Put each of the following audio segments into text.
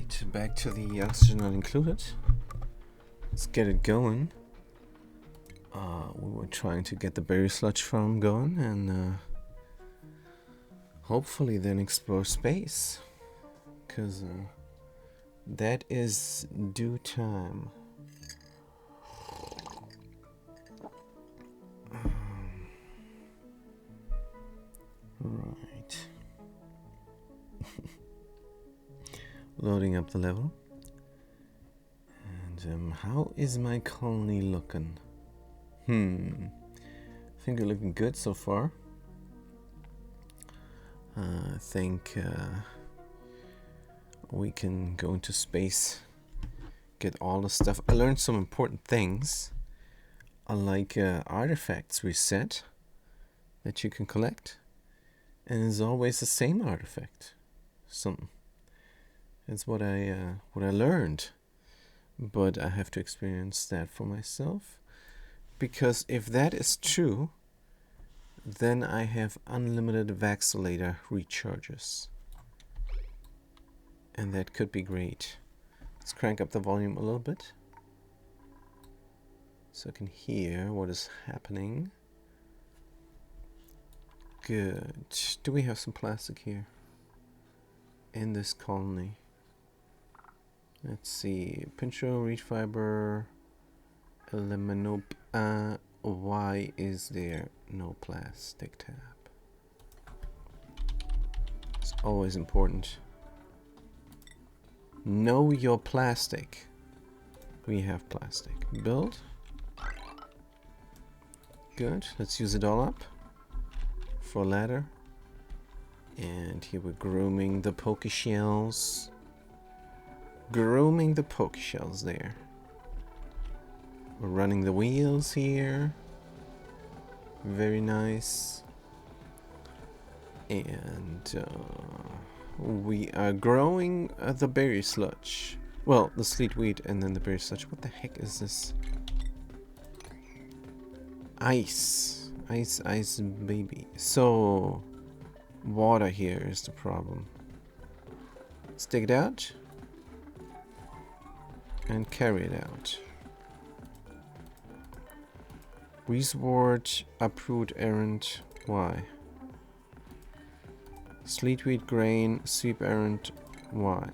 Alright, back to the oxygen not included. Let's get it going. We were trying to get the berry sludge farm going and hopefully then explore space. Because that is due time. Right. Loading up the level. And how is my colony looking? I think we're looking good so far. I think we can go into space, get all the stuff. I learned some important things, like artifacts reset that you can collect, and it's always the same artifact. That's what I learned, but I have to experience that for myself. Because if that is true, then I have unlimited vaccinator recharges. And that could be great. Let's crank up the volume a little bit, so I can hear what is happening. Good. Do we have some plastic here in this colony? Let's see. Pincho, reed fiber, aluminum. Why is there no plastic tab? It's always important. Know your plastic. We have plastic. Build. Good. Let's use it all up for a ladder. And here we're grooming the poke shells. Grooming the poke shells there. We're running the wheels here. Very nice. And we are growing the berry sludge. Well, the sleet wheat and then the berry sludge. What the heck is this? Ice. Ice, ice, baby. So, water here is the problem. Let's dig it out. And carry it out. Resort, uproot errand. Why? Sleet wheat grain, sweep errand. Why?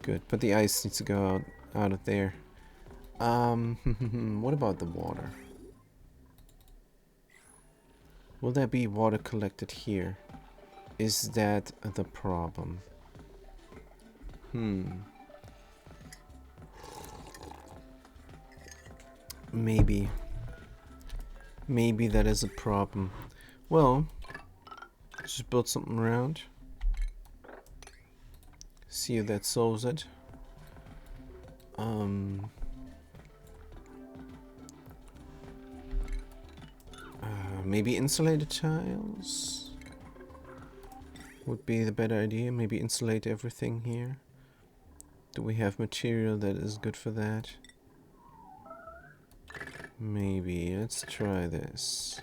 Good, but the ice needs to go out of there. What about the water? Will there be water collected here? Is that the problem? Maybe that is a problem. Well, just build something around. See if that solves it. Maybe insulated tiles would be the better idea. Maybe insulate everything here. Do we have material that is good for that? Maybe. Let's try this.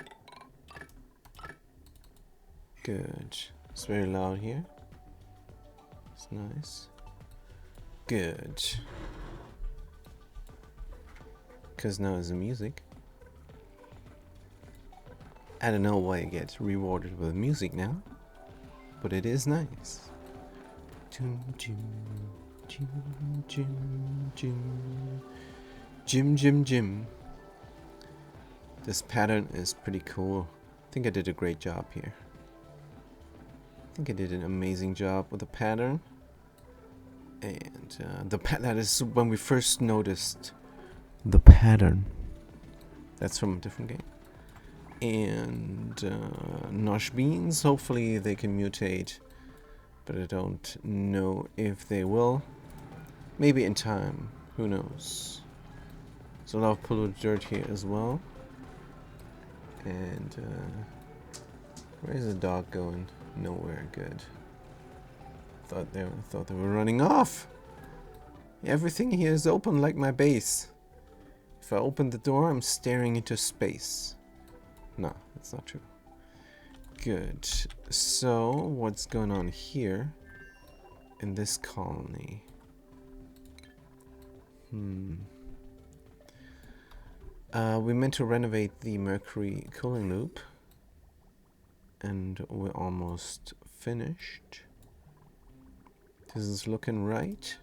Good. It's very loud here. It's nice. Good. Because now there's the music. I don't know why I get rewarded with music now, but it is nice. Jim, Jim, Jim, Jim, Jim, Jim, Jim, Jim. This pattern is pretty cool. I think I did a great job here. I think I did an amazing job with the pattern. And that is when we first noticed the pattern. That's from a different game. And nosh beans, hopefully they can mutate, but I don't know if they will. Maybe in time, who knows. There's a lot of polluted dirt here as well. And where's the dog going? Nowhere. Good. Thought they were running off. Everything here is open like my base. If I open the door, I'm staring into space. No, that's not true. Good. So, what's going on here? in this colony. We meant to renovate the mercury cooling loop, and we're almost finished. This is looking right.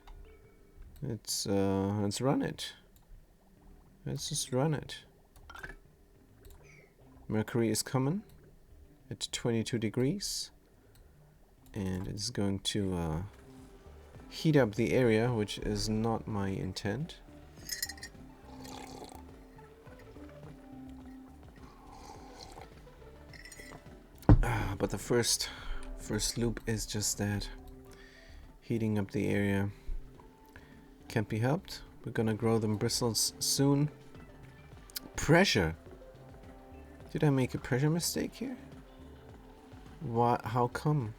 Let's run it. Let's just run it. Mercury is coming at 22 degrees, and it's going to heat up the area, which is not my intent. But the first loop is just that, heating up the area. Can't be helped. We're gonna grow them bristles soon. Pressure. Did I make a pressure mistake here? What? How come?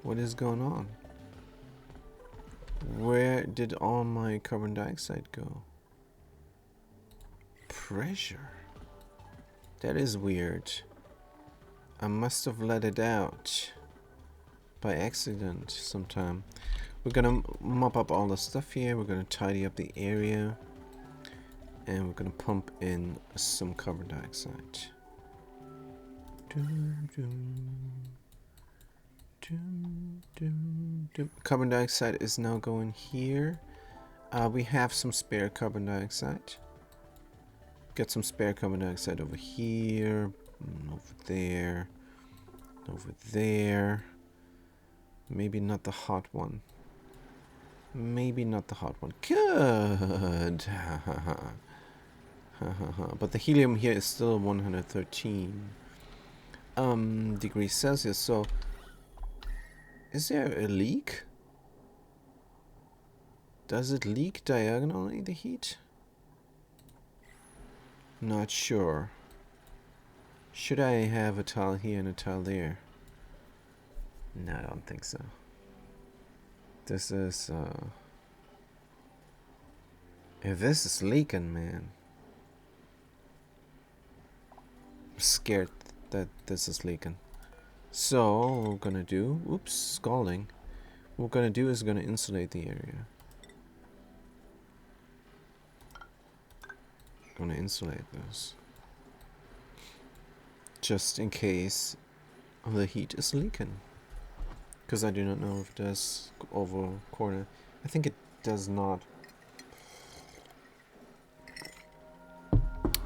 What is going on? Where did all my carbon dioxide go? Pressure. That is weird. I must have let it out by accident sometime. We're gonna mop up all the stuff here. We're gonna tidy up the area, and we're gonna pump in some carbon dioxide. Carbon dioxide is now going here. We have some spare carbon dioxide. Got some spare carbon dioxide over here, over there, over there. Maybe not the hot one. Maybe not the hot one. Good. But the helium here is still 113 degrees Celsius. So, is there a leak? Does it leak diagonally, the heat? Not sure. Should I have a tile here and a tile there? No, I don't think so. This is, if this is leaking, man. I'm scared that this is leaking. So, what we're gonna do, oops, scalding. What we're gonna do is gonna insulate the area. Gonna insulate this. Just in case the heat is leaking. Because I do not know if it does over corner. I think it does not.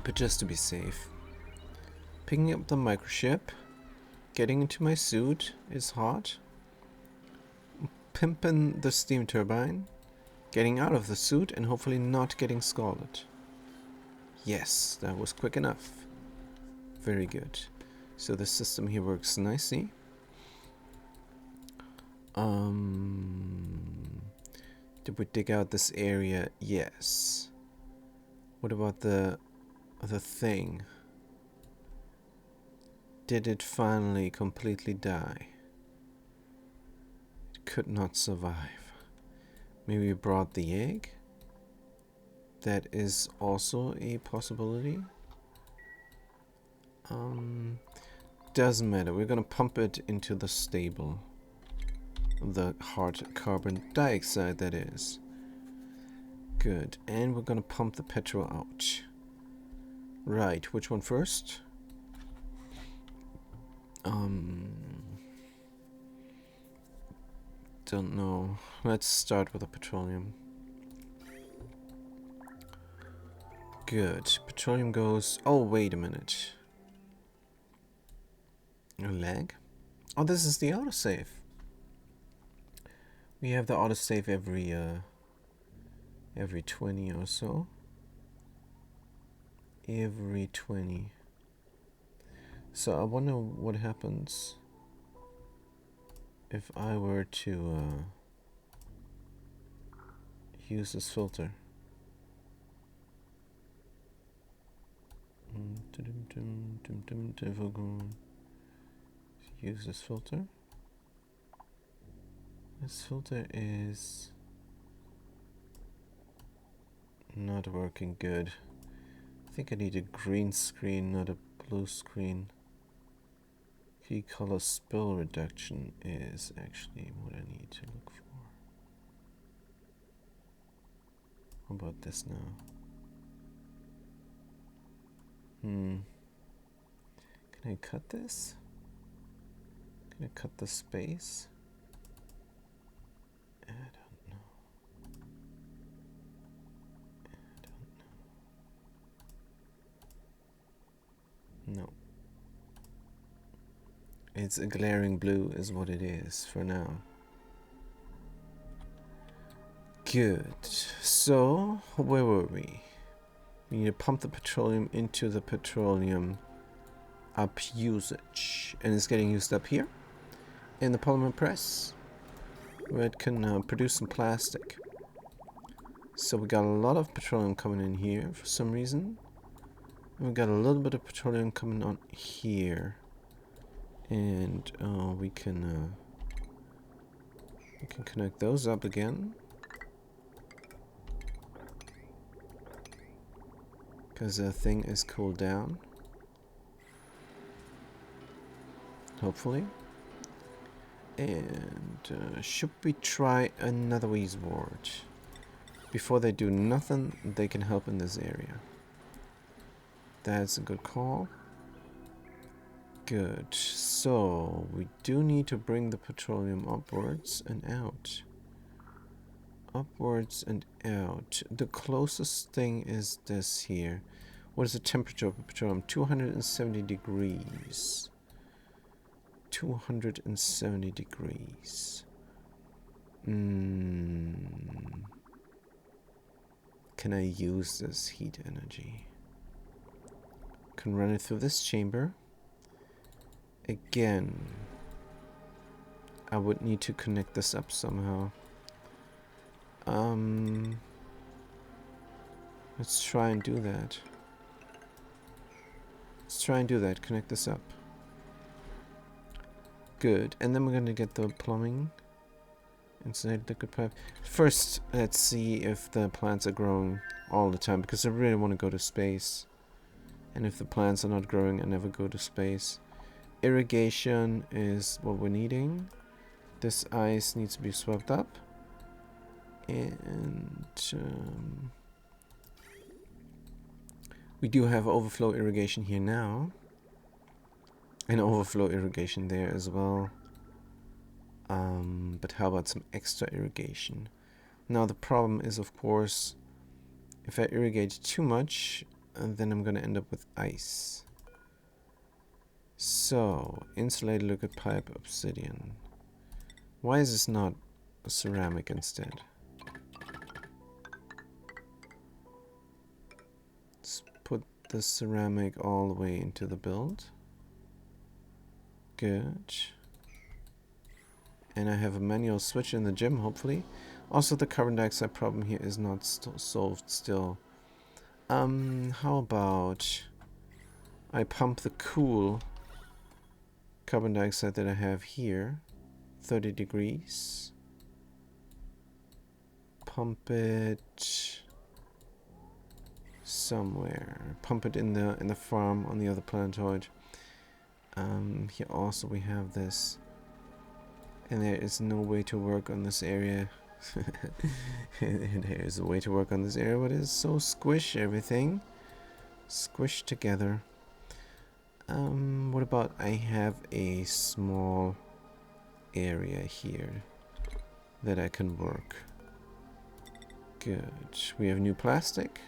But just to be safe. Picking up the microchip. Getting into my suit is hot. Pimping the steam turbine. Getting out of the suit and hopefully not getting scalded. Yes, that was quick enough. Very good. So the system here works nicely. Did we dig out this area? Yes. What about the thing? Did it finally completely die? It could not survive. Maybe we brought the egg? That is also a possibility. Doesn't matter. We're gonna pump it into the stable. The hard carbon dioxide, that is. Good. And we're gonna pump the petrol out. Right. Which one first? Don't know. Let's start with the petroleum. Good. Petroleum goes... Oh, wait a minute. A lag? Oh, this is the autosave. We have the autosave every 20 or so. Every 20. So I wonder what happens if I were to use this filter. Use this filter. This filter is not working good. I think I need a green screen, not a blue screen. Key color spill reduction is actually what I need to look for. How about this now? Can I cut this? Can I cut the space? I don't know. No. It's a glaring blue is what it is for now. Good. So, where were we? We need to pump the petroleum into the petroleum up usage. And it's getting used up here in the polymer press, where it can produce some plastic. So we got a lot of petroleum coming in here for some reason. And we got a little bit of petroleum coming on here. And we can connect those up again. Because the thing is cooled down. Hopefully. And should we try another wheeze ward? Before they do nothing, they can help in this area. That's a good call. Good. So we do need to bring the petroleum upwards and out. Upwards and out. The closest thing is this here. What is the temperature of the petroleum? 270 degrees. 270 degrees. Can I use this heat energy? Can run it through this chamber. Again, I would need to connect this up somehow. Let's try and do that. Connect this up. Good. And then we're going to get the plumbing inside liquid pipe. First, let's see if the plants are growing all the time, because I really want to go to space. And if the plants are not growing, I never go to space. Irrigation is what we're needing. This ice needs to be swept up. And we do have overflow irrigation here now. And overflow irrigation there as well. But how about some extra irrigation? Now the problem is, of course, if I irrigate too much, then I'm going to end up with ice. So, insulated liquid pipe obsidian. Why is this not a ceramic instead? Let's put the ceramic all the way into the build. Good. And I have a manual switch in the gym, hopefully. Also, the carbon dioxide problem here is not solved still. How about I pump the cool carbon dioxide that I have here, 30 degrees. Pump it somewhere. Pump it in the farm on the other planetoid. Here also we have this, and there is no way to work on this area. There is a way to work on this area, but it's so squish everything. Squish together. What about I have a small area here that I can work. Good. We have new plastic.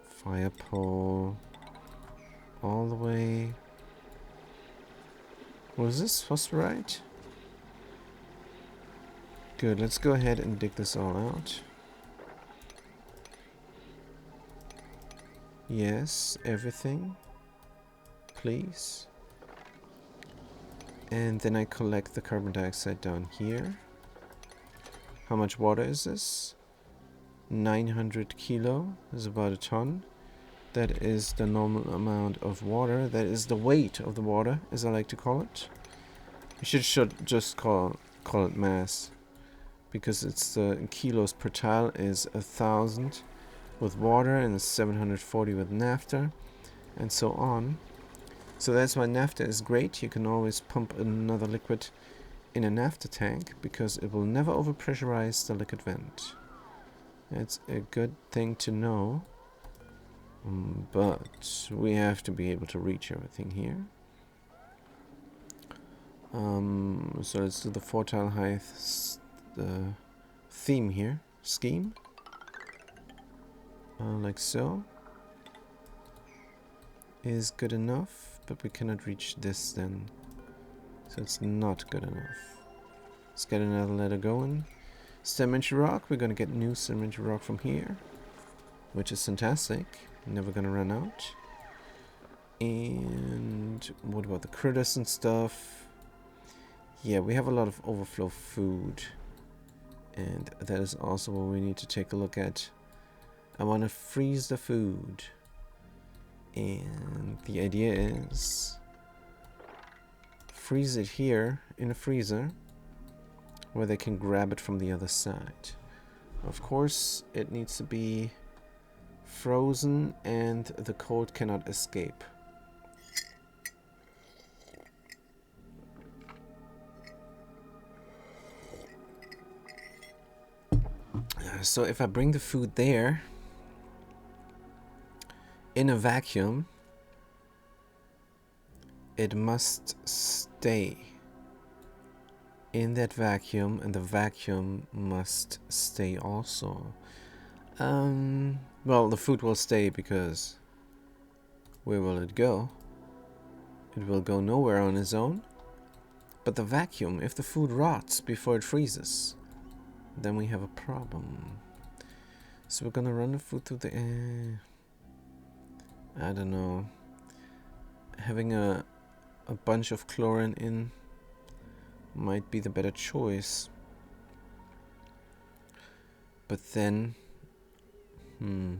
Fire pole. All the way. What is this? Phosphorite? Good. Let's go ahead and dig this all out. Yes, everything. Please. And then I collect the carbon dioxide down here. How much water is this? 900 kilo is about a ton. That is the normal amount of water. That is the weight of the water, as I like to call it. We should just call it mass, because it's the kilos per tile is 1,000 with water and 740 with naphtha, and so on. So that's why naphtha is great. You can always pump another liquid in a naphtha tank, because it will never overpressurize the liquid vent. It's a good thing to know. But we have to be able to reach everything here. So let's do the 4-tile height theme here. Scheme. Like so. Is good enough, but we cannot reach this then. So it's not good enough. Let's get another letter going. Sedimentary rock. We're gonna get new sedimentary rock from here, which is fantastic. Never gonna run out. And what about the critters and stuff? Yeah, we have a lot of overflow food, and that is also what we need to take a look at. I want to freeze the food, and the idea is freeze it here in a freezer where they can grab it from the other side. Of course, it needs to be frozen and the cold cannot escape. So if I bring the food there in a vacuum, it must stay in that vacuum, and the vacuum must stay also. Well, the food will stay because where will it go? It will go nowhere on its own. But the vacuum, if the food rots before it freezes, then we have a problem. So we're gonna run the food through the air. I don't know. Having a bunch of chlorine in might be the better choice. But then, have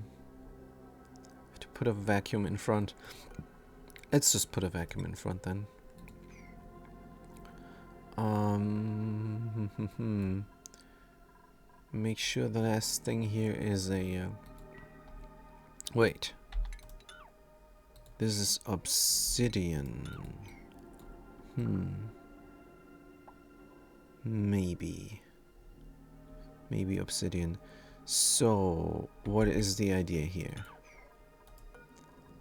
to put a vacuum in front. Let's just put a vacuum in front then. Make sure the last thing here is a... wait. This is obsidian. Maybe obsidian. So, what is the idea here?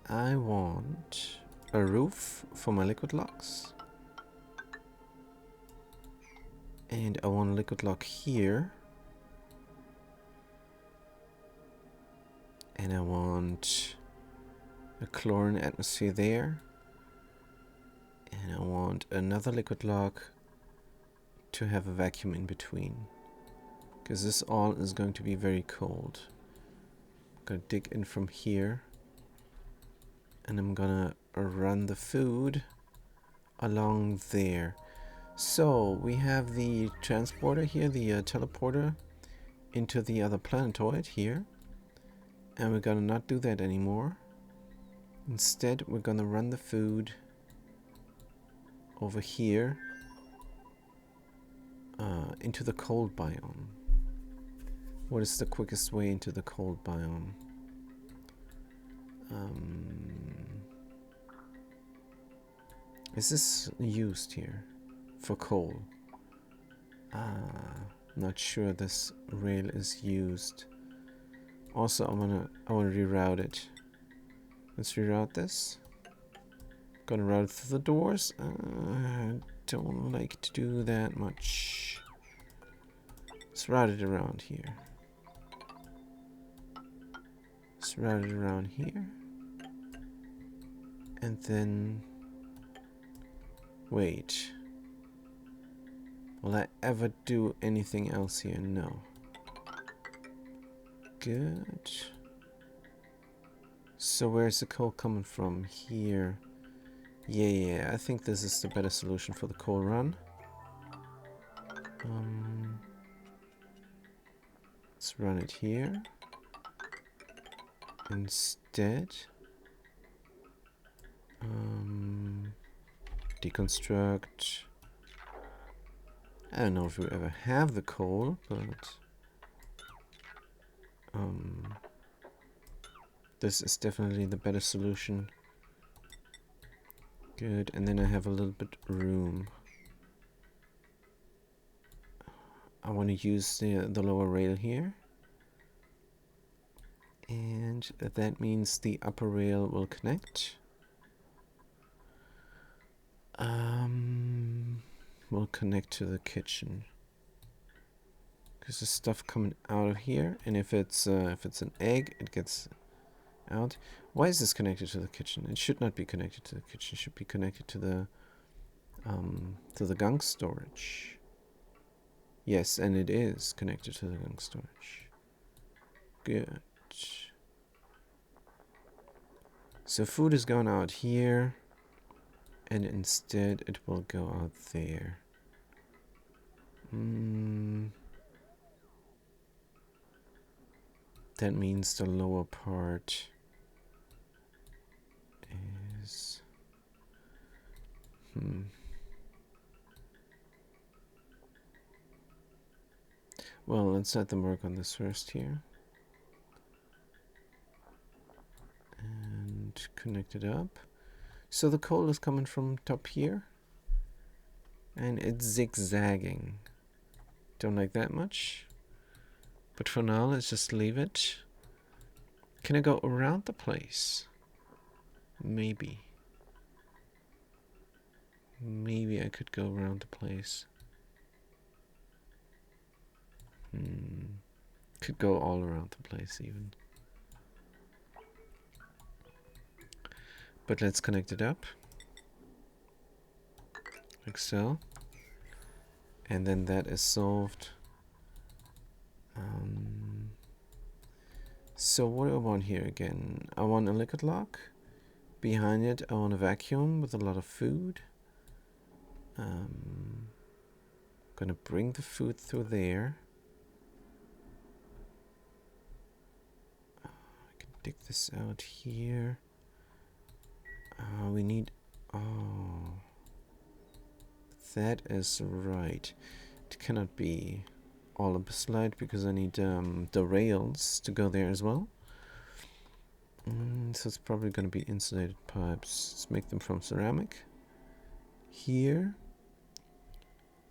I want a roof for my liquid locks. And I want a liquid lock here. And I want a chlorine atmosphere there. And I want another liquid lock to have a vacuum in between. Because this all is going to be very cold. I'm gonna dig in from here. And I'm gonna run the food along there. So we have the transporter here, the teleporter into the other planetoid here. And we're gonna not do that anymore. Instead, we're gonna run the food over here into the cold biome. What is the quickest way into the cold biome? Is this used here for coal? Not sure this rail is used. Also, I wanna reroute it. Let's reroute this. Gonna route it through the doors. Don't like to do that much. Let's route it around here. Let's route it around here. And then... wait. Will I ever do anything else here? No. Good. So where's the coal coming from? Here. Yeah, I think this is the better solution for the coal run. Let's run it here. Instead. Deconstruct. I don't know if we ever have the coal, but this is definitely the better solution. Good, and then I have a little bit room. I want to use the lower rail here. And that means the upper rail will connect. Will connect to the kitchen. Because there's stuff coming out of here, and if it's an egg, it gets out. Why is this connected to the kitchen? It should not be connected to the kitchen. It should be connected to the gunk storage. Yes, and it is connected to the gunk storage. Good. So food is going out here, and instead it will go out there. That means the lower part is... Well, let's let them work on this first here. And connect it up. So the coal is coming from top here. And it's zigzagging. Don't like that much. But for now, let's just leave it. Can I go around the place? Maybe. Maybe I could go around the place. Could go all around the place even. But let's connect it up. Like so. And then that is solved. So what do I want here again? I want a liquid lock. Behind it I want a vacuum with a lot of food. Gonna bring the food through there. I can dig this out here. We need... Oh... That is right. It cannot be all up a slide because I need the rails to go there as well. So it's probably going to be insulated pipes. Let's make them from ceramic. Here.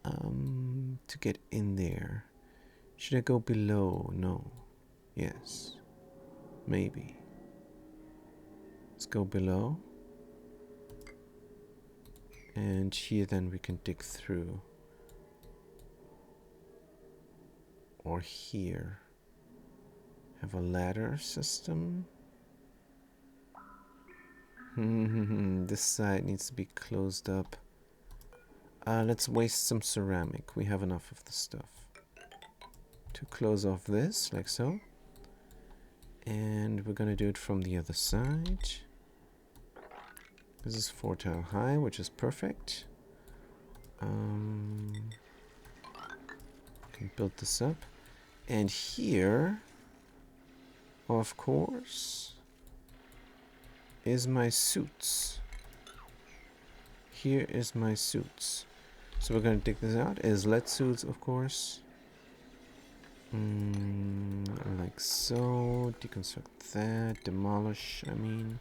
To get in there. Should I go below? No. Yes. Maybe. Let's go below. And here then we can dig through. Or here. Have a ladder system. This side needs to be closed up. Let's waste some ceramic. We have enough of the stuff. To close off this, like so. And we're gonna do it from the other side. This is 4 tile high, which is perfect. Can build this up. And here, of course, is my suits. Here is my suits. So we're gonna dig this out. Is lead suits, of course. Like so. Deconstruct that. Demolish, I mean.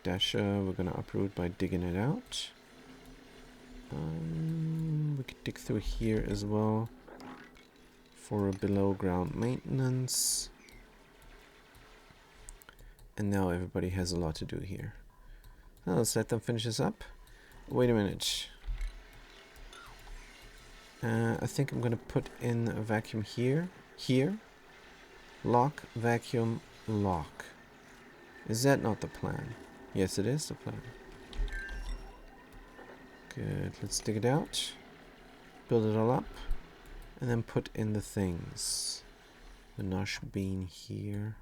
Dasher, we're gonna uproot by digging it out. We could dig through here as well for a below ground maintenance. And now everybody has a lot to do here. Now let's let them finish this up. Wait a minute. I think I'm gonna put in a vacuum here. Here. Lock, vacuum, lock. Is that not the plan? Yes, it is the plan. Good. Let's dig it out. Build it all up. And then put in the things. The nosh bean here.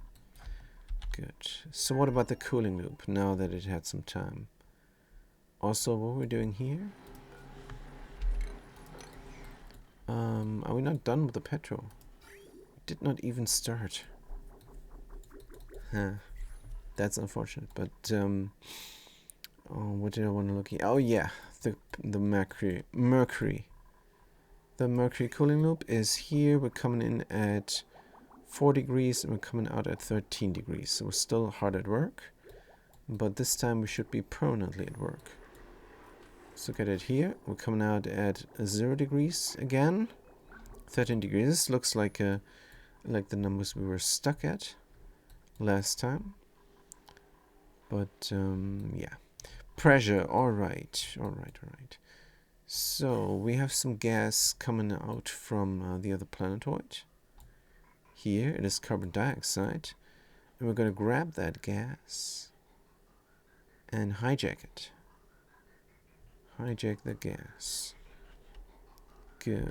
Good. So what about the cooling loop now that it had some time? Also, what we're doing here? Are we not done with the petrol? Did not even start. Huh. That's unfortunate, but what did I want to look at? Oh yeah, the mercury. The mercury cooling loop is here. We're coming in at 4 degrees and we're coming out at 13 degrees. So we're still hard at work, but this time we should be permanently at work. Let's look at it here. We're coming out at 0 degrees again. 13 degrees. This looks like a like the numbers we were stuck at last time. But yeah, pressure. All right. So we have some gas coming out from the other planetoid. Here it is carbon dioxide, and we're gonna grab that gas and hijack it. Hijack the gas. Good.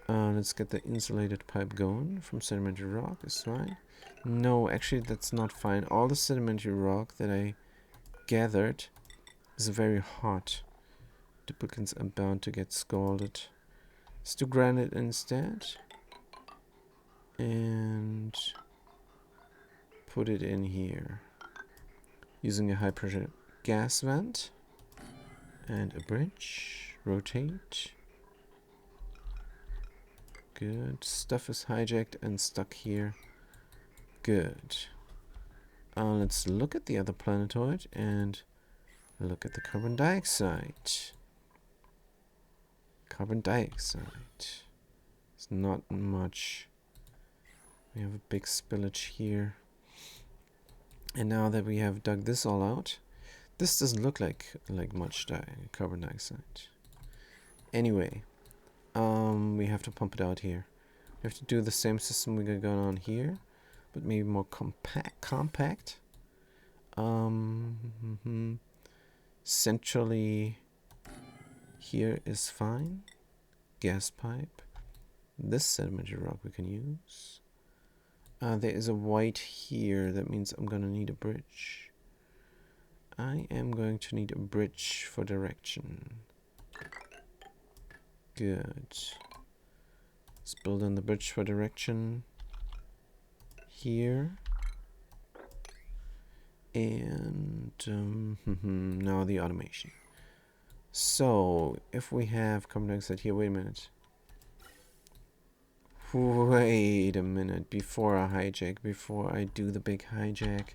Let's get the insulated pipe going from sedimentary rock. Is fine. No, actually that's not fine. All the sedimentary rock that I gathered is very hot. Duplicates are bound to get scalded. Let's do granite instead. And put it in here. Using a high pressure gas vent. And a bridge. Rotate. Good. Stuff is hijacked and stuck here. Good. Let's look at the other planetoid and look at the carbon dioxide. Carbon dioxide. It's not much. We have a big spillage here. And now that we have dug this all out, this doesn't look like much carbon dioxide. Anyway, we have to pump it out here. We have to do the same system we got going on here, but maybe more compact. Centrally here is fine. Gas pipe. This sedimentary rock we can use. There is a white here. That means I'm gonna need a bridge. I am going to need a bridge for direction. Good. Let's build on the bridge for direction here. And now the automation. So if we have carbon dioxide here, wait a minute. Wait a minute before I hijack, before I do the big hijack.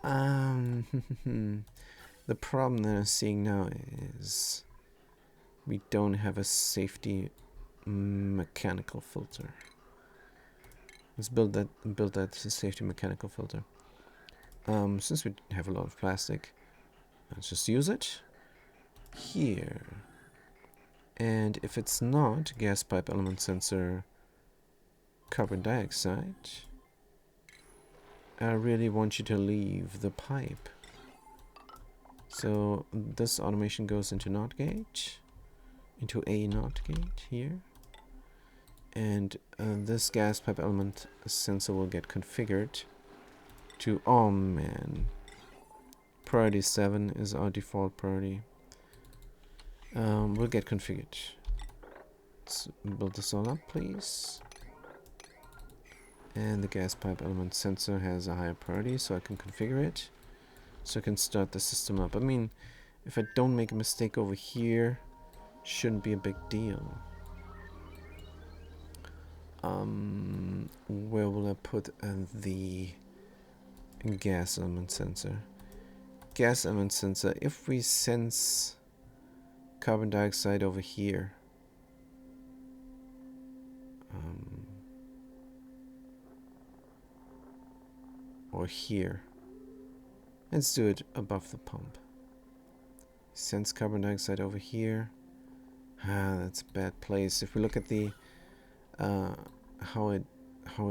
The problem that I'm seeing now is we don't have a safety mechanical filter. Let's build that safety mechanical filter. Since we have a lot of plastic, let's just use it here. And if it's not gas pipe element sensor carbon dioxide, I really want you to leave the pipe. So this automation goes into NOT gate, into a NOT gate here. And this gas pipe element sensor will get configured to, oh man, priority 7 is our default priority. Will get configured. Let's build this all up, please. And the gas pipe element sensor has a higher priority, so I can configure it. So I can start the system up. I mean, if I don't make a mistake over here, shouldn't be a big deal. Where will I put the gas element sensor? Gas element sensor, if we sense carbon dioxide over here, or here, let's do it above the pump. Sense carbon dioxide over here. That's a bad place. If we look at the how it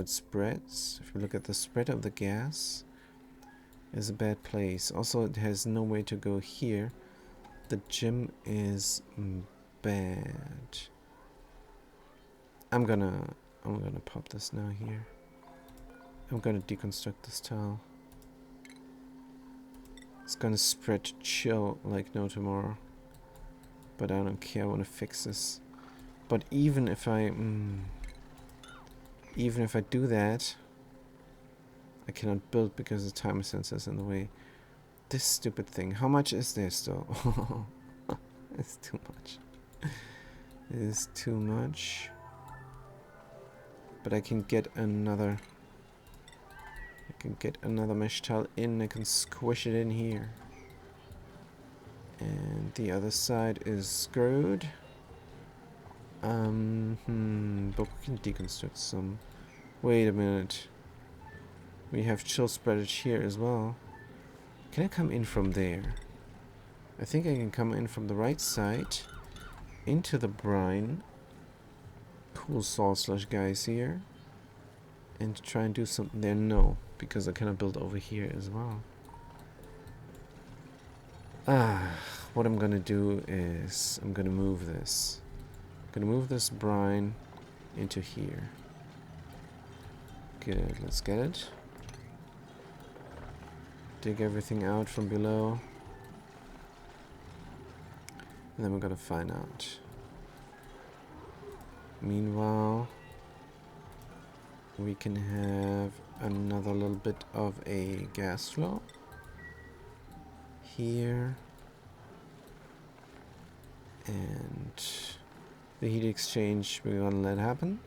spreads, if we look at the spread of the gas, is a bad place. Also, it has no way to go here. The gym is bad. I'm gonna pop this now here. I'm gonna deconstruct this tile. It's gonna spread chill like no tomorrow. But I don't care, I wanna fix this. But even if I do that, I cannot build because the timer sensor is in the way. This stupid thing. How much is there still? It's too much. It is too much. But I can get another. I can get another mesh tile in. I can squish it in here. And the other side is screwed. But we can deconstruct some. Wait a minute. We have chill spreadage here as well. Can I come in from there? I think I can come in from the right side into the brine. Cool salt slush guys here. And try and do something there. No, because I cannot build over here as well. What I'm gonna do is I'm gonna move this. I'm gonna move this brine into here. Good, let's get it. Dig everything out from below. And then we're gonna find out. Meanwhile, we can have another little bit of a gas flow. Here. And the heat exchange we're gonna let happen.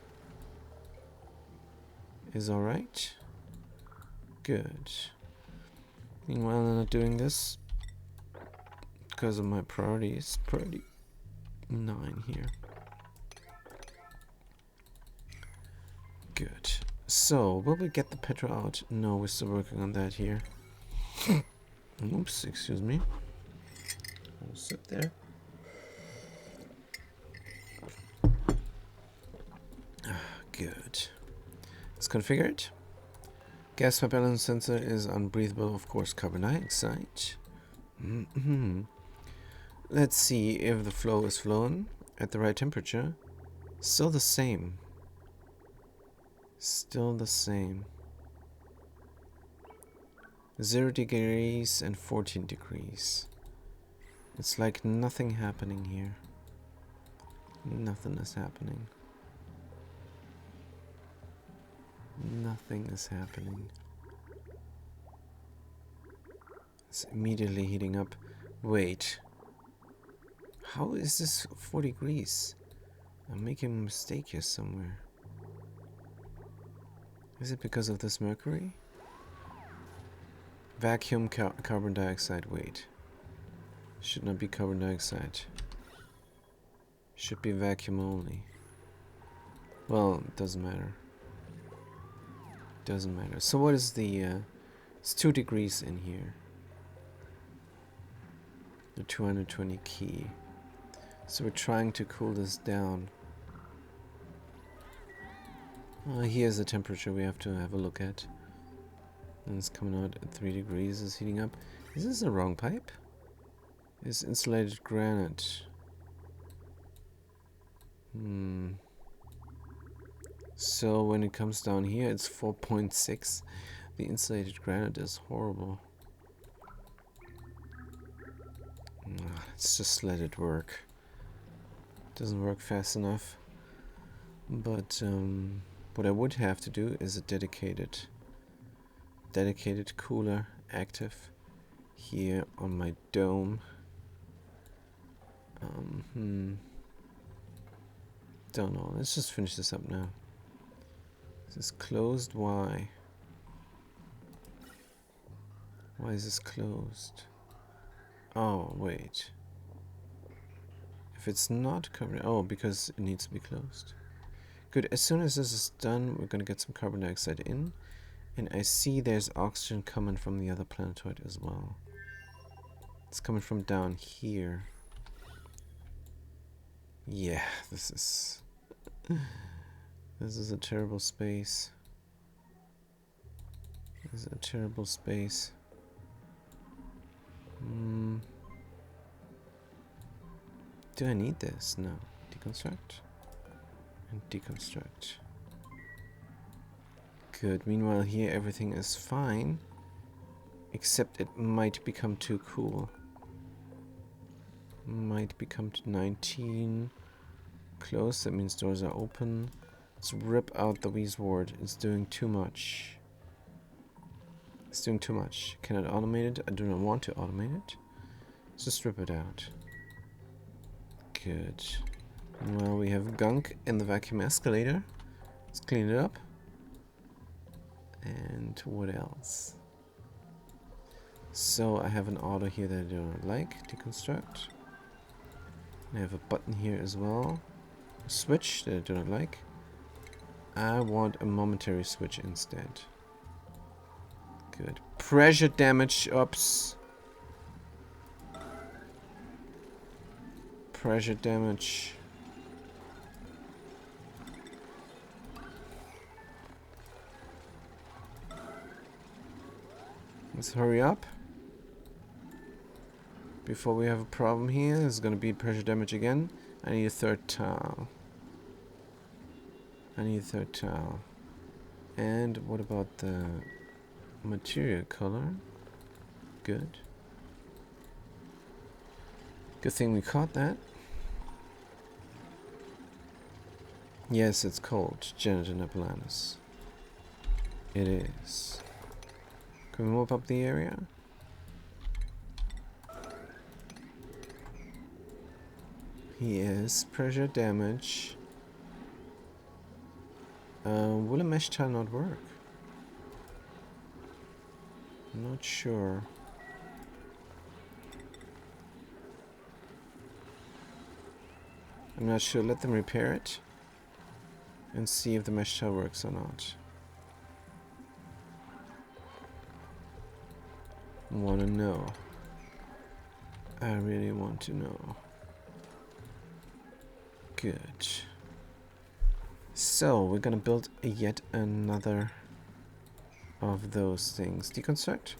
Is alright. Good. Meanwhile, I'm not doing this because of my priorities. Priority 9 here. Good. So, will we get the petrol out? No, we're still working on that here. Oops, excuse me. I'll sit there. Good. Let's configure it. Gas balance sensor is unbreathable, of course, carbon dioxide. Let's see if the flow is flowing at the right temperature. Still the same. Still the same. 0 degrees and 14 degrees. It's like nothing happening here. Nothing is happening. Nothing is happening. It's immediately heating up. Wait. How is this 4 degrees? I'm making a mistake here somewhere. Is it because of this mercury? Vacuum carbon dioxide. Wait. Should not be carbon dioxide. Should be vacuum only. Well, it doesn't matter. Doesn't matter. So what is the it's 2 degrees in here. The 220 key. So we're trying to cool this down. Here's the temperature we have to have a look at. And it's coming out at 3 degrees. It's heating up. Is this the wrong pipe? It's insulated granite. So when it comes down here, it's 4.6. The insulated granite is horrible. Let's just let it work. Doesn't work fast enough. But what I would have to do is a dedicated cooler active here on my dome. Don't know. Let's just finish this up now. This is closed. Why? Why is this closed? Oh, wait. If it's not covered... Oh, because it needs to be closed. Good. As soon as this is done, we're going to get some carbon dioxide in. And I see there's oxygen coming from the other planetoid as well. It's coming from down here. Yeah, this is... This is a terrible space. This is a terrible space. Do I need this? No. Deconstruct. And deconstruct. Good. Meanwhile here everything is fine. Except it might become too cool. Might become to 19. Close, that means doors are open. Let's rip out the Weezward. It's doing too much. It's doing too much. Cannot automate it. I do not want to automate it. Let's just rip it out. Good. Well, we have gunk in the vacuum escalator. Let's clean it up. And what else? So I have an auto here that I do not like. Deconstruct. I have a button here as well. switch that I do not like. I want a momentary switch instead. Good. Pressure damage ups. Pressure damage. Let's hurry up. Before we have a problem here, there's gonna be pressure damage again. I need a third tile. I need a third tile. And what about the material color? Good. Good thing we caught that. Yes, it's called Janet and Apollanis. It is. Can we move up the area? Yes, pressure damage. Will a mesh tile not work? I'm not sure. I'm not sure. Let them repair it and see if the mesh tile works or not. Want to know. I really want to know. Good. So we're gonna build yet another of those things. Deconstruct,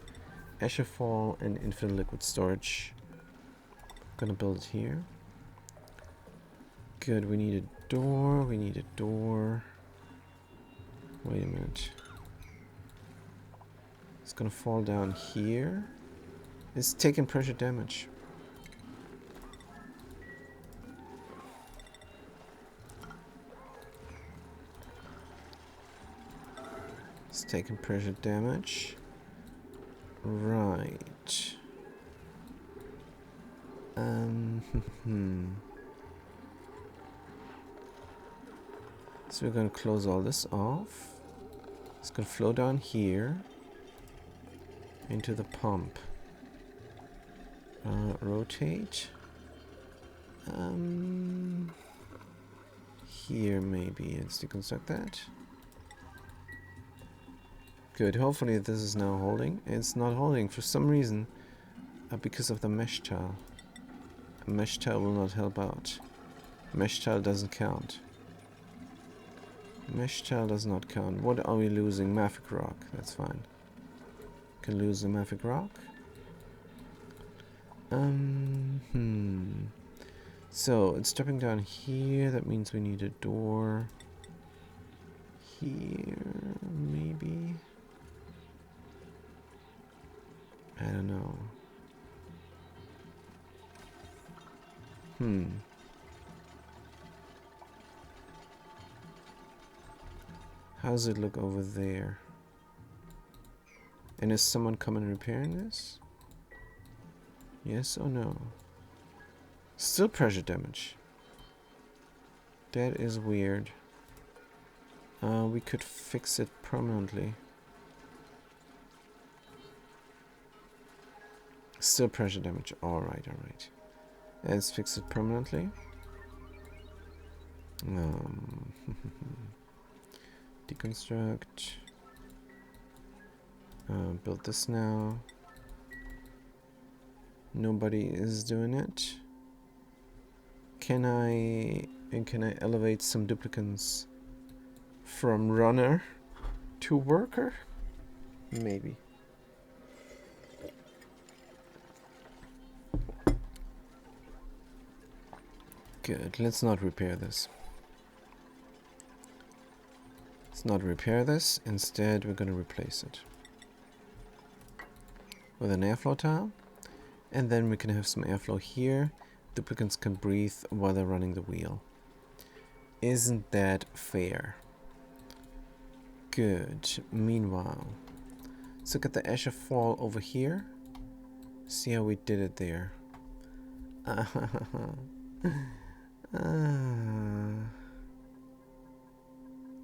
Asherfall, and infinite liquid storage. Gonna build it here. Good. We need a door. We need a door. Wait a minute. It's gonna fall down here. It's taking pressure damage. It's taking pressure damage. Right. So we're gonna close all this off. It's gonna flow down here into the pump. Rotate. Here maybe. Let's deconstruct that. Good. Hopefully this is now holding. It's not holding for some reason because of the mesh tile. A mesh tile will not help out. Mesh tile doesn't count. Mesh tile does not count. What are we losing? Mafic rock. That's fine. Can lose the mafic rock. So it's dropping down here. That means we need a door here, maybe. I don't know. How does it look over there? And is someone coming and repairing this? Yes or no? Still pressure damage. That is weird. We could fix it permanently. Still pressure damage. Alright, alright. Let's fix it permanently. Deconstruct. Build this now. Nobody is doing it. Can I elevate some duplicants from runner to worker? Maybe. Good. Let's not repair this. Let's not repair this. Instead, we're going to replace it with an airflow tile. And then we can have some airflow here. Duplicants can breathe while they're running the wheel. Isn't that fair? Good. Meanwhile, let's look at the Asher Fall over here. See how we did it there.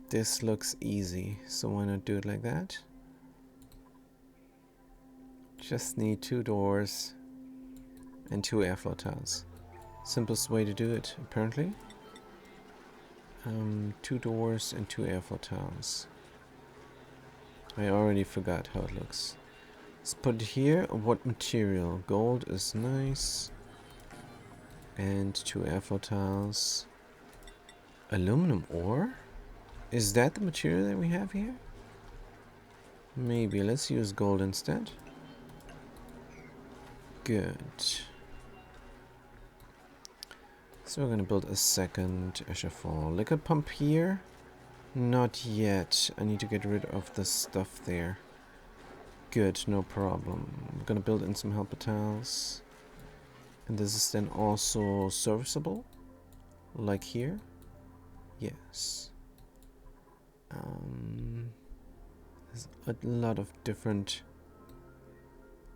This looks easy, so why not do it like that? Just need 2 doors and 2 airflow tiles. Simplest way to do it, apparently. 2 doors and 2 airflow tiles. I already forgot how it looks. Let's put it here. What material? Gold is nice. And 2 airflow tiles. Aluminum ore? Is that the material that we have here? Maybe. Let's use gold instead. Good. So we're gonna build a second echauffeur. Liquid pump here? Not yet. I need to get rid of the stuff there. Good, no problem. I'm gonna build in some helper tiles. And this is then also serviceable? Like here? Yes. There's a lot of different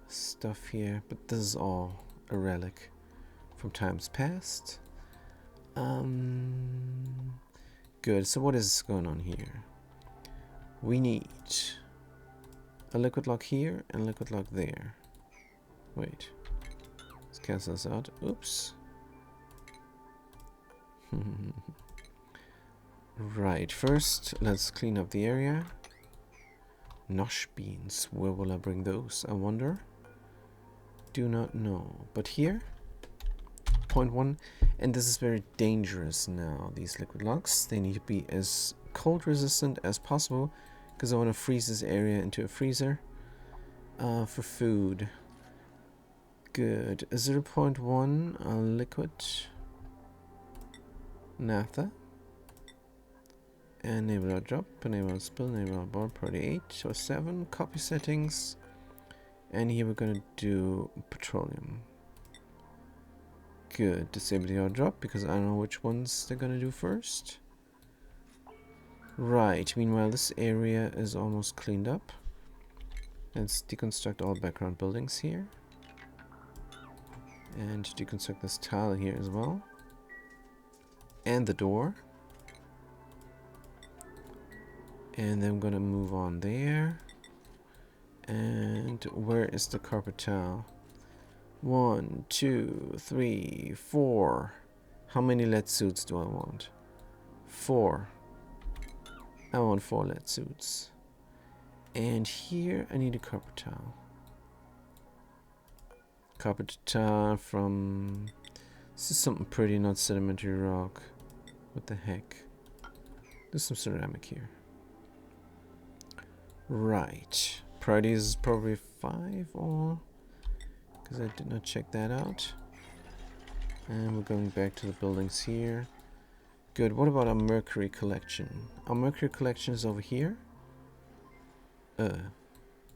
stuff here, but this is all a relic from times past. Good, so what is going on here? We need a liquid lock here and a liquid lock there. Wait. Let's cancel this out. Oops. Right, first let's clean up the area. Nosh beans, where will I bring those? I wonder. Do not know. But here, 0.1, and this is very dangerous now, these liquid locks. They need to be as cold resistant as possible, because I want to freeze this area into a freezer for food. Good. 0.1 liquid naphtha. Enable our drop, enable our spill, enable our board, priority 8 or 7, copy settings. And here we're gonna do petroleum. Good, disable the auto drop because I don't know which ones they're gonna do first. Right, meanwhile this area is almost cleaned up. Let's deconstruct all background buildings here. And deconstruct this tile here as well. And the door. And then I'm gonna move on there. And where is the carpet tile? 1, 2, 3, 4. How many lead suits do I want? 4. I want 4 lead suits. And here I need a carpet tile. Carpet tile from... This is something pretty, not sedimentary rock. What the heck? There's some ceramic here. Right. Priority is probably 5 or... because I did not check that out. And we're going back to the buildings here. Good. What about our mercury collection? Our mercury collection is over here.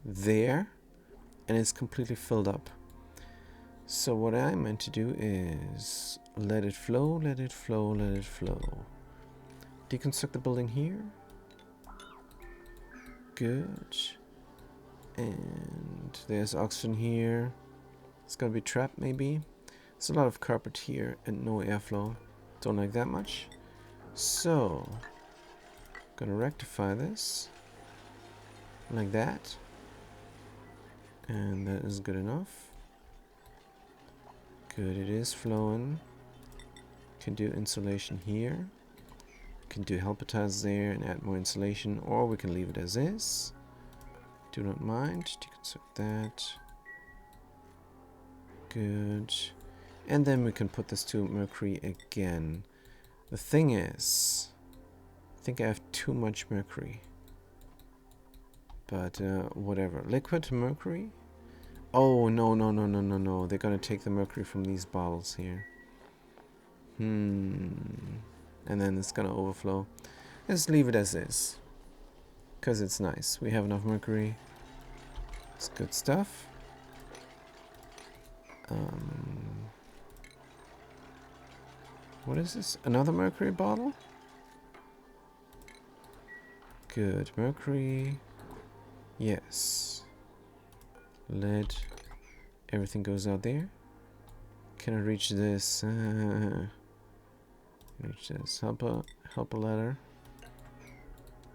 There. And it's completely filled up. So what I meant to do is let it flow, let it flow, let it flow. Deconstruct the building here. Good. And there's oxygen here. It's gonna be trapped maybe. There's a lot of carpet here and no airflow. Don't like that much. So, gonna rectify this. Like that. And that is good enough. Good, it is flowing. Can do insulation here. Can do helper tiles there and add more insulation, or we can leave it as is. Do not mind. Deconstruct that. Good. And then we can put this to mercury again. The thing is, I think I have too much mercury. But whatever. Liquid mercury? Oh, no, no, no, no, no, no. They're gonna take the mercury from these bottles here. And then it's gonna overflow. Let's leave it as is. Because it's nice. We have enough mercury. It's good stuff. What is this? Another mercury bottle? Good. Mercury. Yes. Lead. Everything goes out there. Can I reach this? Reach this. Helper ladder.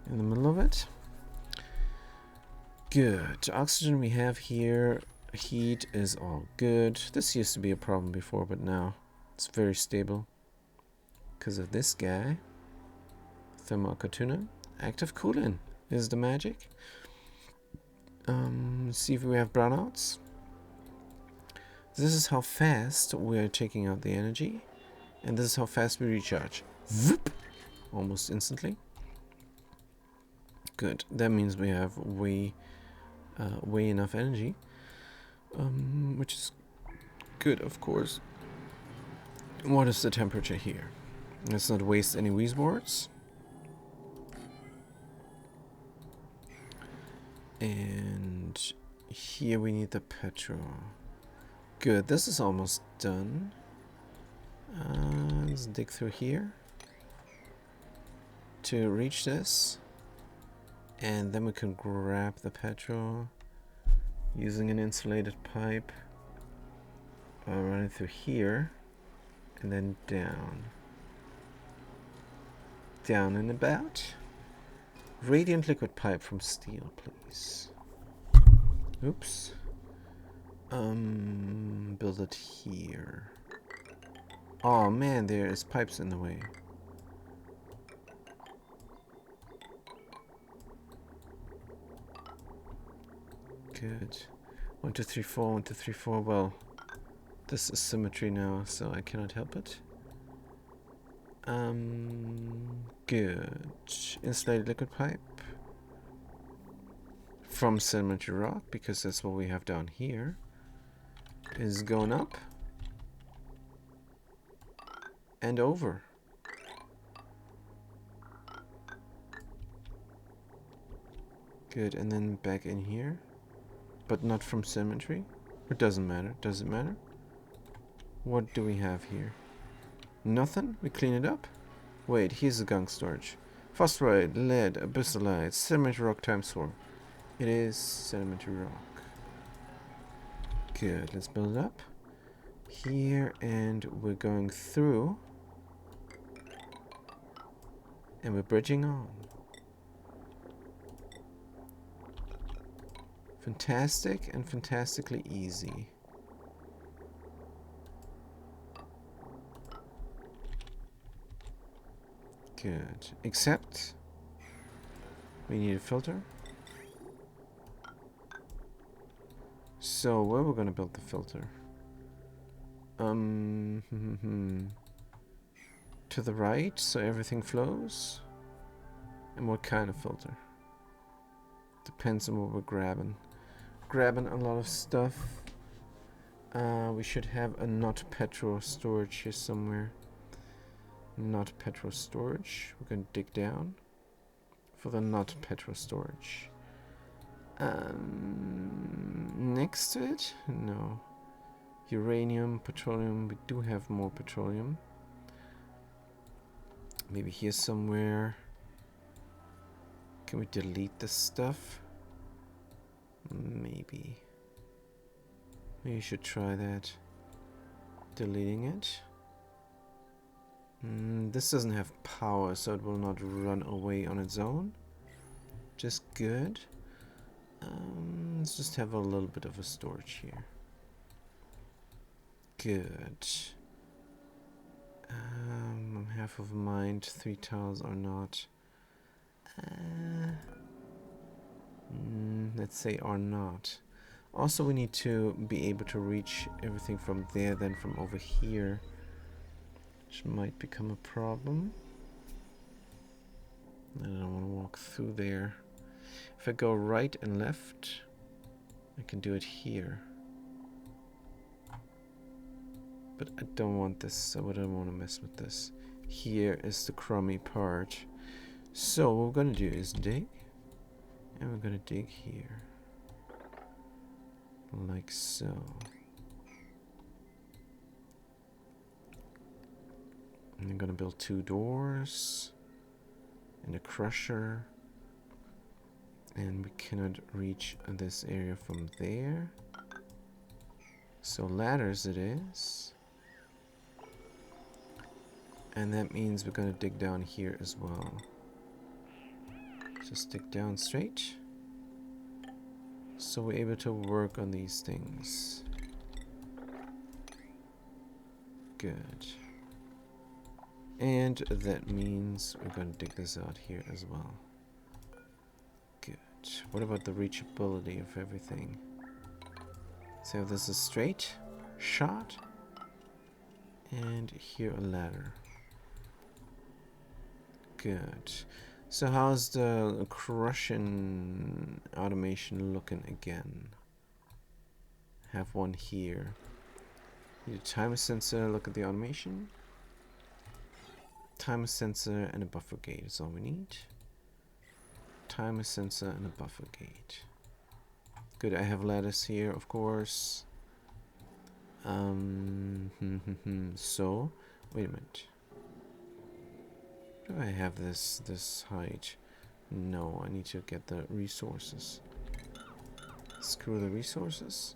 In the middle of it. Good. Oxygen we have here. Heat is all good. This used to be a problem before, but now it's very stable. Because of this guy. Thermal tuna. Active cooling is the magic. See if we have brownouts. This is how fast we are taking out the energy, and this is how fast we recharge. Vroop! Almost instantly. Good. That means we have way enough energy, which is good, of course. What is the temperature here? Let's not waste any wheeze boards. And here we need the petrol. Good, this is almost done. Let's dig through here to reach this. And then we can grab the petrol using an insulated pipe. Run it through here. And then down. Down and about. Radiant liquid pipe from steel, please. Oops. Build it here. Oh man, there is pipes in the way. Good. 1, 2, 3, 4, 1, 2, 3, 4. Well, this is symmetry now, so I cannot help it. Good. Insulated liquid pipe from sedimentary rock, because that's what we have down here, is going up and over. Good, and then back in here, but not from symmetry. It doesn't matter. Does it matter? What do we have here? Nothing? We clean it up? Wait, here's the gunk storage. Phosphorite, lead, abyssalite, sedimentary rock times 4. It is sedimentary rock. Good, let's build it up here, and we're going through, and we're bridging on. Fantastic and fantastically easy. Good. Except we need a filter. So where we're gonna build the filter? To the right, so everything flows. And what kind of filter? Depends on what we're grabbing. Grabbing a lot of stuff. We should have a not petrol storage here somewhere. Not petrol storage. We're going to dig down for the not petrol storage. Next to it? No. Uranium, petroleum. We do have more petroleum. Maybe here somewhere. Can we delete this stuff? Maybe. Maybe you should try that. Deleting it. This doesn't have power, so it will not run away on its own. Just good. Let's just have a little bit of a storage here. Good. I'm half of a mind. 3 tiles or not. Let's say or not. Also, we need to be able to reach everything from there, then from over here, which might become a problem. I don't want to walk through there. If I go right and left, I can do it here. But I don't want this, so I don't want to mess with this. Here is the crummy part. So what we're going to do is dig, and we're going to dig here. Like so. And I'm going to build 2 doors and a crusher. And we cannot reach this area from there. So ladders it is. And that means we're going to dig down here as well. Just dig down straight. So we're able to work on these things. Good. And that means we're going to dig this out here as well. Good. What about the reachability of everything? So this is straight shot. And here a ladder. Good. So how's the crushing automation looking again? Have one here. Need a timer sensor, look at the automation. Timer sensor and a buffer gate is all we need. Timer sensor and a buffer gate. Good, I have ladders here, of course. So, wait a minute. Do I have this height? No, I need to get the resources. Screw the resources.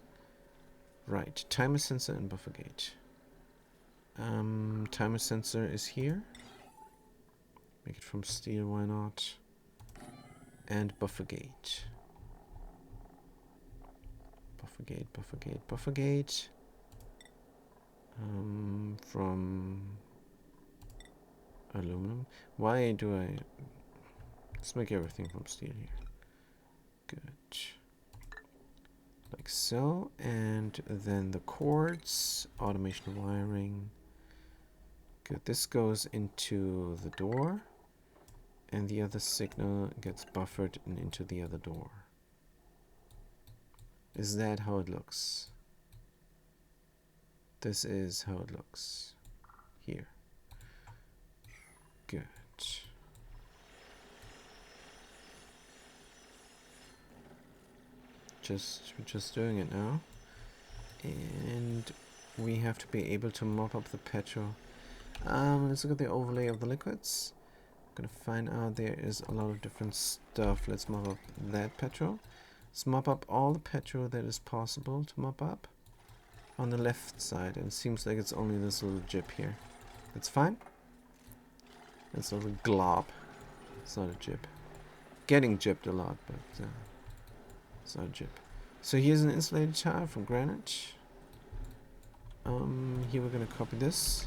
Right, timer sensor and buffer gate. Timer sensor is here. Make it from steel, why not? And buffer gate. Buffer gate, buffer gate, buffer gate. From aluminum. Why do I... Let's make everything from steel here. Good. Like so. And then the cords. Automation wiring. Good. This goes into the door. And the other signal gets buffered and into the other door. Is that how it looks? This is how it looks. Here. Good. We're just doing it now. And we have to be able to mop up the petrol. Let's look at the overlay of the liquids. Gonna find out there is a lot of different stuff. Let's mop up that petrol. Let's mop up all the petrol that is possible to mop up on the left side, and it seems like it's only this little jib here. That's fine. It's a little glob. It's not a jib. Getting jibbed a lot, but it's not a jib. So here's an insulated tile from granite. Here we're gonna copy this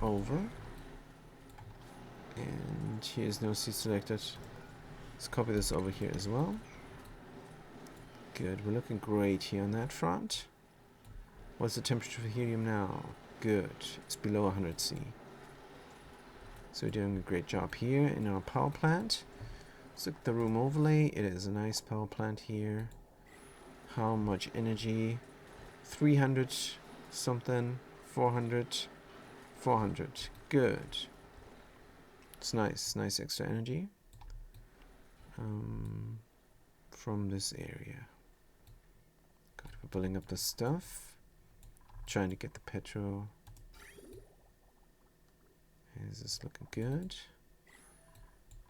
over. And here's no seed selected. Let's copy this over here as well. Good, we're looking great here on that front. What's the temperature for helium now? Good, it's below 100 C. So we're doing a great job here in our power plant. Let's look at the room overlay. It is a nice power plant here. How much energy? 300 something, 400, 400. Good. It's nice extra energy from this area. Good, we're building up the stuff, trying to get the petrol. Is this looking good?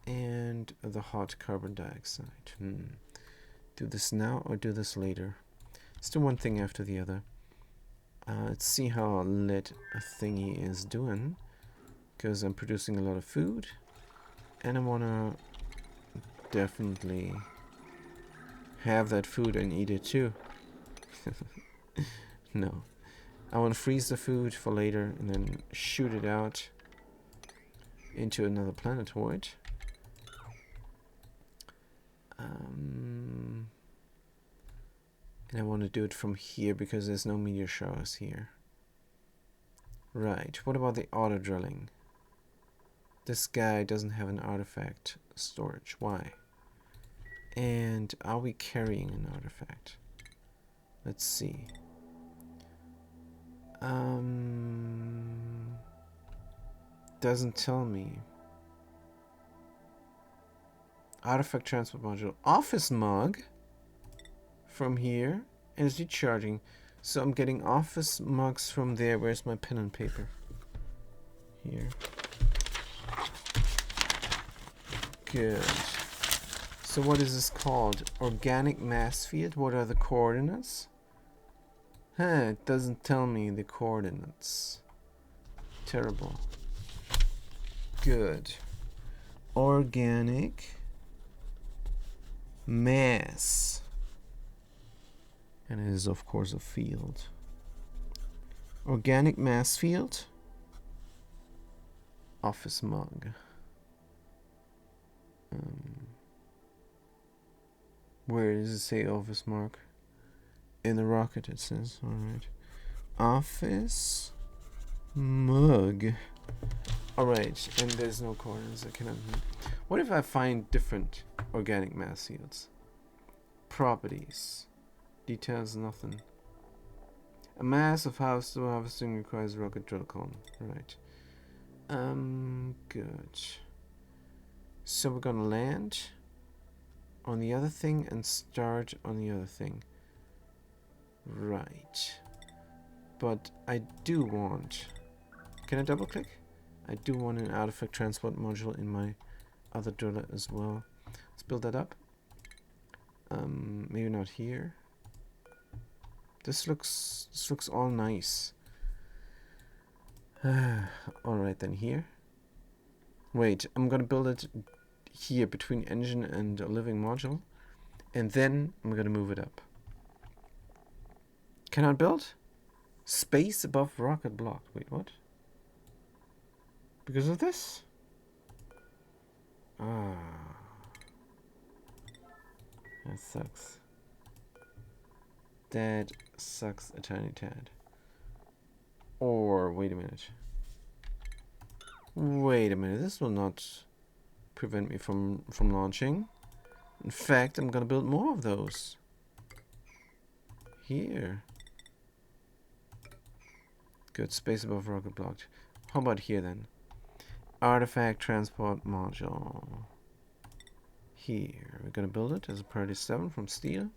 And the hot carbon dioxide. Do this now or do this later? Let's do one thing after the other. Let's see how lit a thingy is doing. Because I'm producing a lot of food, and I want to definitely have that food and eat it too. No, I want to freeze the food for later and then shoot it out into another planetoid. And I want to do it from here because there's no meteor showers here. Right, what about the auto drilling? This guy doesn't have an artifact storage. Why? And are we carrying an artifact? Let's see. Doesn't tell me. Artifact transport module. Office mug from here. Energy charging. So I'm getting office mugs from there. Where's my pen and paper? Here. Good. So what is this called? Organic mass field? What are the coordinates? It doesn't tell me the coordinates. Terrible. Good. Organic mass. And it is of course a field. Organic mass field. Office mug. Where does it say office mug? In the rocket it says. Alright. Office mug. Alright, and there's no corners. I cannot. What if I find different organic mass yields? Properties. Details, nothing. A mass of harvesting requires a rocket drill column. Right. Good. So we're gonna land on the other thing and start on the other thing. Right. But I do want... Can I double click? I do want an artifact transport module in my other driller as well. Let's build that up. Maybe not here. This looks all nice. Alright then, here. Wait, I'm gonna build it here between engine and a living module. And then I'm gonna move it up. Cannot build? Space above rocket block. Wait, what? Because of this? Ah. That sucks. That sucks a tiny tad. Or, wait a minute. Wait a minute, this will not prevent me from launching. In fact, I'm gonna build more of those. Here. Good, space above rocket blocked. How about here then? Artifact transport module. Here, we're gonna build it as a priority 7 from steel.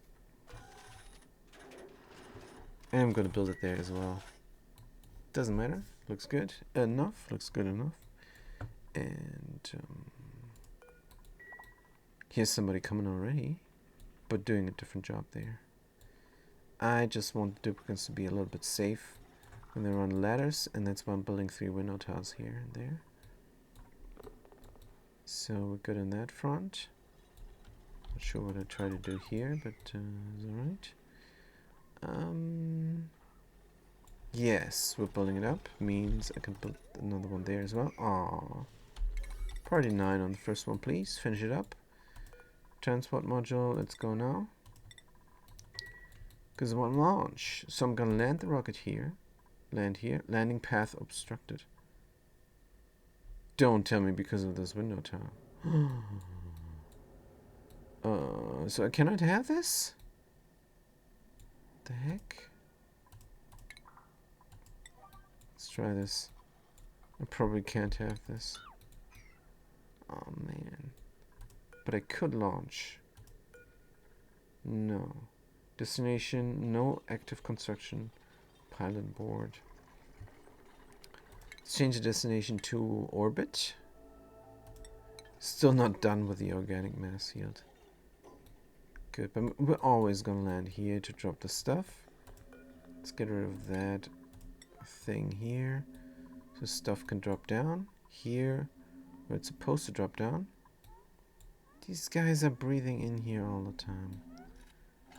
And I'm gonna build it there as well. Doesn't matter, looks good enough, looks good enough. And here's somebody coming already, but doing a different job there. I just want the duplicates to be a little bit safe when they're on ladders, and that's why I'm building 3 window tiles here and there. So we're good on that front. Not sure what I try to do here, but it's alright. Yes, we're building it up. Means I can build another one there as well. Aww. Priority 9 on the first one, please. Finish it up. Transport module, let's go now. Because I want launch. So I'm gonna land the rocket here. Land here. Landing path obstructed. Don't tell me because of this window tile. So I cannot have this? The heck? Let's try this. I probably can't have this. Oh man. But I could launch. No. Destination, no active construction. Pilot board. Let's change the destination to orbit. Still not done with the organic mass yield. Good, but we're always gonna land here to drop the stuff. Let's get rid of that thing here. So stuff can drop down here where it's supposed to drop down. These guys are breathing in here all the time.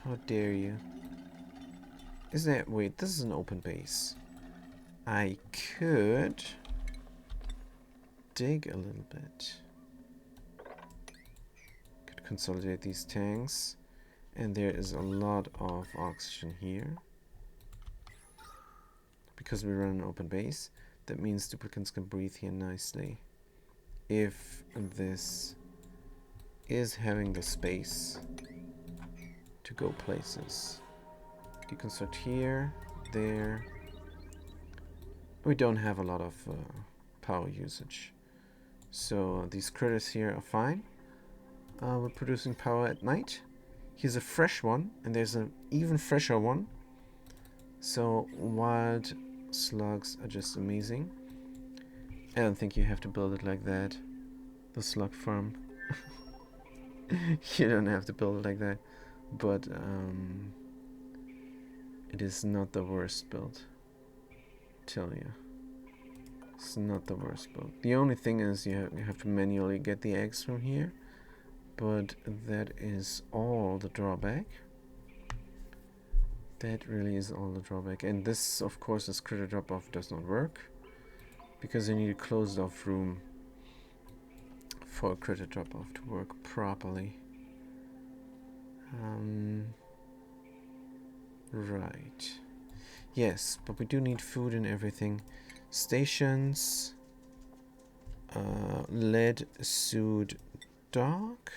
How dare you? Is that... Wait, this is an open base. I could dig a little bit. Could consolidate these tanks. And there is a lot of oxygen here. Because we run an open base, that means duplicants can breathe here nicely. If this is having the space to go places. Deconstruct here, there. We don't have a lot of power usage. So these critters here are fine. We're producing power at night. Here's a fresh one, and there's an even fresher one. So wild slugs are just amazing. I don't think you have to build it like that. The slug farm. You don't have to build it like that. But it is not the worst build. Tell you. It's not the worst build. The only thing is you have to manually get the eggs from here. But that is all the drawback. That really is all the drawback. And this, of course, this critter drop-off does not work. because I need a closed off room for a critter drop off to work properly. Right. Yes, but we do need food and everything. Stations. Lead suit dark.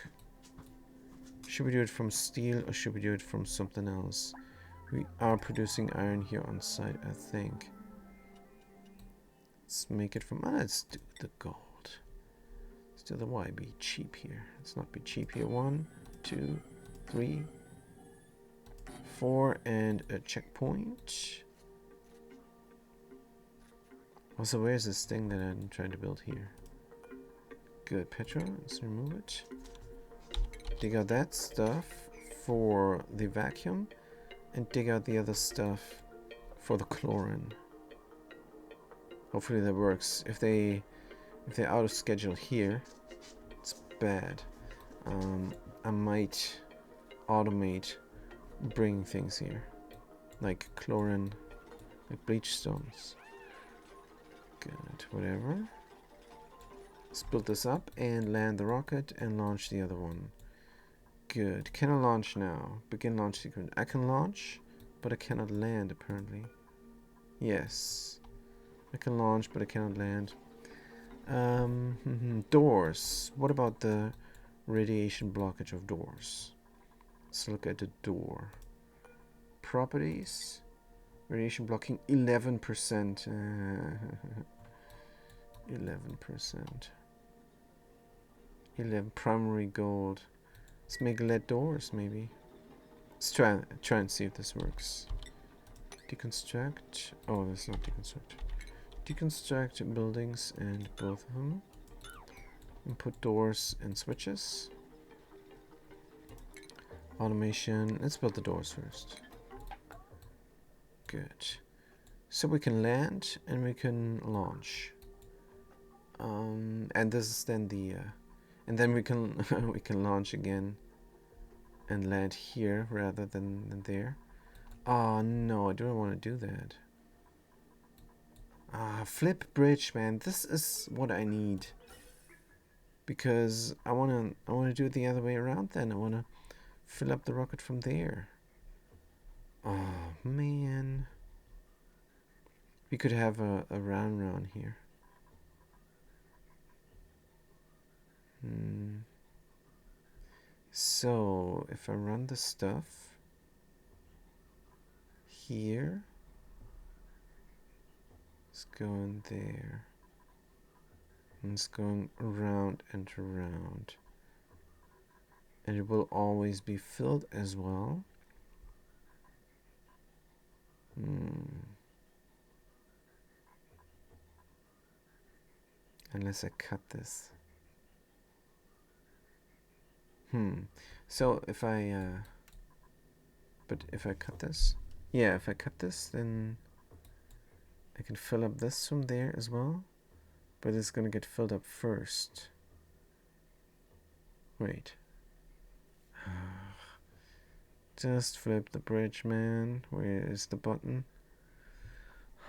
Should we do it from steel or should we do it from something else? We are producing iron here on site, I think. Let's make it from... let's do the gold. Let's do the why be cheap here. Let's not be cheap here. 1, 2, 3, 4, and a checkpoint. Also, where's this thing that I'm trying to build here? Good, petrol. Let's remove it. Dig out that stuff for the vacuum, and dig out the other stuff for the chlorine. Hopefully that works. If they're out of schedule here, it's bad. I might automate bringing things here, like chlorine, like bleach stones. Good, whatever. Let's build this up and land the rocket and launch the other one. Good. Can I launch now? Begin launch sequence. I can launch, but I cannot land apparently. Yes. I can launch, but I cannot land. Doors. What about the radiation blockage of doors? Let's look at the door. Properties. Radiation blocking 11%. 11%. 11 primary gold. Let's make lead doors, maybe. Let's try and see if this works. Deconstruct. Oh, that's not deconstruct. Deconstruct buildings and both of them. And put doors and switches. Automation. Let's build the doors first. Good. So we can land and we can launch. And this is then the and then we can we can launch again and land here rather than there. Oh no, I don't want to do that. Flip bridge, man. This is what I need. Because I wanna do it the other way around then. I wanna fill up the rocket from there. Oh man. We could have a round here. So if I run the stuff here, it's going there, and it's going around and around, and it will always be filled as well. Unless I cut this. So if I but if I cut this, yeah, if I cut this, then I can fill up this from there as well, but it's gonna get filled up first. Wait. Just flip the bridge, man. Where is the button?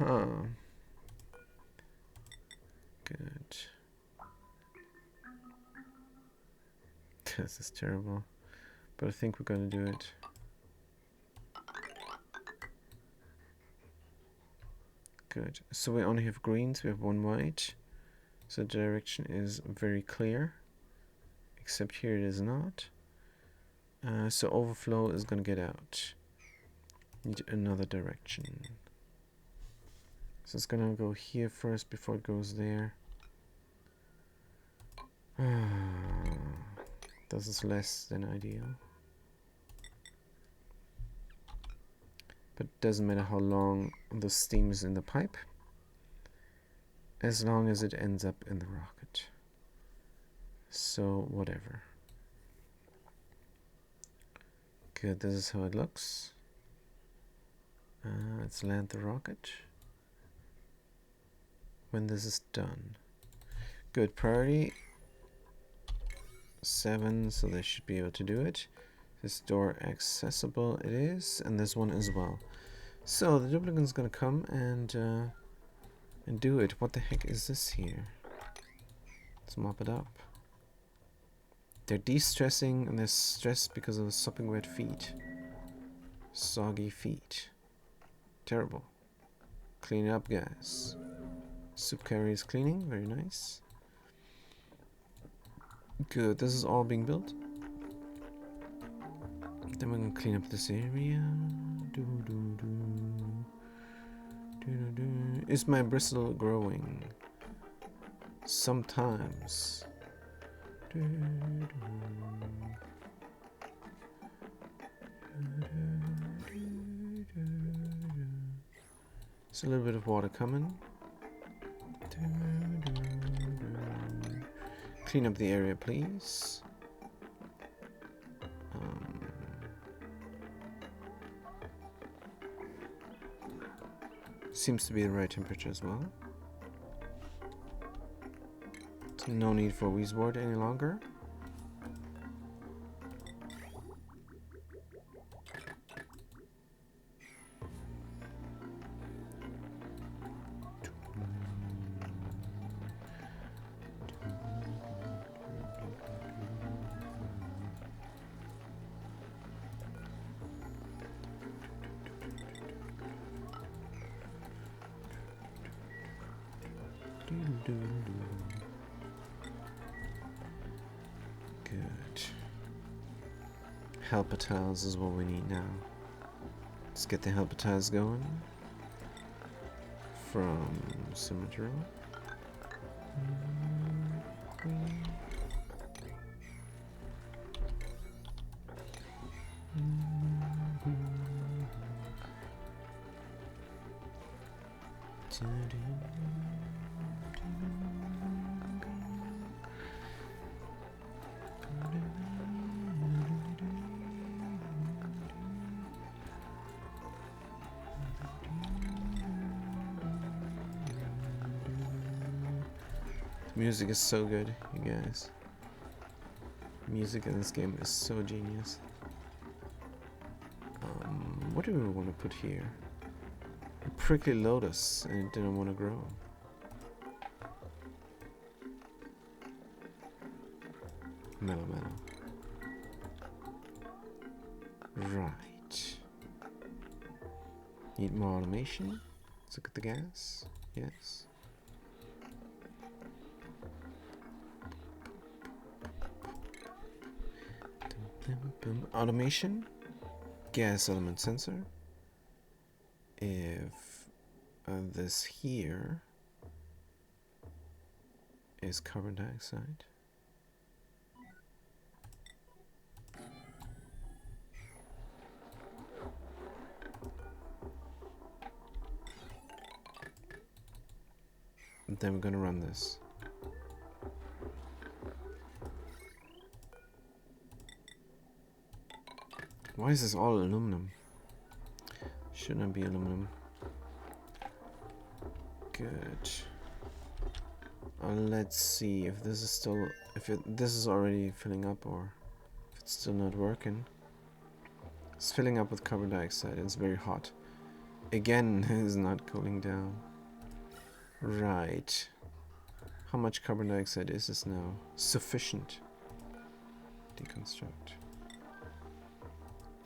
Good. This is terrible, but I think we're gonna do it. Good. So we only have greens, we have one white, so the direction is very clear, except here it is not. So overflow is gonna get out. Need another direction. So it's gonna go here first before it goes there. This is less than ideal. But it doesn't matter how long the steam is in the pipe, as long as it ends up in the rocket. So whatever. Good, this is how it looks. Let's land the rocket when this is done. Good, priority 7, so they should be able to do it. This door accessible, it is, and this one as well. So the duplicant's gonna come and And do it. What the heck is this here? Let's mop it up. They're de-stressing and they're stressed because of the sopping wet feet. Soggy feet. Terrible. Clean it up, guys. Soup carry is cleaning. Very nice. Good. This is all being built. Then we're going to clean up this area. Is my bristle growing? Sometimes. There's a little bit of water coming. Clean up the area, please. Seems to be the right temperature as well. So no need for Weezeboard any longer. Good. Helper tiles is what we need now. Let's get the helper tiles going. From cemetery. Music is so good, you guys. Music in this game is so genius. What do we want to put here? A prickly lotus, and it didn't want to grow. Mellow. Right. Need more automation. Let's look at the gas. Yes. Automation, gas element sensor. If this here is carbon dioxide, then we're gonna run this. Why is this all aluminum? Shouldn't be aluminum. Good. Let's see if this is still, this is already filling up, or if it's still not working. It's filling up with carbon dioxide. It's very hot. Again, it's not cooling down. Right. How much carbon dioxide is this now? Sufficient. Deconstruct.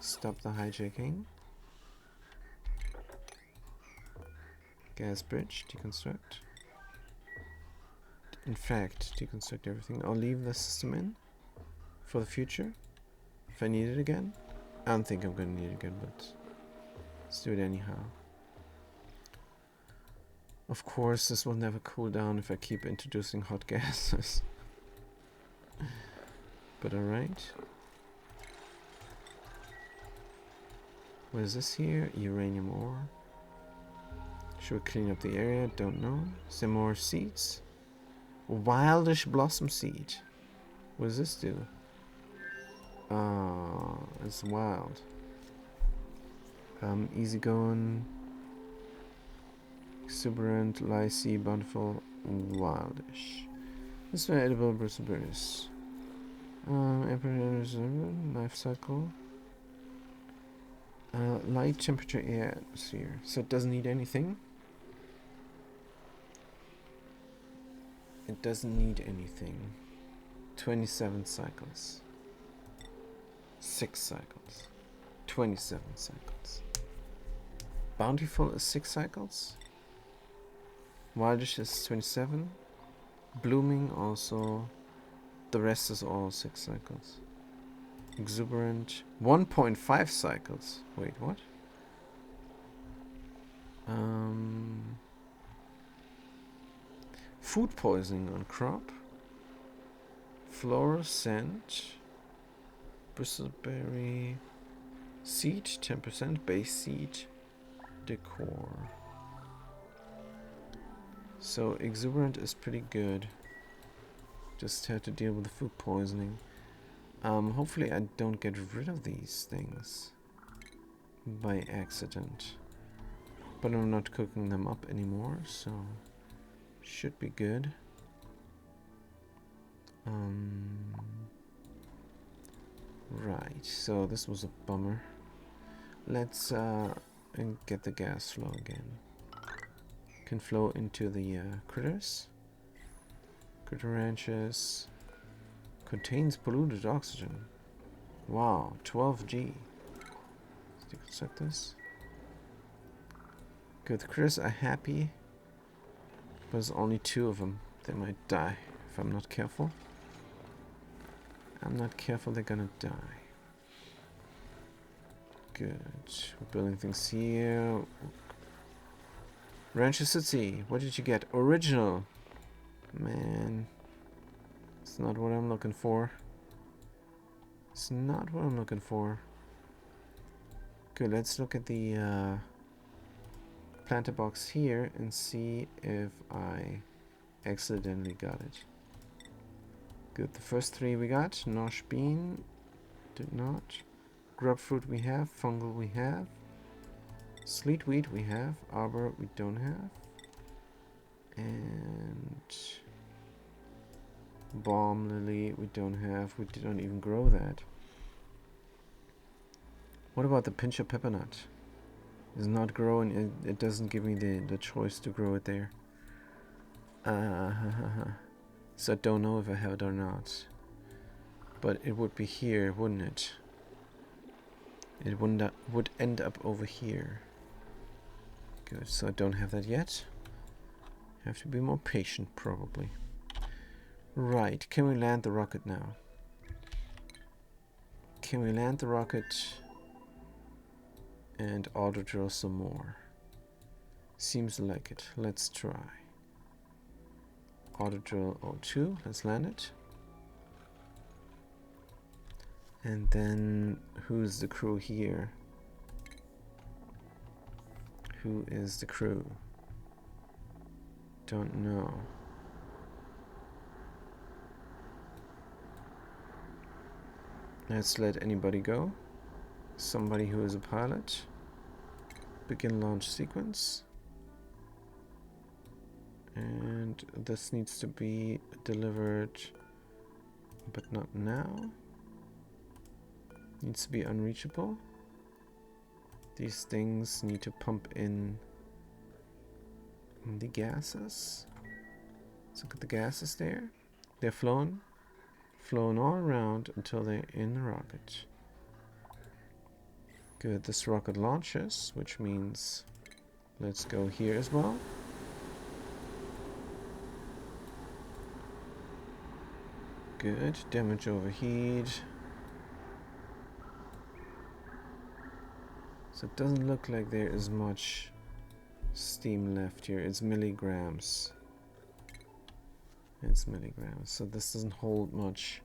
Stop the hijacking. Gas bridge, deconstruct. In fact, deconstruct everything. I'll leave the system in for the future if I need it again. I don't think I'm gonna need it again, but let's do it anyhow. Of course, this will never cool down if I keep introducing hot gases. But alright. What is this here? Uranium ore. Should we clean up the area? Don't know. Some more seeds. Wildish blossom seed. What does this do? It's wild. Easygoing. Exuberant, lycee, bountiful, wildish. This is edible berries. Life cycle. Light temperature air atmosphere, so it doesn't need anything. It doesn't need anything. 27 cycles. 6 cycles. 27 cycles. Bountiful is 6 cycles. Wildish is 27. Blooming also. The rest is all 6 cycles. Exuberant 1.5 cycles. Wait, what? Food poisoning on crop. Fluorescent. Bristleberry. Seed 10%. Base seed. Decor. So exuberant is pretty good. Just have to deal with the food poisoning. Hopefully I don't get rid of these things by accident. But I'm not cooking them up anymore, so should be good. Right, so this was a bummer. Let's get the gas flow again. Can flow into the critters. Critter ranches. Contains polluted oxygen. Wow, 12G. Let's set this. Good, the critters are happy. But there's only 2 of them. They might die if I'm not careful. I'm not careful, they're gonna die. Good. We're building things here. Rancher City, what did you get? Original. Man. It's not what I'm looking for. It's not what I'm looking for. Good, let's look at the planter box here and see if I accidentally got it. Good, the first 3 we got. Nosh bean, did not. Grub fruit we have, fungal we have. Sleet wheat we have, arbor we don't have. And balm lily we don't have. We didn't even grow that. What about the pinch of pepper nut? It's not growing. It doesn't give me the choice to grow it there. So I don't know if I have it or not. But it would be here, wouldn't it? It would end up over here. Good, so I don't have that yet. Have to be more patient, probably. Right, can we land the rocket now? Can we land the rocket and auto drill some more? Seems like it. Let's try. Auto drill O2, let's land it. And then, who's the crew here? Who is the crew? Don't know. Let's let anybody go. Somebody who is a pilot. Begin launch sequence. And this needs to be delivered, but not now. Needs to be unreachable. These things need to pump in the gases. Let's look at the gases there. They're flown all around until they're in the rocket. Good, this rocket launches, which means let's go here as well. Good, damage overheat. So it doesn't look like there is much steam left here. It's milligrams. It's milligrams. So this doesn't hold much,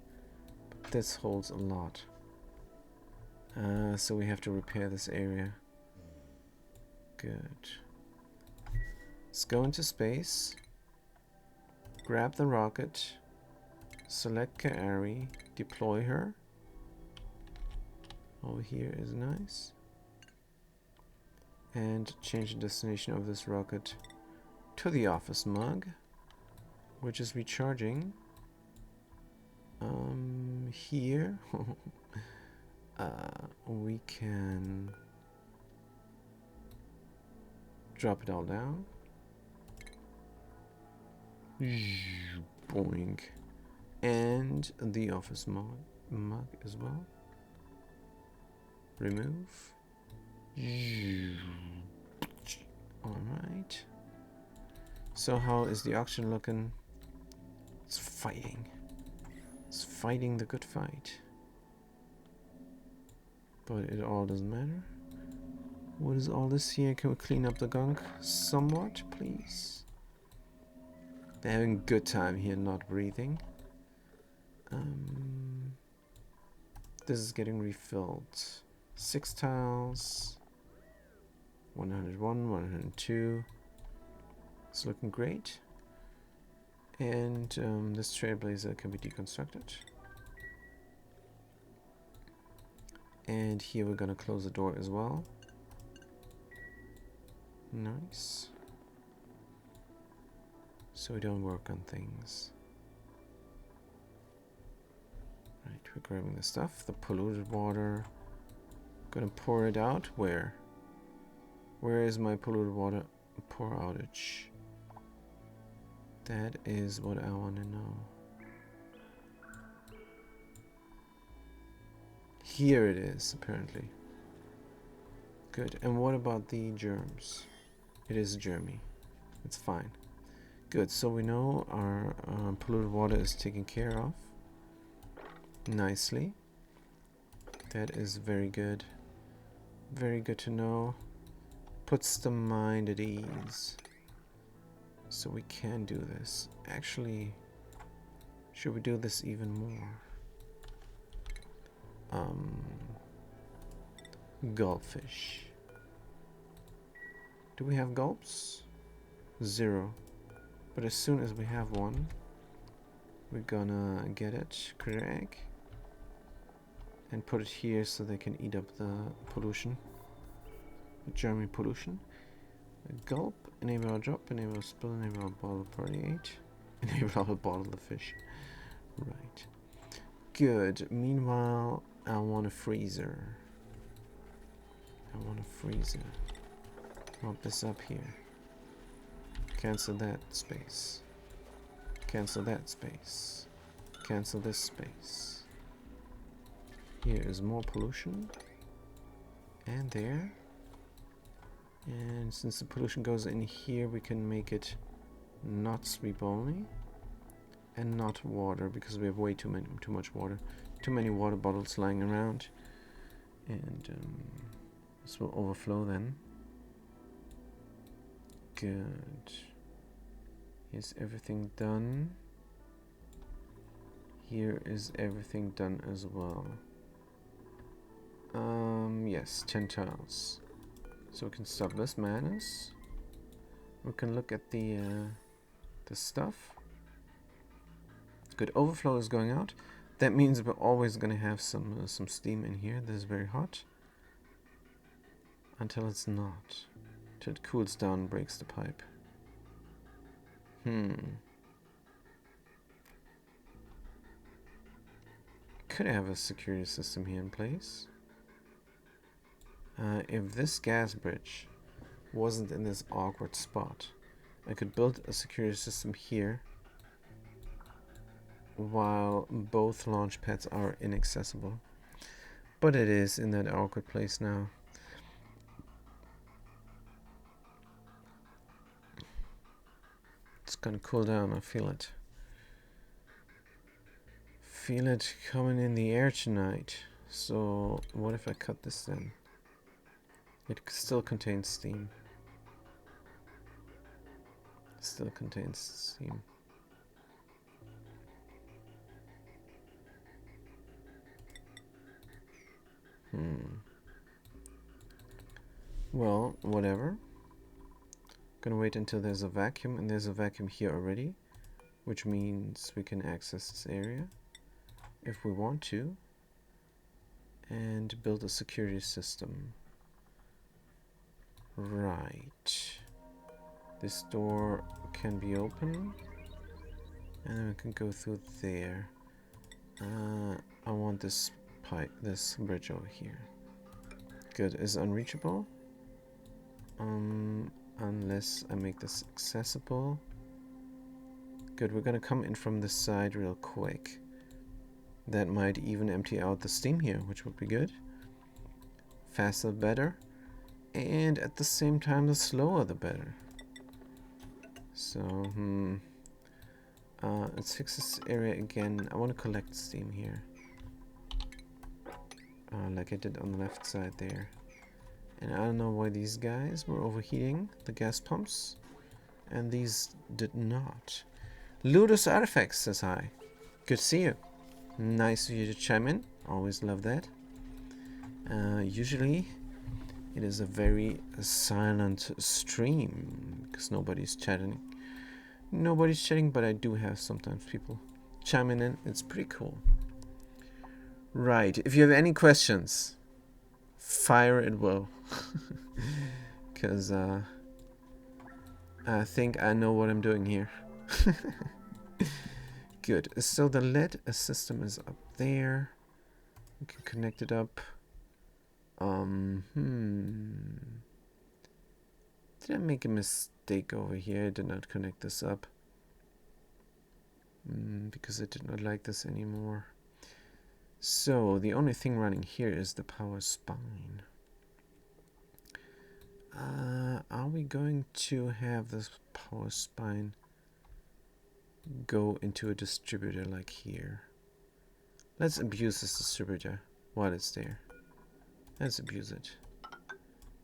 but this holds a lot. So we have to repair this area. Good. Let's go into space. Grab the rocket. Select Kaari. Deploy her. Over here is nice. And change the destination of this rocket to the office mug, which is recharging here. We can drop it all down. Boing. And the office mug as well. Remove. Alright. So how is the auction looking? It's fighting. It's fighting the good fight. But it all doesn't matter. What is all this here? Can we clean up the gunk somewhat, please? They're having a good time here, not breathing. This is getting refilled. 6 tiles. 101, 102. It's looking great. And this trailblazer can be deconstructed. And here we're gonna close the door as well. Nice. So we don't work on things. Right, we're grabbing the stuff. The polluted water. Gonna pour it out. Where? Where is my polluted water pour outage? That is what I want to know. Here it is, apparently. Good. And what about the germs? It is germy. It's fine. Good. So we know our polluted water is taken care of. Nicely. That is very good. Very good to know. Puts the mind at ease. So we can do this. Actually, should we do this even more? Gulpfish. Do we have gulps? 0. But as soon as we have one, we're gonna get it, crack, and put it here so they can eat up the pollution, the germy pollution. A gulp, enable our drop, enable our spill, enable our bottle party 8, enable our bottle of fish. Right. Good. Meanwhile, I want a freezer. I want a freezer. Pump this up here. Cancel that space. Cancel that space. Cancel this space. Here is more pollution. And there. And since the pollution goes in here, we can make it not sweep only. And not water, because we have way too much water. Too many water bottles lying around. And this will overflow then. Good. Is everything done? Here is everything done as well. Yes, 10 tiles. So we can stop this madness. We can look at the stuff. Good, overflow is going out. That means we're always going to have some steam in here. This is very hot. Until it's not. Till it cools down and breaks the pipe. Could have a security system here in place. If this gas bridge wasn't in this awkward spot, I could build a security system here while both launch pads are inaccessible. But it is in that awkward place now. It's gonna cool down, I feel it. Feel it coming in the air tonight. So what if I cut this then? It still contains steam. Still contains steam. Well, whatever. Gonna wait until there's a vacuum, and there's a vacuum here already, which means we can access this area if we want to and build a security system. Right. This door can be open, and then we can go through there. I want this pipe, this bridge over here. Good. Is unreachable. Unless I make this accessible. Good, we're gonna come in from this side real quick. That might even empty out the steam here, which would be good. Faster the better. And at the same time, the slower the better. So, let's fix this area again. I want to collect steam here. Like I did on the left side there. And I don't know why these guys were overheating the gas pumps. And these did not. Ludus Artifacts says hi. Good to see you. Nice of you to chime in. Always love that. Usually it is a very silent stream because nobody's chatting. Nobody's chatting, but I do have sometimes people chiming in. It's pretty cool. Right. If you have any questions, fire at will. Because I think I know what I'm doing here. Good. So the LED system is up there. We can connect it up. Did I make a mistake over here? I did not connect this up. Because I did not like this anymore. So the only thing running here is the power spine. Are we going to have this power spine go into a distributor like here? Let's abuse this distributor while it's there. Let's abuse it.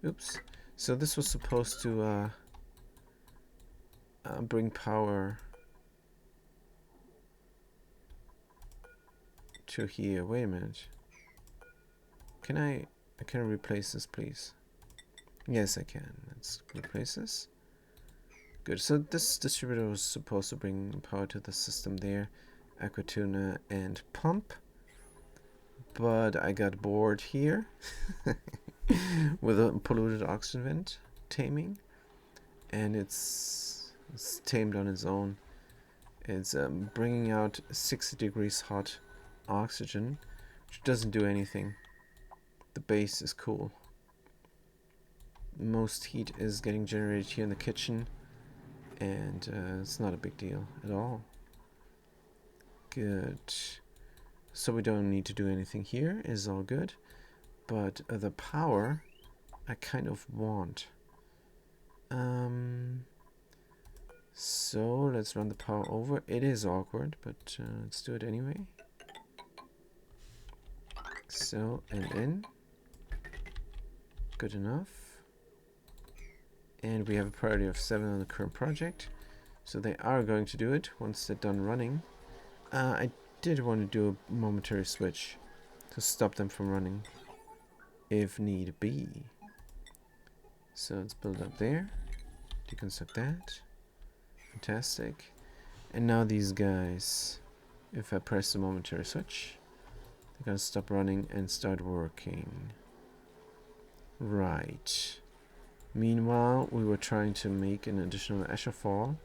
Oops. So this was supposed to bring power to here. Wait a minute. Can I replace this, please? Yes, I can. Let's replace this. Good. So this distributor was supposed to bring power to the system there. Aquatuna and pump. But I got bored here with a polluted oxygen vent taming. And it's tamed on its own. It's bringing out 60 degrees hot oxygen, which doesn't do anything. The base is cool. Most heat is getting generated here in the kitchen, and it's not a big deal at all. Good. So we don't need to do anything here, is all good. But the power I kind of want. So let's run the power over. It is awkward, but let's do it anyway. So, and in. Good enough. And we have a priority of 7 on the current project. So they are going to do it once they're done running. I did want to do a momentary switch to stop them from running if need be. So let's build up there. Deconstruct that. Fantastic. And now these guys, if I press the momentary switch, they're going to stop running and start working. Right. Meanwhile, we were trying to make an additional Asher fall.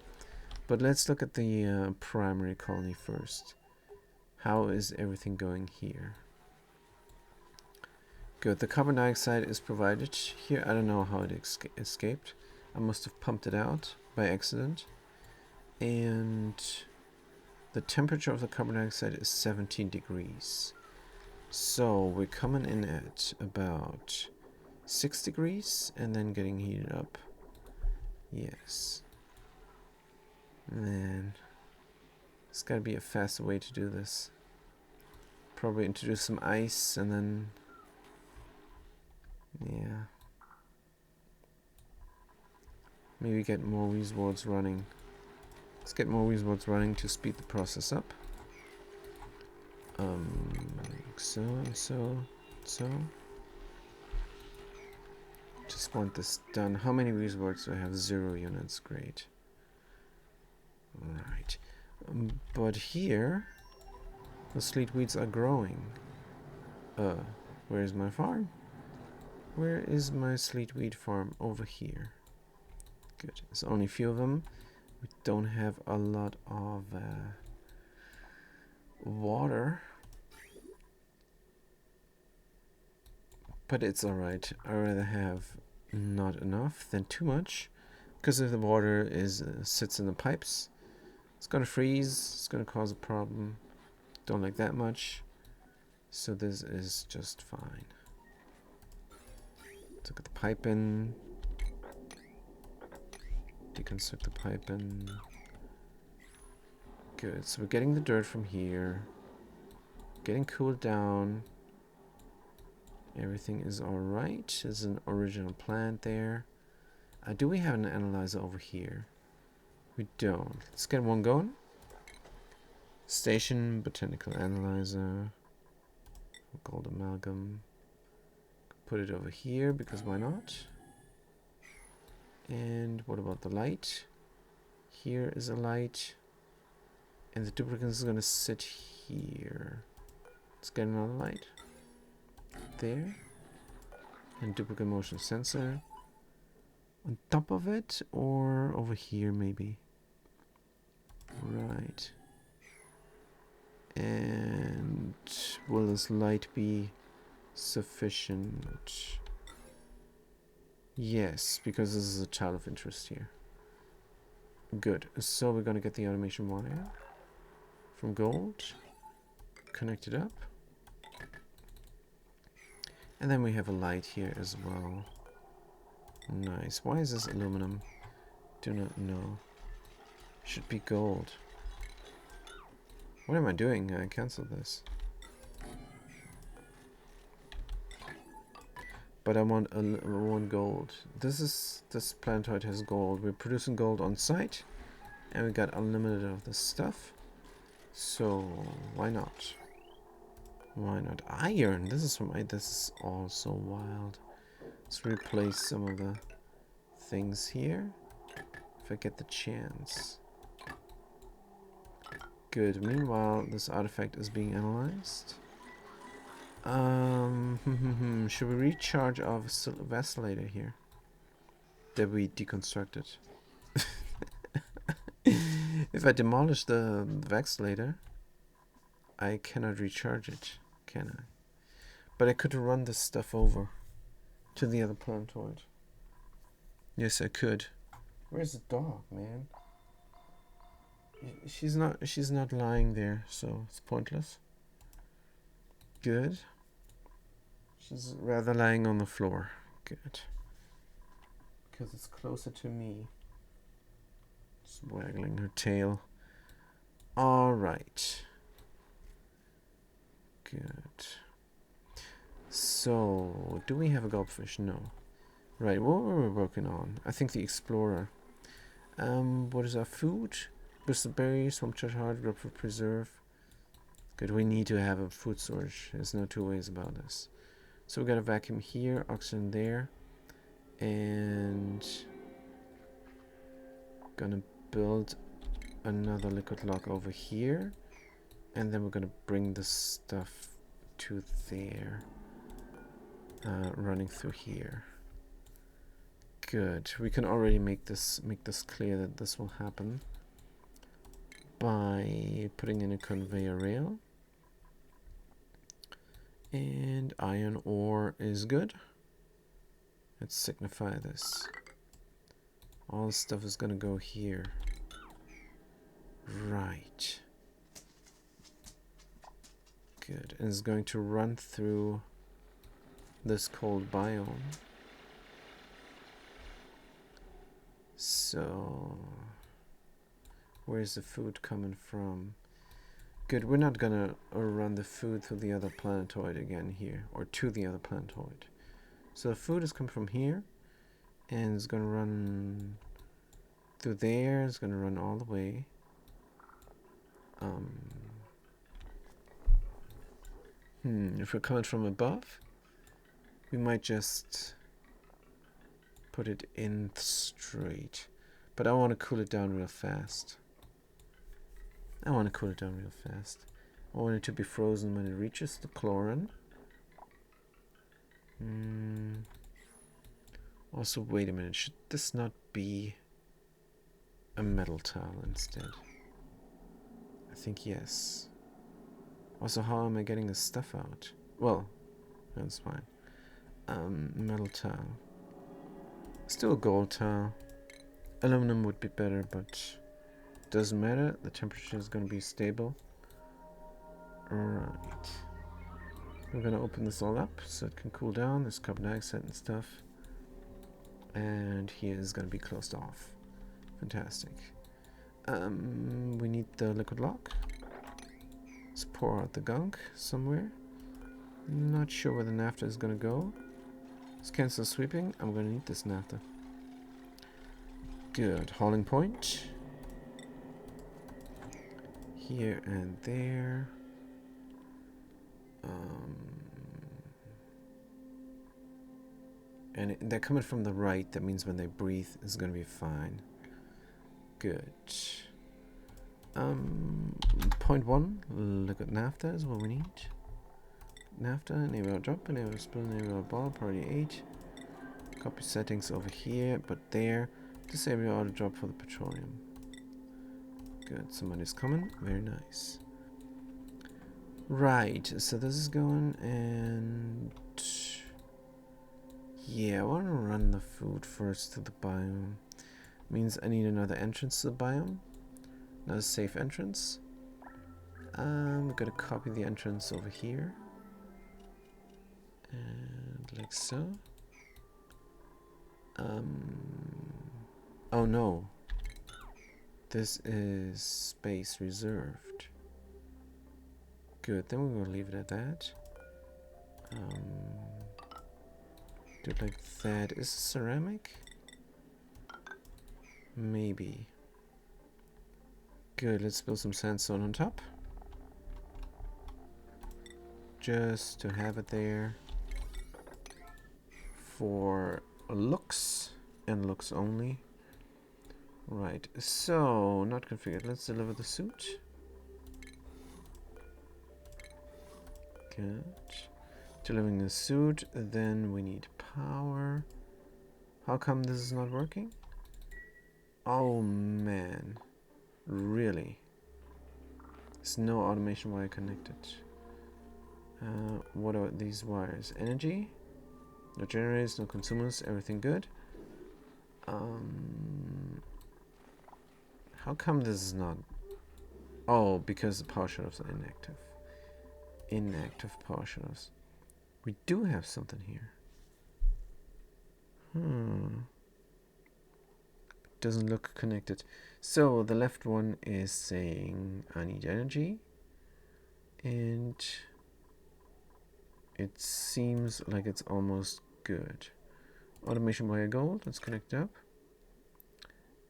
But let's look at the primary colony first. How is everything going here? Good. The carbon dioxide is provided here. I don't know how it escaped. I must have pumped it out by accident. And the temperature of the carbon dioxide is 17 degrees. So we're coming in at about 6 degrees and then getting heated up. Yes. Man, there's gotta be a faster way to do this. Probably introduce some ice and then, yeah. Maybe get more Weezwards running. Let's get more Weezwards running to speed the process up. So. Just want this done. How many Weezwards do I have? 0 units. Great. Right. But here, the sleet weeds are growing. Where's my farm? Where is my sleet weed farm? Over here. Good. There's only a few of them. We don't have a lot of water. But it's alright. I'd rather have not enough than too much. Because if the water sits in the pipes, It's gonna freeze. It's gonna cause a problem. Don't like that much. So this is just fine. Let's look at the pipe in. Deconstruct the pipe in. Good. So we're getting the dirt from here. Getting cooled down. Everything is alright. There's an original plant there. Do we have an analyzer over here? We don't. Let's get one going. Station, botanical analyzer. Gold amalgam. Put it over here because why not? And what about the light? Here is a light. And the duplicate is going to sit here. Let's get another light. There. And duplicate motion sensor. On top of it or over here maybe. Right. And will this light be sufficient? Yes, because this is a child of interest here. Good. So we're going to get the automation wire from gold. Connect it up. And then we have a light here as well. Nice. Why is this aluminum? Do not know. Should be gold. What am I doing? I canceled this. But I want gold. This planetoid has gold. We're producing gold on site, and we got unlimited of this stuff. So why not? Why not iron? This is all so wild. Let's replace some of the things here if I get the chance. Good. Meanwhile, this artifact is being analyzed. Should we recharge our vacillator here? That we deconstructed. If I demolish the vacillator, I cannot recharge it, can I? But I could run this stuff over to the other planetoid. Yes, I could. Where's the dog, man? She's not lying there, so it's pointless. Good. She's rather lying on the floor. Good. Because it's closer to me. Just waggling her tail. Alright. Good. So, do we have a gulpfish? No. Right, what were we working on? I think the explorer. What is our food? Bristol berries, swamp chard hard, grub preserve. Good, we need to have a food storage. There's no two ways about this. So we got a vacuum here, oxygen there, and gonna build another liquid lock over here, and then we're gonna bring this stuff to there, running through here. Good. We can already make this clear that this will happen by putting in a conveyor rail. And iron ore is good. Let's signify this. All this stuff is gonna go here. Right. Good. And it's going to run through this cold biome. So, where's the food coming from? Good, we're not gonna run the food through the other planetoid again here, or to the other planetoid. So the food is coming from here, and it's gonna run through there, it's gonna run all the way. If we're coming from above, we might just put it in straight. But I want to cool it down real fast. I want it to be frozen when it reaches the chlorine. Also, wait a minute. Should this not be a metal tile instead? I think yes. Also, how am I getting this stuff out? Well, that's fine. Metal tile. Still a gold tile. Aluminum would be better, but Doesn't matter, the temperature is going to be stable. Right. I'm going to open this all up so it can cool down. There's carbon dioxide and stuff. And here is going to be closed off. Fantastic. We need the liquid lock. Let's pour out the gunk somewhere. Not sure where the naphtha is going to go. Let's cancel sweeping. I'm going to need this naphtha. Good. Hauling point. Here and there. And they're coming from the right. That means when they breathe, it's going to be fine. Good. Point 1. Look at naphtha is what we need. Naphtha, enable drop, enable spill, enable ball, priority 8. Copy settings over here, but there. Disable auto drop for the petroleum. Good, somebody's coming. Very nice. Right, so this is going, and yeah, I want to run the food first to the biome. Means I need another entrance to the biome. Another safe entrance. I'm gonna copy the entrance over here. And like so. Oh no. This is space reserved. Good, then we will leave it at that. Do it like that. Is it ceramic? Maybe. Good, let's build some sandstone on top. Just to have it there. For looks and looks only. Right, so not configured. Let's deliver the suit. Good. Delivering the suit, then we need power. How come this is not working? Oh man, really? There's no automation wire connected. What are these wires? Energy? No generators, no consumers, everything good. How come this is not? Oh, because the power shutoffs are inactive. Inactive power shutoffs. We do have something here. Doesn't look connected. So the left one is saying I need energy. And it seems like it's almost good. Automation wire gold. Let's connect it up.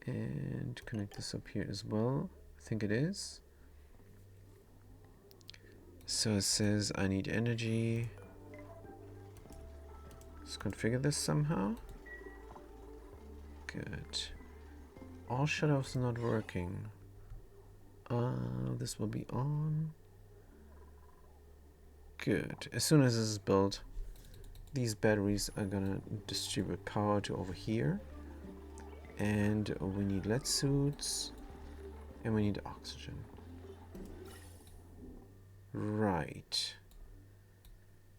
And connect this up here as well. I think it is. So it says I need energy. Let's configure this somehow. Good. All shutoffs not working. This will be on. Good. As soon as this is built, these batteries are gonna distribute power to over here. And we need lead suits. And we need oxygen. Right.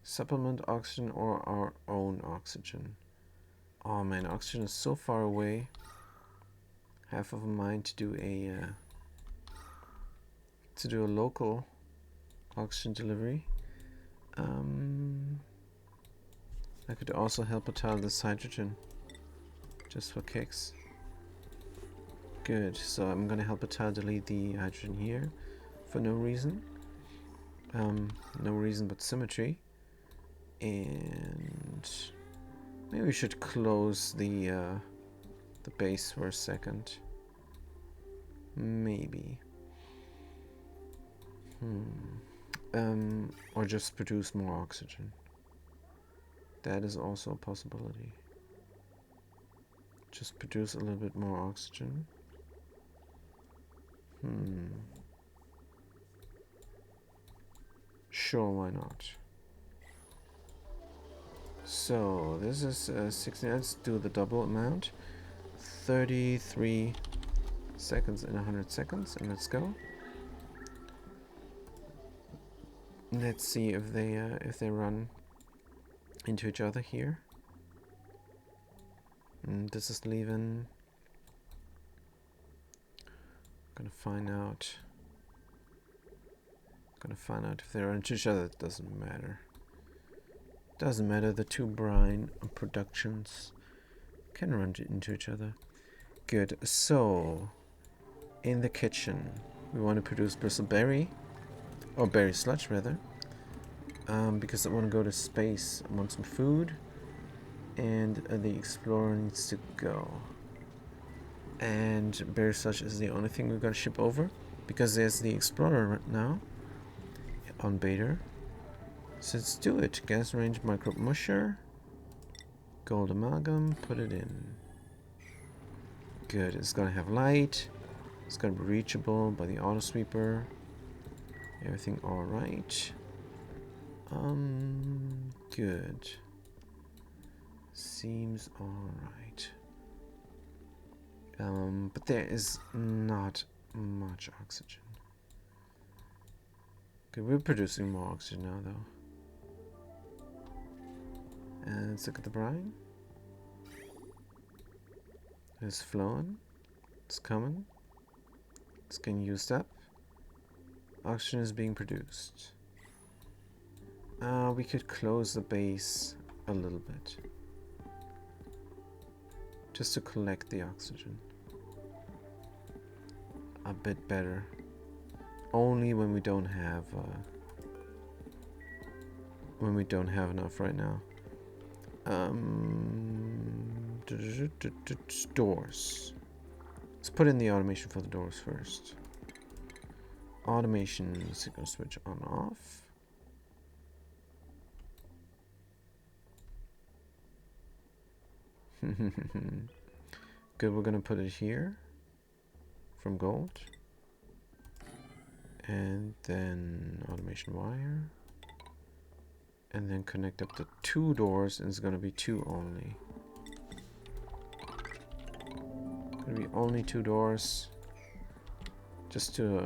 Supplement oxygen or our own oxygen. Oh man, oxygen is so far away. Half of a mind to do a local oxygen delivery. I could also help tile this hydrogen, just for kicks. Good. So I'm gonna help tile delete the hydrogen here, for no reason. No reason but symmetry. And maybe we should close the base for a second. Maybe. Or just produce more oxygen. That is also a possibility. Just produce a little bit more oxygen. Sure, why not? So this is 16. Let's do the double amount. 33 seconds in 100 seconds, and let's go. Let's see if they run into each other here. And this is leaving Gonna find out. Gonna find out if they're into each other. It doesn't matter. Doesn't matter. The two brine productions can run into each other. Good. So, in the kitchen, we want to produce bristleberry, or berry sludge rather, because I want to go to space. I want some food, and the explorer needs to go. And berry sludge is the only thing we're gonna ship over, because there's the explorer right now on Bader. So let's do it. Gas range microbe musher, gold amalgam, put it in. Good. It's gonna have light. It's gonna be reachable by the auto sweeper. Everything all right. Good. Seems all right. But there is not much oxygen. Okay, we're producing more oxygen now, though. And let's look at the brine. It's flowing. It's coming. It's getting used up. Oxygen is being produced. We could close the base a little bit. Just to collect the oxygen. A bit better. Only when we don't have enough right now. Doors. Let's put in the automation for the doors first. Automation signal switch on off. Good, we're gonna put it here from gold. And then automation wire. And then connect up the two doors, and it's gonna be two only. Gonna be only two doors. Just to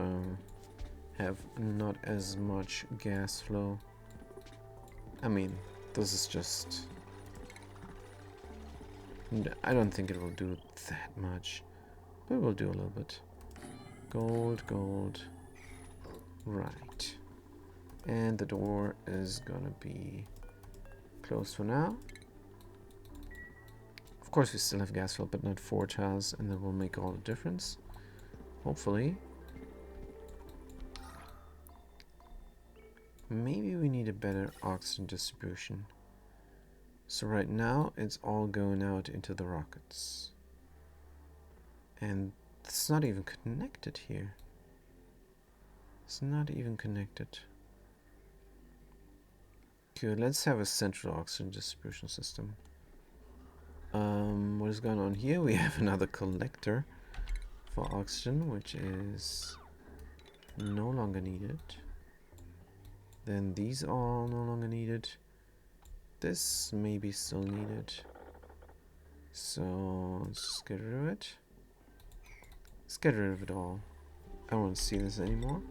have not as much gas flow. I mean, this is just... I don't think it will do that much, but it will do a little bit. Gold, gold. Right. And the door is gonna be closed for now. Of course we still have gas flow, but not 4 tiles, and that will make all the difference. Hopefully. Maybe we need a better oxygen distribution. So right now it's all going out into the rockets. And it's not even connected here. It's not even connected. Good, let's have a central oxygen distribution system. What is going on here? We have another collector for oxygen, which is no longer needed. Then these are no longer needed. This may be still needed. So let's just get rid of it. Let's get rid of it all. I don't want to see this anymore.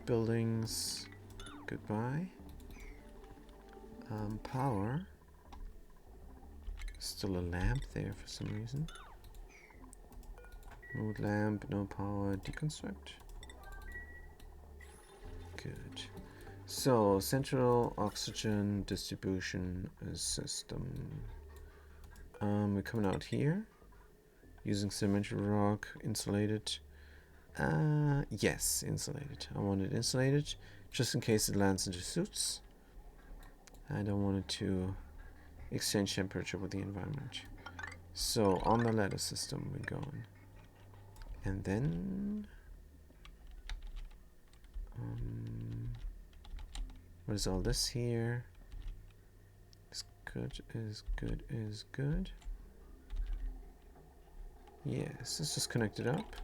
Buildings, goodbye. Power. Still a lamp there for some reason. Mood lamp, no power, deconstruct. Good. So, central oxygen distribution system. We're coming out here. Using cemented rock, insulated. Yes, insulated. I want it insulated, just in case it lands into suits. I don't want it to exchange temperature with the environment. So on the ladder system we're going. And then what is all this here? Is good, is good, is good. Yes, let's just connect it up.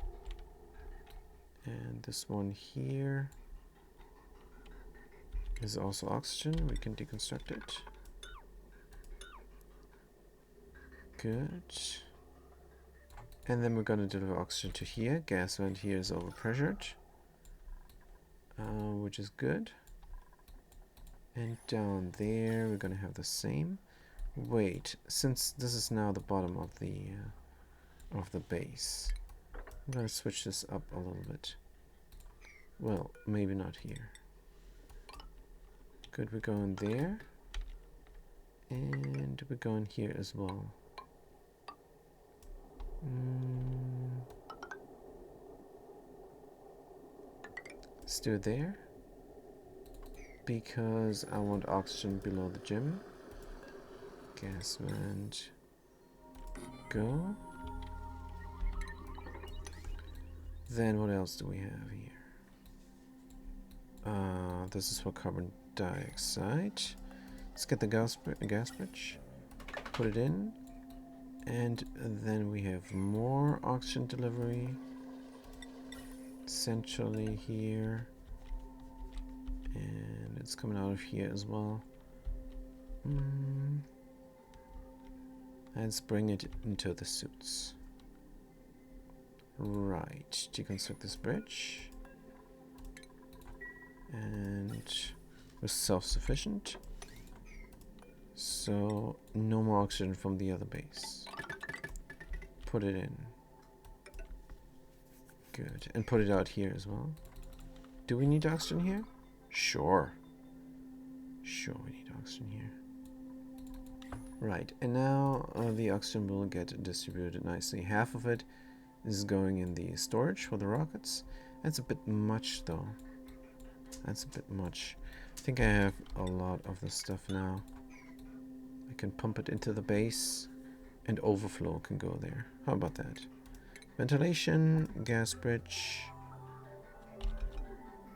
And this one here is also oxygen. We can deconstruct it. Good. And then we're going to deliver oxygen to here. Gas vent here is overpressured, which is good. And down there we're going to have the same. Wait, since this is now the bottom of the base, I'm gonna switch this up a little bit. Well, maybe not here. Good, we're going there. And we're going here as well. Let's do it there. Because I want oxygen below the gym. Gas vent. Go. Then what else do we have here? This is for carbon dioxide. Let's get the gas bridge. Put it in. And then we have more oxygen delivery. Centrally here. And it's coming out of here as well. Let's bring it into the suits. Right, deconstruct this bridge. And we're self-sufficient. So no more oxygen from the other base. Put it in. Good. And put it out here as well. Do we need oxygen here? Sure. Sure, we need oxygen here. Right, and now the oxygen will get distributed nicely. Half of it is going in the storage for the rockets. That's a bit much though. That's a bit much. I think I have a lot of this stuff now. I can pump it into the base and overflow can go there. How about that? Ventilation, gas bridge.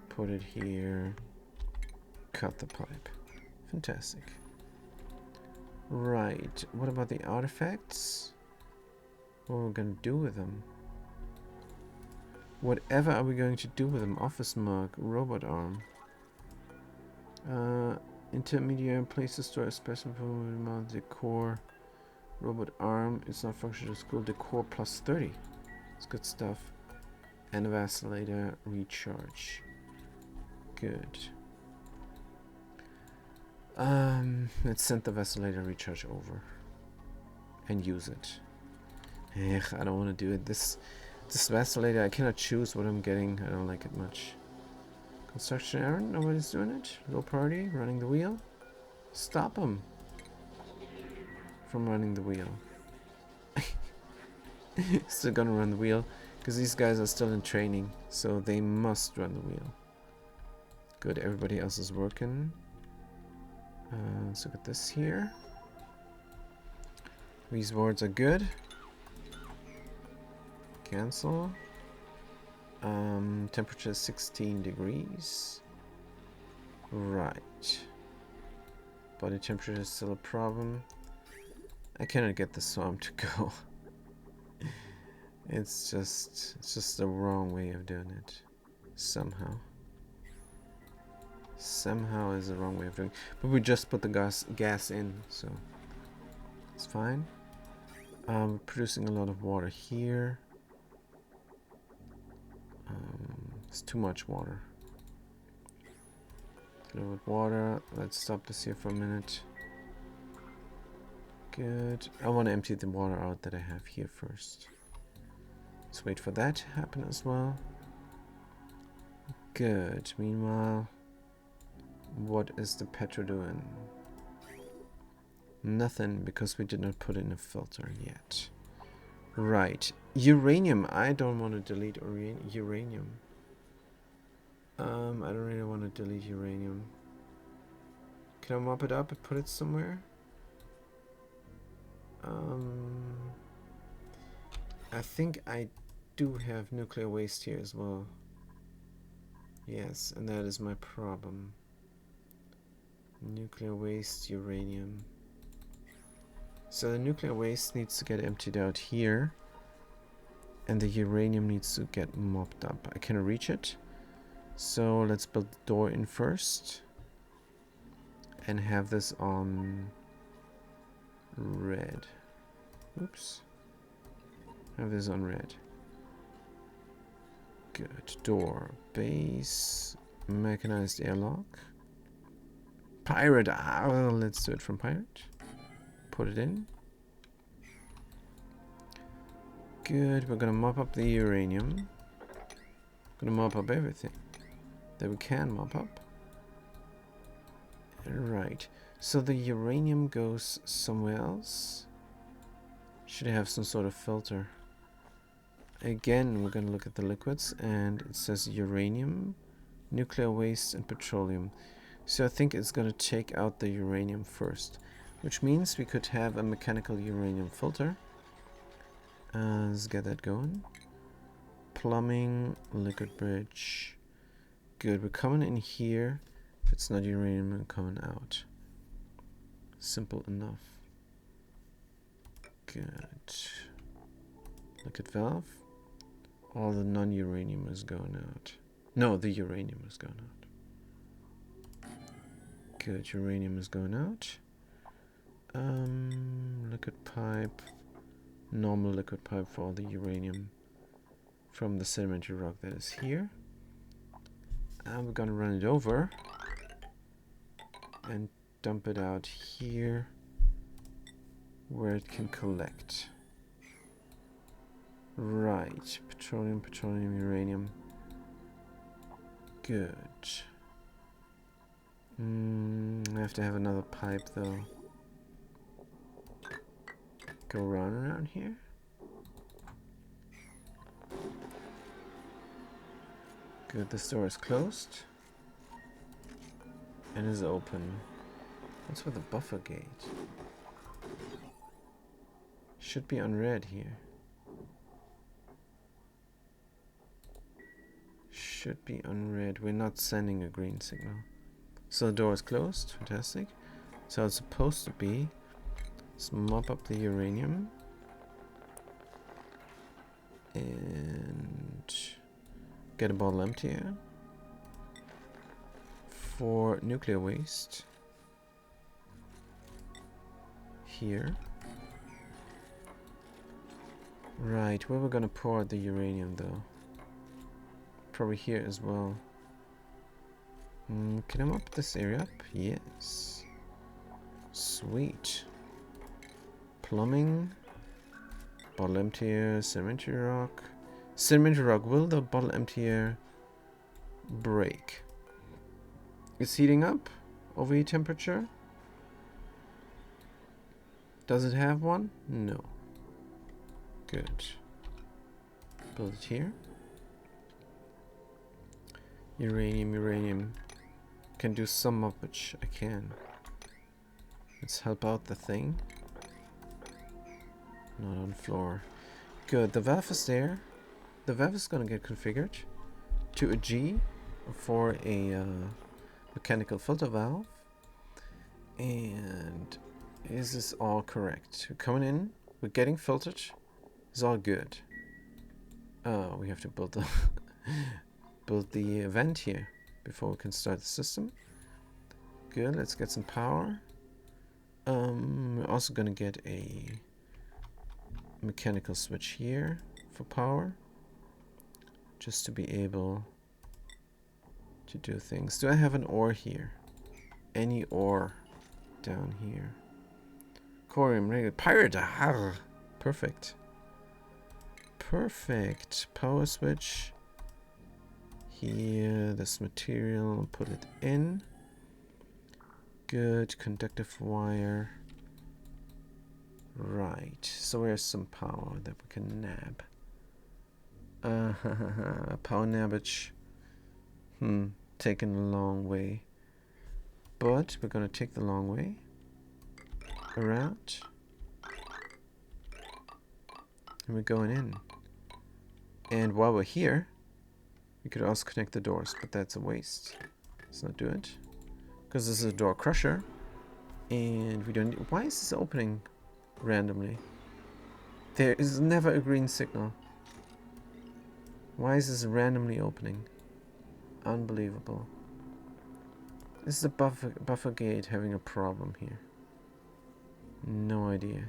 Put it here. Cut the pipe. Fantastic. Right, what about the artifacts? What are we going to do with them? Whatever are we going to do with them? Office mug, robot arm. Intermediate place to store a specimen amount decor. Robot arm, it's not functional to school. Decor plus 30. It's good stuff. And a vacillator recharge. Good. Let's send the vacillator recharge over. And use it. I don't want to do it. This vacillator, I cannot choose what I'm getting. I don't like it much. Construction errand, nobody's doing it. Low priority, running the wheel. Stop them from running the wheel. Still gonna run the wheel because these guys are still in training, so they must run the wheel. Good, everybody else is working. Let's look at this here. These boards are good. Cancel. Temperature is 16 degrees. Right. Body temperature is still a problem. I cannot get the swarm to go. It's just the wrong way of doing it. Somehow. Somehow is the wrong way of doing it. But we just put the gas in, so it's fine. Producing a lot of water here. It's too much water. A little bit water. Let's stop this here for a minute. Good. I want to empty the water out that I have here first. Let's wait for that to happen as well. Good. Meanwhile, what is the petro doing? Nothing, because we did not put in a filter yet. Right. Uranium. I don't want to delete uranium. I don't really want to delete uranium. Can I mop it up and put it somewhere? I think I do have nuclear waste here as well. Yes, and that is my problem. Nuclear waste, uranium. So the nuclear waste needs to get emptied out here. And the uranium needs to get mopped up. I cannot reach it. So let's build the door in first. And have this on red. Oops. Have this on red. Good. Door. Base. Mechanized airlock. Pirate. Well, let's do it from pirate. Put it in. Good, we're gonna mop up the uranium. Gonna mop up everything that we can mop up. Right, so the uranium goes somewhere else. Should have some sort of filter. Again, we're gonna look at the liquids, and it says uranium, nuclear waste, and petroleum. So I think it's gonna take out the uranium first, which means we could have a mechanical uranium filter. Let's get that going. Plumbing, liquid bridge. Good, we're coming in here. If it's not uranium, we're coming out. Simple enough. Good. Liquid valve. All the non-uranium is going out. No, the uranium is going out. Good, uranium is going out. Liquid pipe. Normal liquid pipe for all the uranium from the sedimentary rock that is here. And we're gonna run it over and dump it out here where it can collect. Right, petroleum, petroleum, uranium. Good. I have to have another pipe though. Go around here. Good, this door is closed and is open. What's with the buffer gate? Should be unread here. Should be unread. We're not sending a green signal. So the door is closed. Fantastic. So it's supposed to be. Let's mop up the uranium. And get a bottle emptier. For nuclear waste. Here. Right, where we're gonna pour the uranium though? Probably here as well. Can I mop this area up? Yes. Sweet. Plumbing. Bottle emptier, sedimentary rock. Sedimentary rock, will the bottle emptier break? It's heating up? Overheat temperature? Does it have one? No. Good. Build it here. Uranium, uranium. Can do some of which I can. Let's help out the thing. Not on floor. Good, the valve is there. The valve is gonna get configured to a G for a mechanical filter valve. And is this all correct? We're coming in, we're getting filtered. It's all good. Oh, we have to build the build the vent here before we can start the system. Good, let's get some power. We're also gonna get a mechanical switch here for power, just to be able to do things. Do I have an ore here? Any ore down here? Corium, regular pirate. Perfect. Perfect. Power switch here. This material, put it in. Good. Conductive wire. Right, so where's some power that we can nab? Power nabbage. Taken a long way. But we're gonna take the long way around. And we're going in. And while we're here, we could also connect the doors, but that's a waste. Let's not do it. Because this is a door crusher. And we don't need, why is this opening randomly? There is never a green signal. Why is this randomly opening? Unbelievable. This is a buffer gate having a problem here. No idea.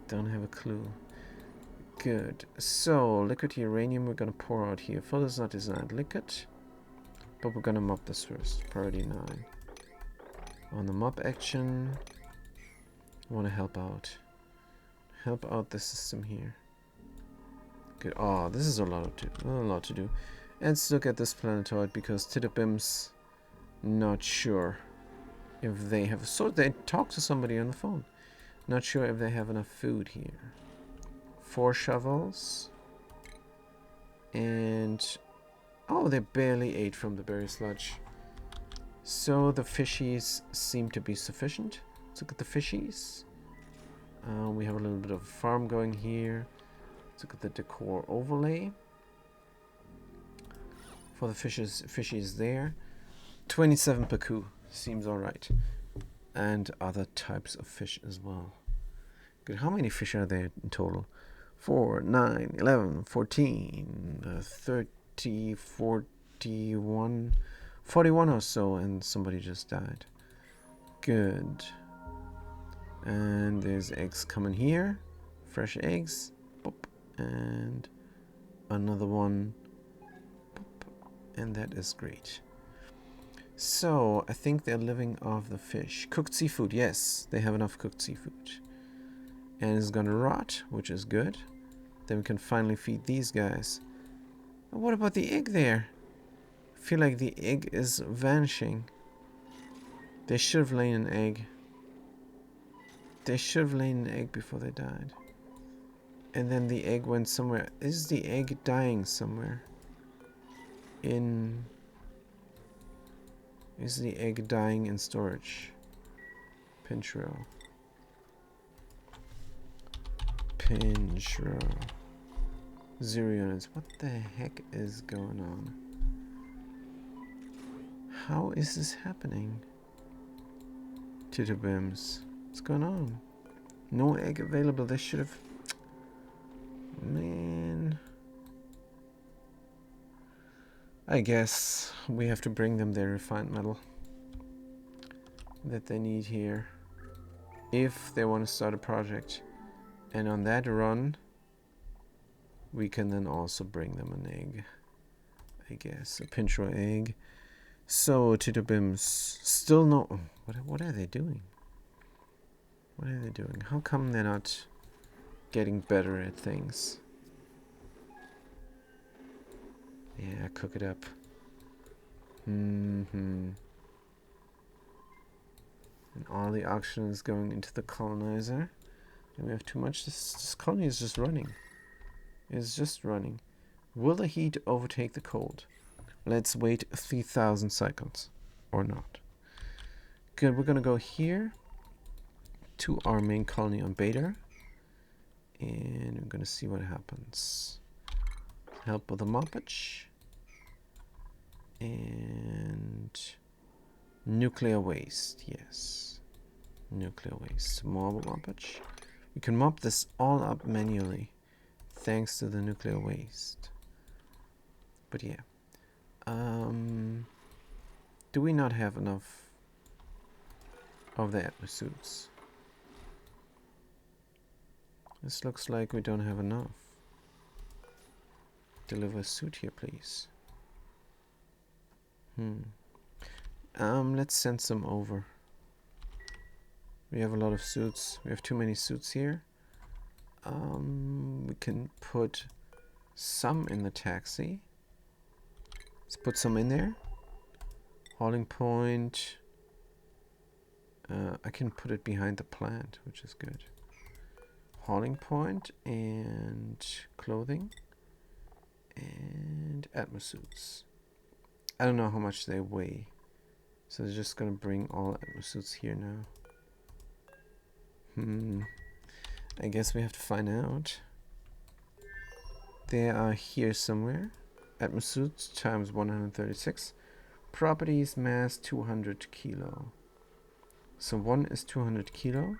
Don't have a clue. Good. So, liquid uranium we're gonna pour out here. Filter is not designed liquid. But we're gonna mop this first. Priority 9. On the mop action. I wanna help out. help out the system here. Good. Oh, this is a lot to do. Let's look at this planetoid because Titubim's not sure if they have. So they talk to somebody on the phone. Not sure if they have enough food here. 4 shovels. And oh, they barely ate from the berry sludge. So the fishies seem to be sufficient. Let's look at the fishies. We have a little bit of a farm going here. Let's look at the decor overlay. For the fishies there. 27 paku seems alright. And other types of fish as well. Good. How many fish are there in total? 4, 9, 11, 14, 30, 41, 41 or so, and somebody just died. Good. And there's eggs coming here. Fresh eggs. Boop. And another one. Boop. And that is great. So, I think they're living off the fish. Cooked seafood, yes. They have enough cooked seafood. And it's gonna rot, which is good. Then we can finally feed these guys. But what about the egg there? I feel like the egg is vanishing. They should have laid an egg. They should have laid an egg before they died. And then the egg went somewhere. Is the egg dying somewhere? Is the egg dying in storage? Pinch row. Pinch row. 0 units. What the heck is going on? How is this happening? Titubims. What's going on? No egg available. They should have... Man. I guess we have to bring them their refined metal that they need here if they want to start a project. And on that run, we can then also bring them an egg. I guess a pinch-row egg. So Titubims still no. What are they doing? What are they doing? How come they're not getting better at things? Yeah, cook it up. And all the oxygen is going into the colonizer. And we have too much. This colony is just running. It's just running. Will the heat overtake the cold? Let's wait 3,000 cycles. Or not. Good, we're gonna go here to our main colony on Beta. And we're gonna see what happens. Help with the moppage. And nuclear waste, yes. Nuclear waste. More moppage. We can mop this all up manually thanks to the nuclear waste. But yeah. Do we not have enough of the atmosuits? This looks like we don't have enough. Deliver a suit here, please. Let's send some over. We have a lot of suits. We have too many suits here. We can put some in the taxi. Let's put some in there. Hauling point. I can put it behind the plant, which is good. Hauling point and clothing and atmosuits. I don't know how much they weigh, so they're just gonna bring all atmosuits here now. I guess we have to find out. They are here somewhere. Atmosuits times 136. Properties mass 200 kilo. So 1 is 200 kilo.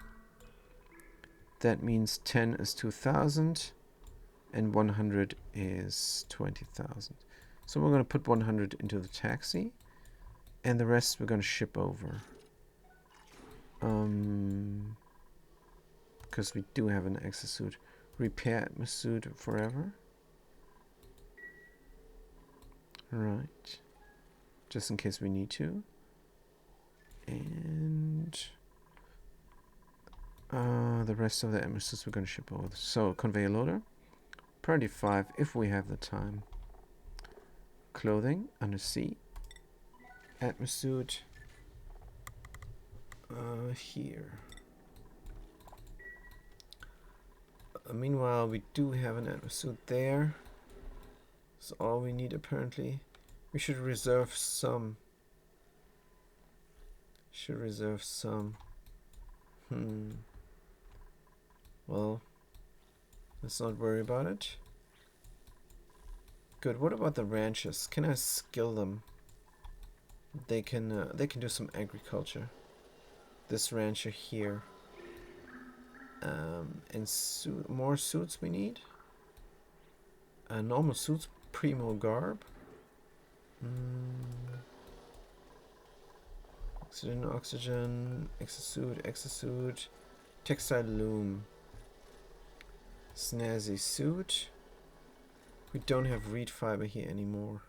That means 10 is 2,000 and 100 is 20,000. So we're going to put 100 into the taxi and the rest we're going to ship over. Because we do have an exosuit. Repair atmosuit forever. Right. Just in case we need to. And the rest of the atmospheres we're going to ship over. So, conveyor loader. Priority 5 if we have the time. Clothing, undersea. Atmosuit. Here. Meanwhile, we do have an atmosuit there. That's all we need apparently. We should reserve some. Well, let's not worry about it. Good. What about the ranches? Can I skill them? They can do some agriculture. This rancher here. And more suits we need. Normal suits, primo garb. Oxygen, exosuit, textile loom. Snazzy suit. We don't have reed fiber here anymore.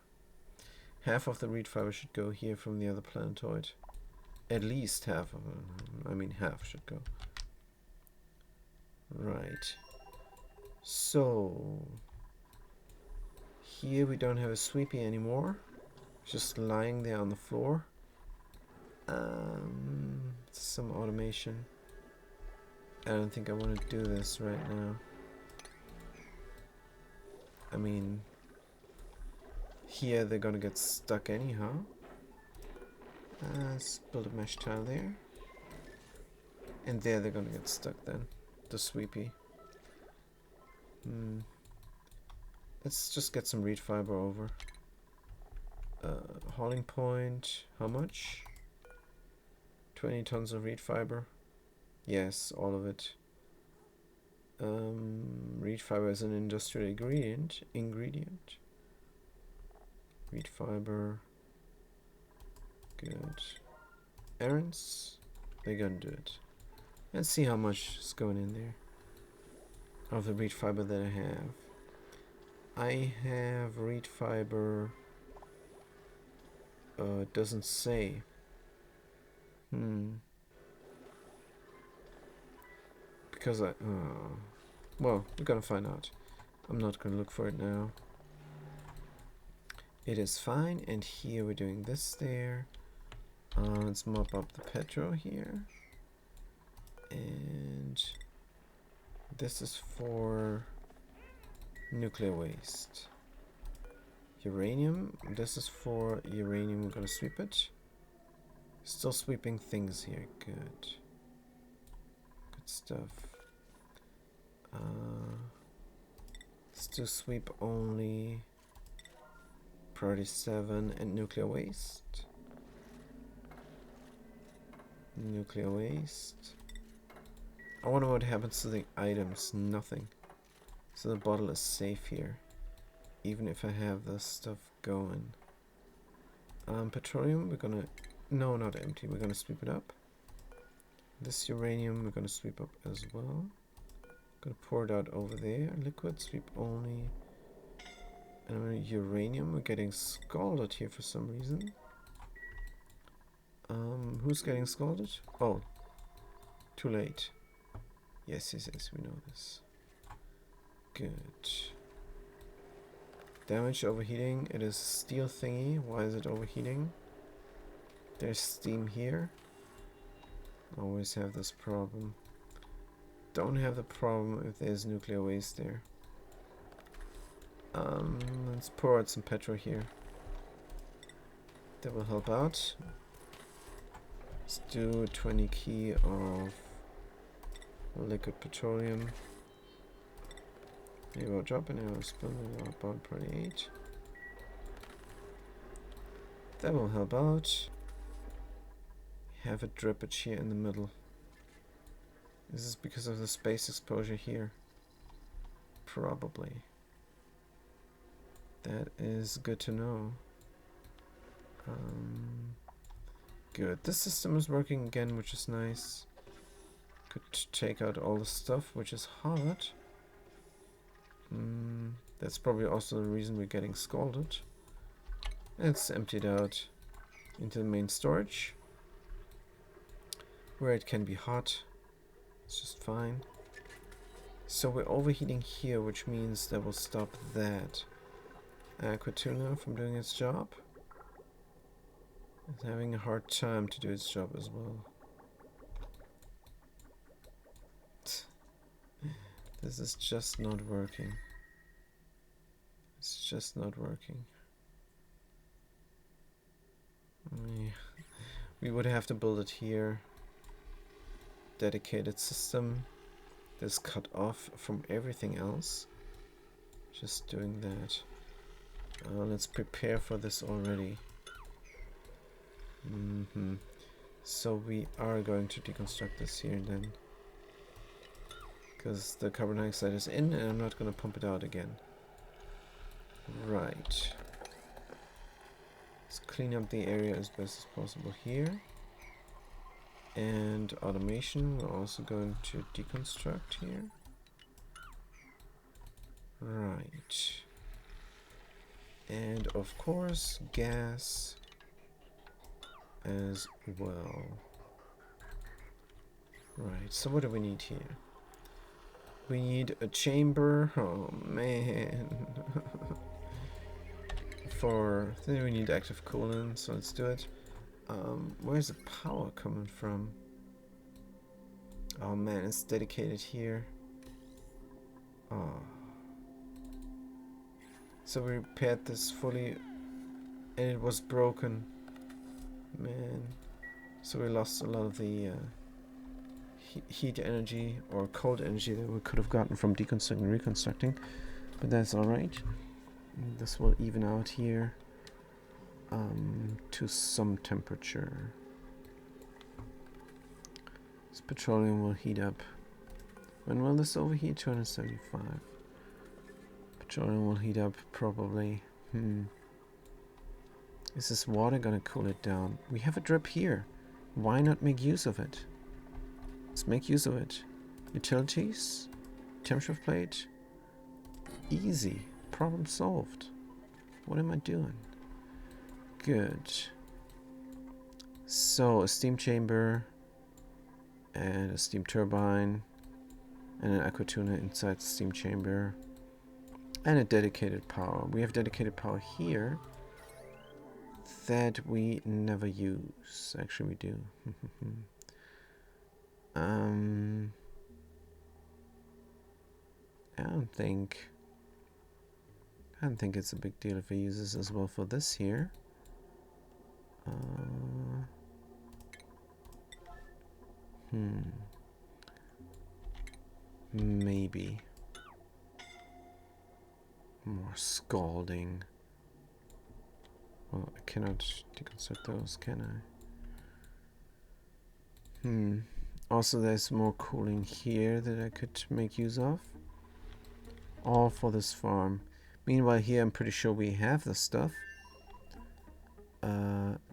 Half of the reed fiber should go here from the other planetoid. At least half of it. I mean, half should go. Right. So here we don't have a sweepy anymore. Just lying there on the floor. Some automation. I don't think I want to do this right now. I mean, here they're gonna get stuck anyhow. Let's build a mesh tile there. And there they're gonna get stuck then. The sweepy. Let's just get some reed fiber over. Hauling point, how much? 20 tons of reed fiber. Yes, all of it. Reed fiber is an industrial ingredient. Reed fiber. Good. Errands. They're gonna do it. Let's see how much is going in there. Of the reed fiber that I have. I have reed fiber. It doesn't say. Because well, we're gonna find out. I'm not gonna look for it now. It is fine, and here we're doing this there. Let's mop up the petro here. And this is for nuclear waste. Uranium, this is for uranium, we're gonna sweep it. Still sweeping things here, good. Good stuff. Let's do sweep only. Priority 7 and nuclear waste. Nuclear waste. I wonder what happens to the items. Nothing. So the bottle is safe here. Even if I have this stuff going. Petroleum, we're gonna... No, not empty. We're gonna sweep it up. This uranium, we're gonna sweep up as well. Gonna pour it out over there. Liquid, sweep only. And uranium, we're getting scalded here for some reason. Who's getting scalded? Oh, too late. Yes, we know this. Good. Damage overheating. It is steel thingy. Why is it overheating? There's steam here. Always have this problem. Don't have the problem if there's nuclear waste there. Let's pour out some petrol here. That will help out. Let's do 20 key of liquid petroleum. Here we'll drop an arrow spill about 28. That will help out. Have a drippage here in the middle. This is because of the space exposure here. Probably. That is good to know. Good. This system is working again, which is nice. Could take out all the stuff, which is hard. That's probably also the reason we're getting scalded. It's emptied out into the main storage, where it can be hot It's just fine. So we're overheating here, which means that will stop that aquatuna from doing its job. It's having a hard time to do its job as well. This is just not working. It's just not working. We would have to build it here. Dedicated system. This cut off from everything else. Just doing that. Let's prepare for this already. So we are going to deconstruct this here then. Because the carbon dioxide is in and I'm not going to pump it out again. Right. Let's clean up the area as best as possible here. And automation, we're also going to deconstruct here. Right. And of course, gas as well. Right, so what do we need here? We need a chamber. Oh man. Then we need active coolant, so let's do it. Where's the power coming from? Oh man, it's dedicated here. Oh. So we repaired this fully and it was broken. Man. So we lost a lot of the heat energy or cold energy that we could have gotten from deconstructing and reconstructing. But that's alright. This will even out here to some temperature. This petroleum will heat up. When will this overheat? 275. Petroleum will heat up probably. Is this water gonna cool it down? We have a drip here. Why not make use of it? Let's make use of it. Utilities, temperature plate, easy, problem solved. What am I doing? Good. So a steam chamber and a steam turbine and an aquatuna inside the steam chamber and a dedicated power. We have dedicated power here that we never use. Actually we do. I don't think it's a big deal if I use this as well for this here. Maybe more scalding. Well, I cannot deconstruct those, can I? Also, there's more cooling here that I could make use of. All for this farm. Meanwhile, here I'm pretty sure we have the stuff.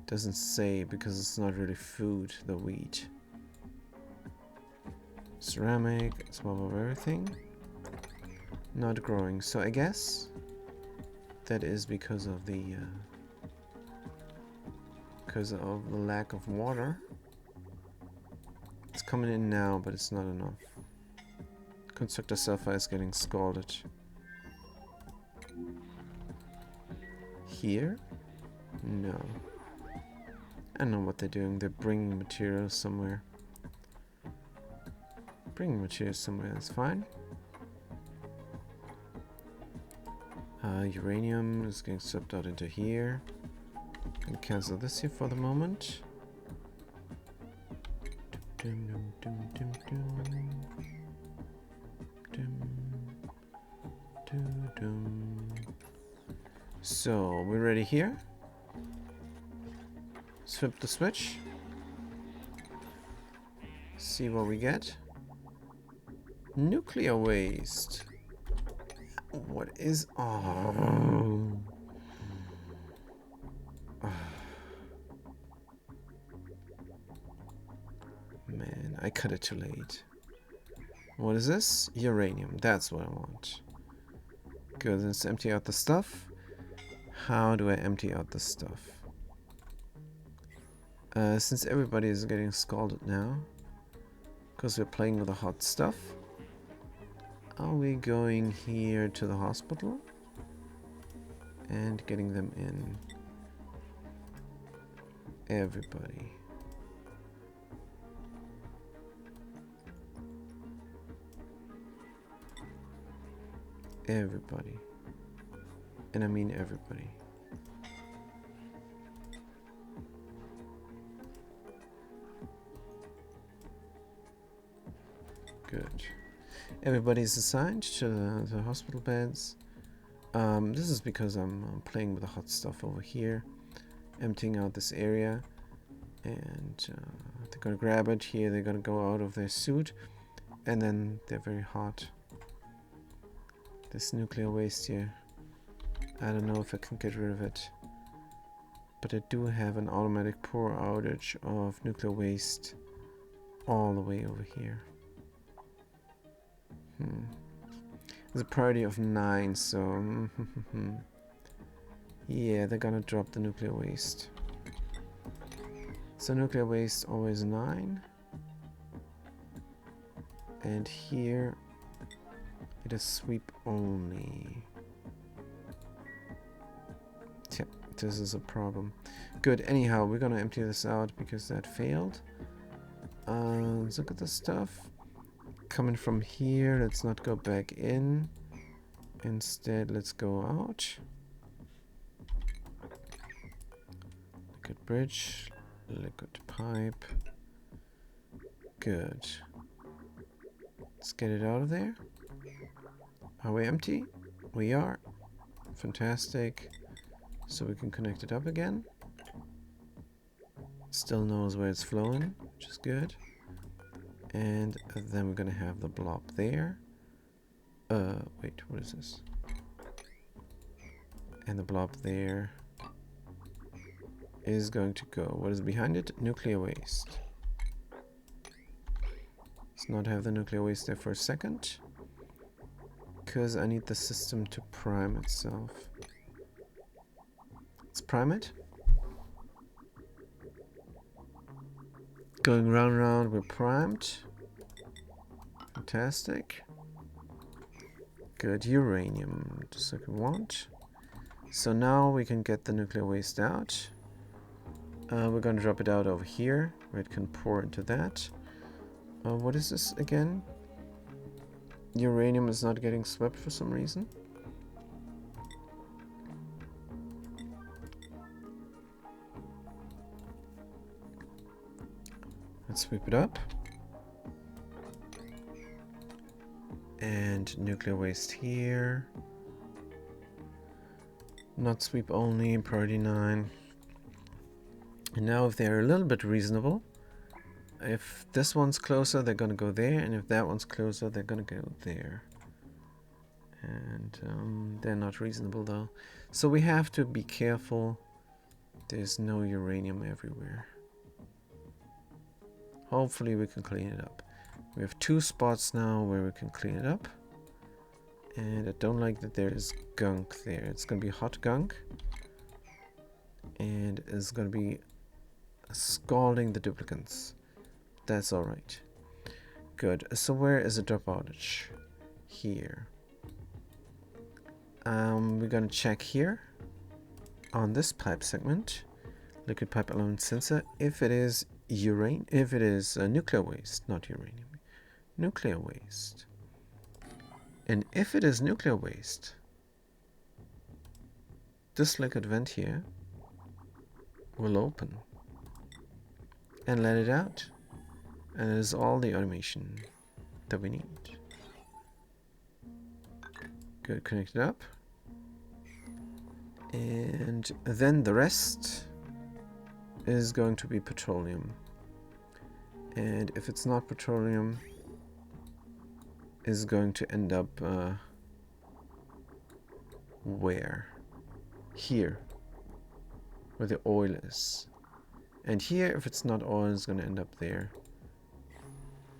Doesn't say because it's not really food, the wheat. Ceramic, swap of everything. Not growing. So I guess that is because of the lack of water. It's coming in now, but it's not enough. Constructor sulfur is getting scalded. Here? No. I don't know what they're doing. They're bringing materials somewhere. Bringing materials somewhere, that's fine. Uranium is getting swept out into here. Can cancel this here for the moment. So we're ready here. Flip the switch. See what we get. Nuclear waste. What is... Oh. Man, I cut it too late. What is this? Uranium. That's what I want. Good, let's empty out the stuff. How do I empty out the stuff? Since everybody is getting scalded now, because we're playing with the hot stuff. Are we going here to the hospital and getting them in? Everybody. Everybody. And I mean everybody. Good. Everybody's assigned to the hospital beds. This is because I'm playing with the hot stuff over here, emptying out this area, and they're gonna grab it here. They're gonna go out of their suit, and then they're very hot. This nuclear waste here, I don't know if I can get rid of it, but I do have an automatic pour outage of nuclear waste all the way over here. There's a priority of 9, so yeah, they're gonna drop the nuclear waste. So nuclear waste always 9, and here it is sweep only. Yeah, this is a problem. Good. Anyhow, we're gonna empty this out because that failed. Let's look at the stuff coming from here. Let's not go back in. Instead, let's go out. Liquid bridge, liquid pipe. Good. Let's get it out of there. Are we empty? We are. Fantastic. So we can connect it up again. Still knows where it's flowing, which is good. And then we're gonna have the blob there. Wait, what is this? And the blob there is going to go. What is behind it? Nuclear waste. Let's not have the nuclear waste there for a second, because I need the system to prime itself. Let's prime it. Going round and round, we're primed. Fantastic. Good. Uranium, just like we want. So now we can get the nuclear waste out. We're going to drop it out over here, where it can pour into that. What is this again? Uranium is not getting swept for some reason. Let's sweep it up. And nuclear waste here. Not sweep only, priority 9. And now if they're a little bit reasonable, if this one's closer, they're gonna go there, and if that one's closer, they're gonna go there. And they're not reasonable though. So we have to be careful. There's no uranium everywhere. Hopefully we can clean it up. We have 2 spots now where we can clean it up. And I don't like that there is gunk there. It's going to be hot gunk. And it's going to be scalding the duplicants. That's alright. Good. So where is the drop outage? Here. We're going to check here on this pipe segment. Liquid pipe element sensor. If it is nuclear waste, not uranium. Nuclear waste. And if it is nuclear waste, this liquid vent here will open and let it out. And it is all the automation that we need. Good, connect it up. And then the rest is going to be petroleum. And if it's not petroleum, is going to end up where? Here, where the oil is. And here, if it's not oil, it's going to end up there,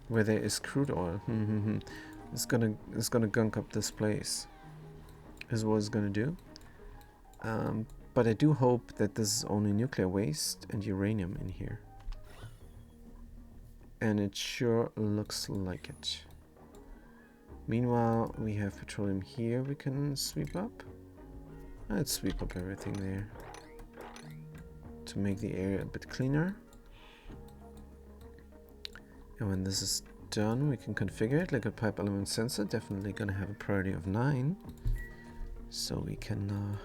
where there is crude oil. It's gonna gunk up this place, is what it's gonna do. But I do hope that this is only nuclear waste and uranium in here. and it sure looks like it. Meanwhile, we have petroleum here we can sweep up. Let's sweep up everything there to make the area a bit cleaner. And when this is done, we can configure it. Liquid pipe element sensor, definitely gonna have a priority of 9. So we can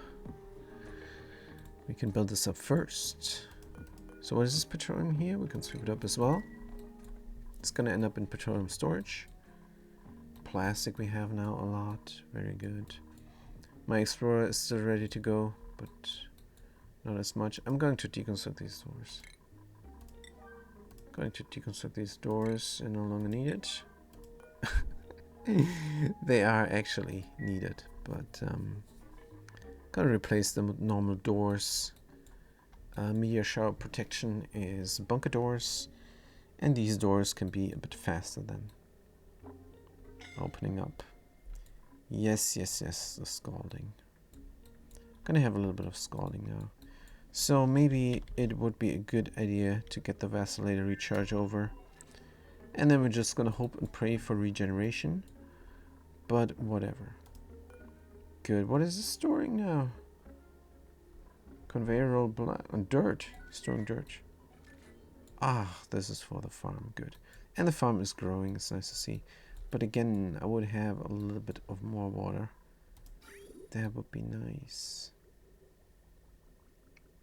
build this up first. So what is this petroleum here? We can sweep it up as well. It's gonna end up in petroleum storage. Plastic we have now a lot. Very good. My Explorer is still ready to go, but not as much. I'm going to deconstruct these doors. Going to deconstruct these doors and no longer needed. They are actually needed, but gotta replace them with normal doors. Meteor shower protection is bunker doors, and these doors can be a bit faster than opening up. Yes, yes, yes, the scalding. Gonna have a little bit of scalding now. So maybe it would be a good idea to get the vacillator recharge over. And then we're just gonna hope and pray for regeneration. But whatever. Good. What is this storing now? Conveyor roll black dirt. Storing dirt. Ah, this is for the farm. Good. And the farm is growing. It's nice to see. But again, I would have a little bit of more water. That would be nice.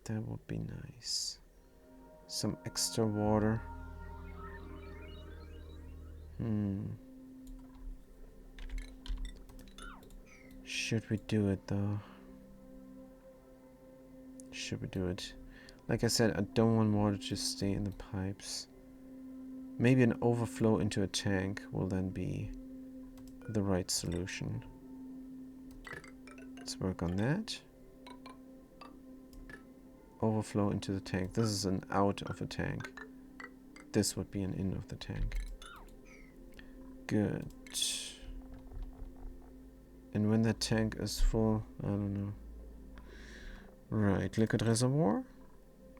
That would be nice. Some extra water. Should we do it though? Should we do it? Like I said, I don't want water to stay in the pipes. Maybe an overflow into a tank will then be the right solution. Let's work on that. Overflow into the tank. This is an out of a tank. This would be an in of the tank. Good. And when that tank is full, I don't know. Right, liquid reservoir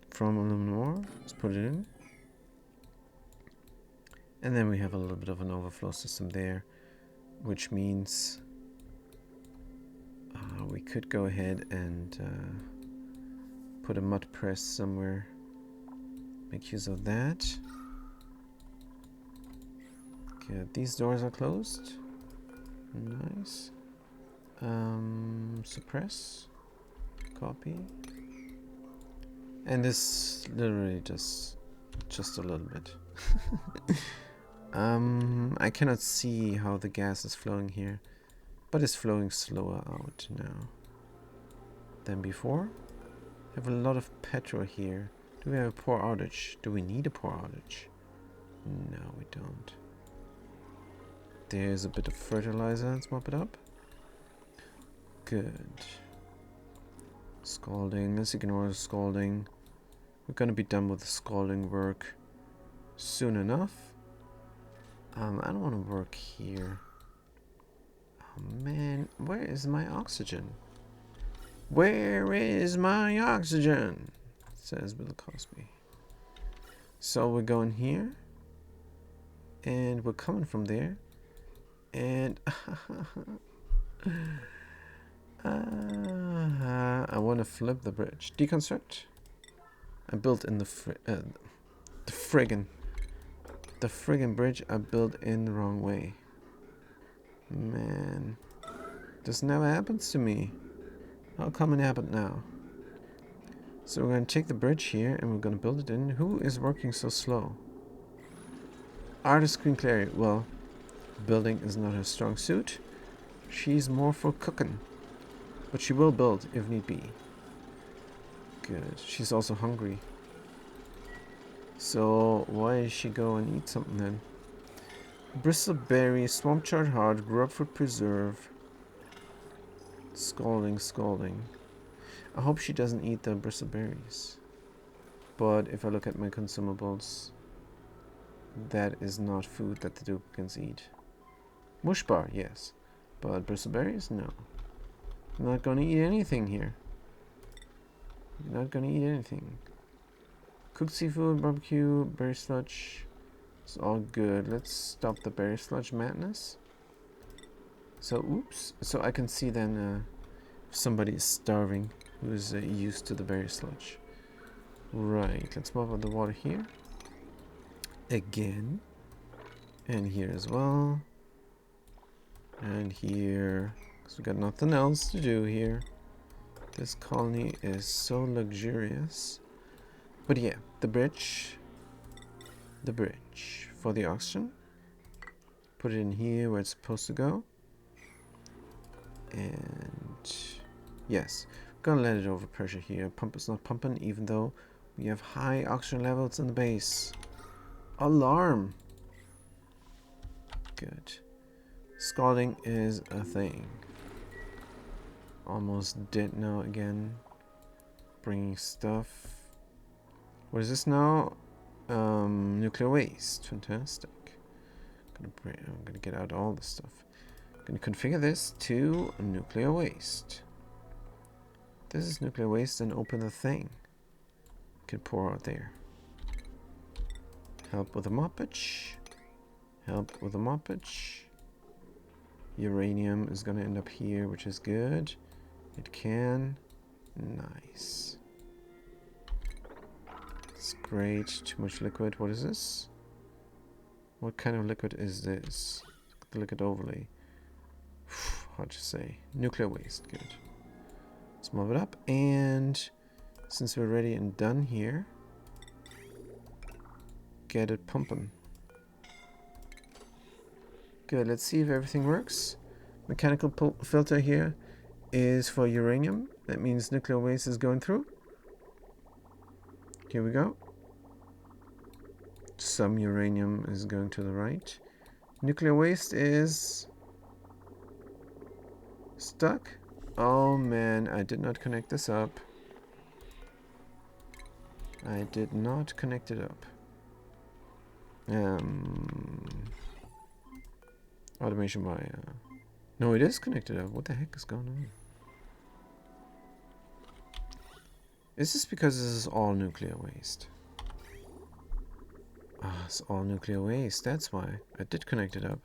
from aluminum ore. Let's put it in. And then we have a little bit of an overflow system there, which means we could go ahead and put a mud press somewhere. Make use of that. Good. These doors are closed. Nice. Suppress. Copy. And this literally just a little bit. I cannot see how the gas is flowing here, but it's flowing slower out now than before. Have a lot of petrol here. Do we have a power outage? Do we need a power outage? No, we don't. There's a bit of fertilizer. Let's mop it up. Good. Scalding. Let's ignore the scalding. We're gonna be done with the scalding work soon enough. I don't want to work here. Oh man, where is my oxygen? Where is my oxygen? Says Bill Cosby. So we're going here, and we're coming from there, and I want to flip the bridge. Deconstruct. I built in the friggin' bridge I built in the wrong way. Man, this never happens to me. How come it happened now? So we're gonna take the bridge here and we're gonna build it in. Who is working so slow? Artist Queen Clary. Well, building is not her strong suit. She's more for cooking, but she will build if need be. Good. She's also hungry. So why does she go and eat something then? Bristleberry, swamp chard hard, grubfoot preserve. Scalding, scalding. I hope she doesn't eat the bristleberries. But if I look at my consumables, that is not food that the duplicants eat. Mush bar, yes. But bristleberries, no. I'm not gonna eat anything here. Not gonna eat anything. Cooked seafood, barbecue, berry sludge. It's all good. Let's stop the berry sludge madness. So, oops. So I can see then if somebody is starving who is used to the berry sludge. Right, let's mop up the water here. Again. And here as well. And here. Because we got nothing else to do here. This colony is so luxurious. But yeah, the bridge. The bridge for the oxygen. Put it in here where it's supposed to go. And yes, gonna let it overpressure here. Pump is not pumping even though we have high oxygen levels in the base. Alarm! Good. Scalding is a thing. Almost dead now again. Bringing stuff. What is this now? Nuclear waste. Fantastic. I'm gonna get out all the stuff. I'm gonna configure this to nuclear waste. This is nuclear waste and open the thing. Can pour out there. Help with the moppage. Help with the moppage. Uranium is gonna end up here, which is good. It can. Nice. It's great. Too much liquid. What is this? What kind of liquid is this? The liquid overlay. Hard to say. Nuclear waste. Good. Let's move it up. And since we're ready and done here, get it pumping. Good. Let's see if everything works. Mechanical filter here is for uranium. That means nuclear waste is going through. Here we go. Some uranium is going to the right. Nuclear waste is stuck. Oh man, I did not connect this up. I did not connect it up. Automation by... no, it is connected up. What the heck is going on? Is this because this is all nuclear waste? Ah, it's all nuclear waste. That's why. I did connect it up.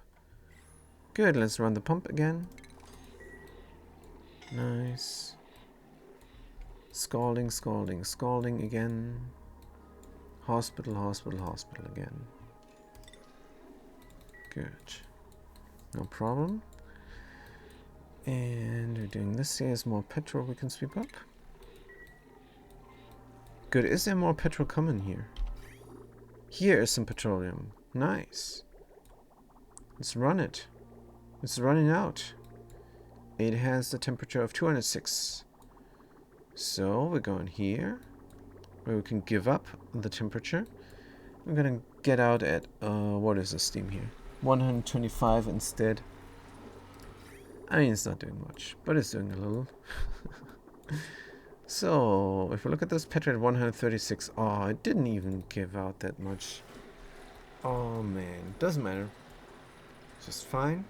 Good, let's run the pump again. Nice. Scalding, scalding, scalding again. Hospital, hospital, hospital again. Good. No problem. And we're doing this. Here's more petrol we can sweep up. Good. Is there more petrol coming here? Here is some petroleum. Nice. Let's run it. It's running out. It has the temperature of 206. So we're going here, where we can give up the temperature. We're gonna get out at, what is the steam here? 125 instead. I mean, it's not doing much, but it's doing a little. So, if we look at this petrol at 136, oh, it didn't even give out that much. Oh man, doesn't matter. Just fine.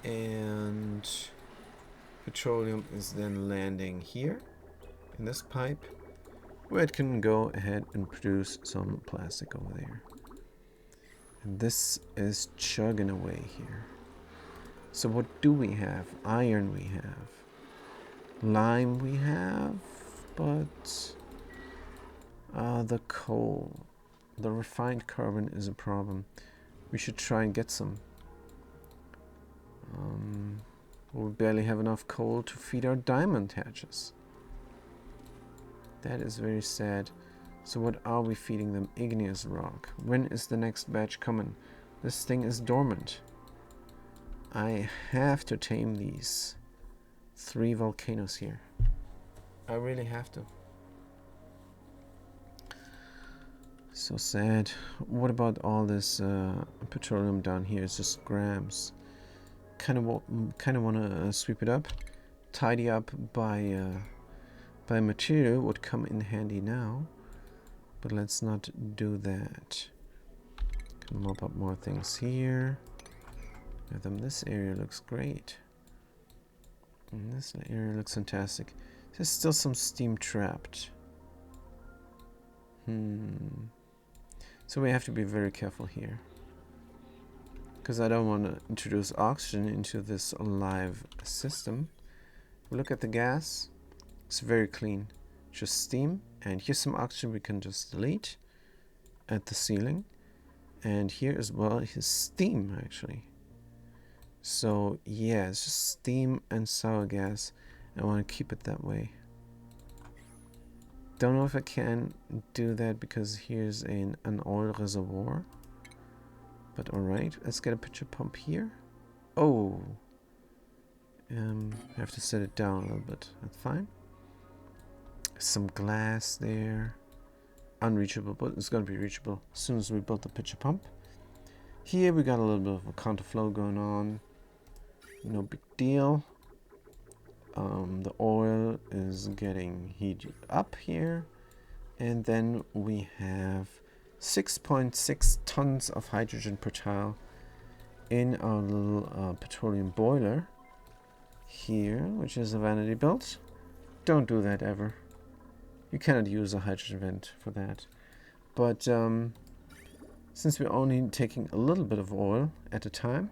And petroleum is then landing here in this pipe, where it can go ahead and produce some plastic over there. And this is chugging away here. So what do we have? Iron we have. Lime we have, but the coal, the refined carbon is a problem. We should try and get some. We barely have enough coal to feed our diamond hatches. That is very sad. So what are we feeding them? Igneous rock. When is the next batch coming? This thing is dormant. I have to tame these 3 volcanoes here. I really have to. So sad. What about all this petroleum down here? It's just grams. Kind of want to sweep it up, tidy up by material would come in handy now, but let's not do that. Can mop up more things here. This area looks great. And this area looks fantastic. There's still some steam trapped. So we have to be very careful here, because I don't want to introduce oxygen into this live system. Look at the gas. It's very clean. Just steam. And here's some oxygen we can just delete at the ceiling. And here as well is steam, actually. So yeah, it's just steam and sour gas. I want to keep it that way. Don't know if I can do that because here's an oil reservoir. But alright, let's get a pitcher pump here. Oh! I have to set it down a little bit. That's fine. Some glass there. Unreachable, but it's going to be reachable as soon as we build the pitcher pump. Here we got a little bit of a counterflow going on. No big deal. The oil is getting heated up here. And then we have 6.6 tons of hydrogen per tile in our little petroleum boiler here, which is a vanity belt. Don't do that ever. You cannot use a hydrogen vent for that. But since we're only taking a little bit of oil at a time,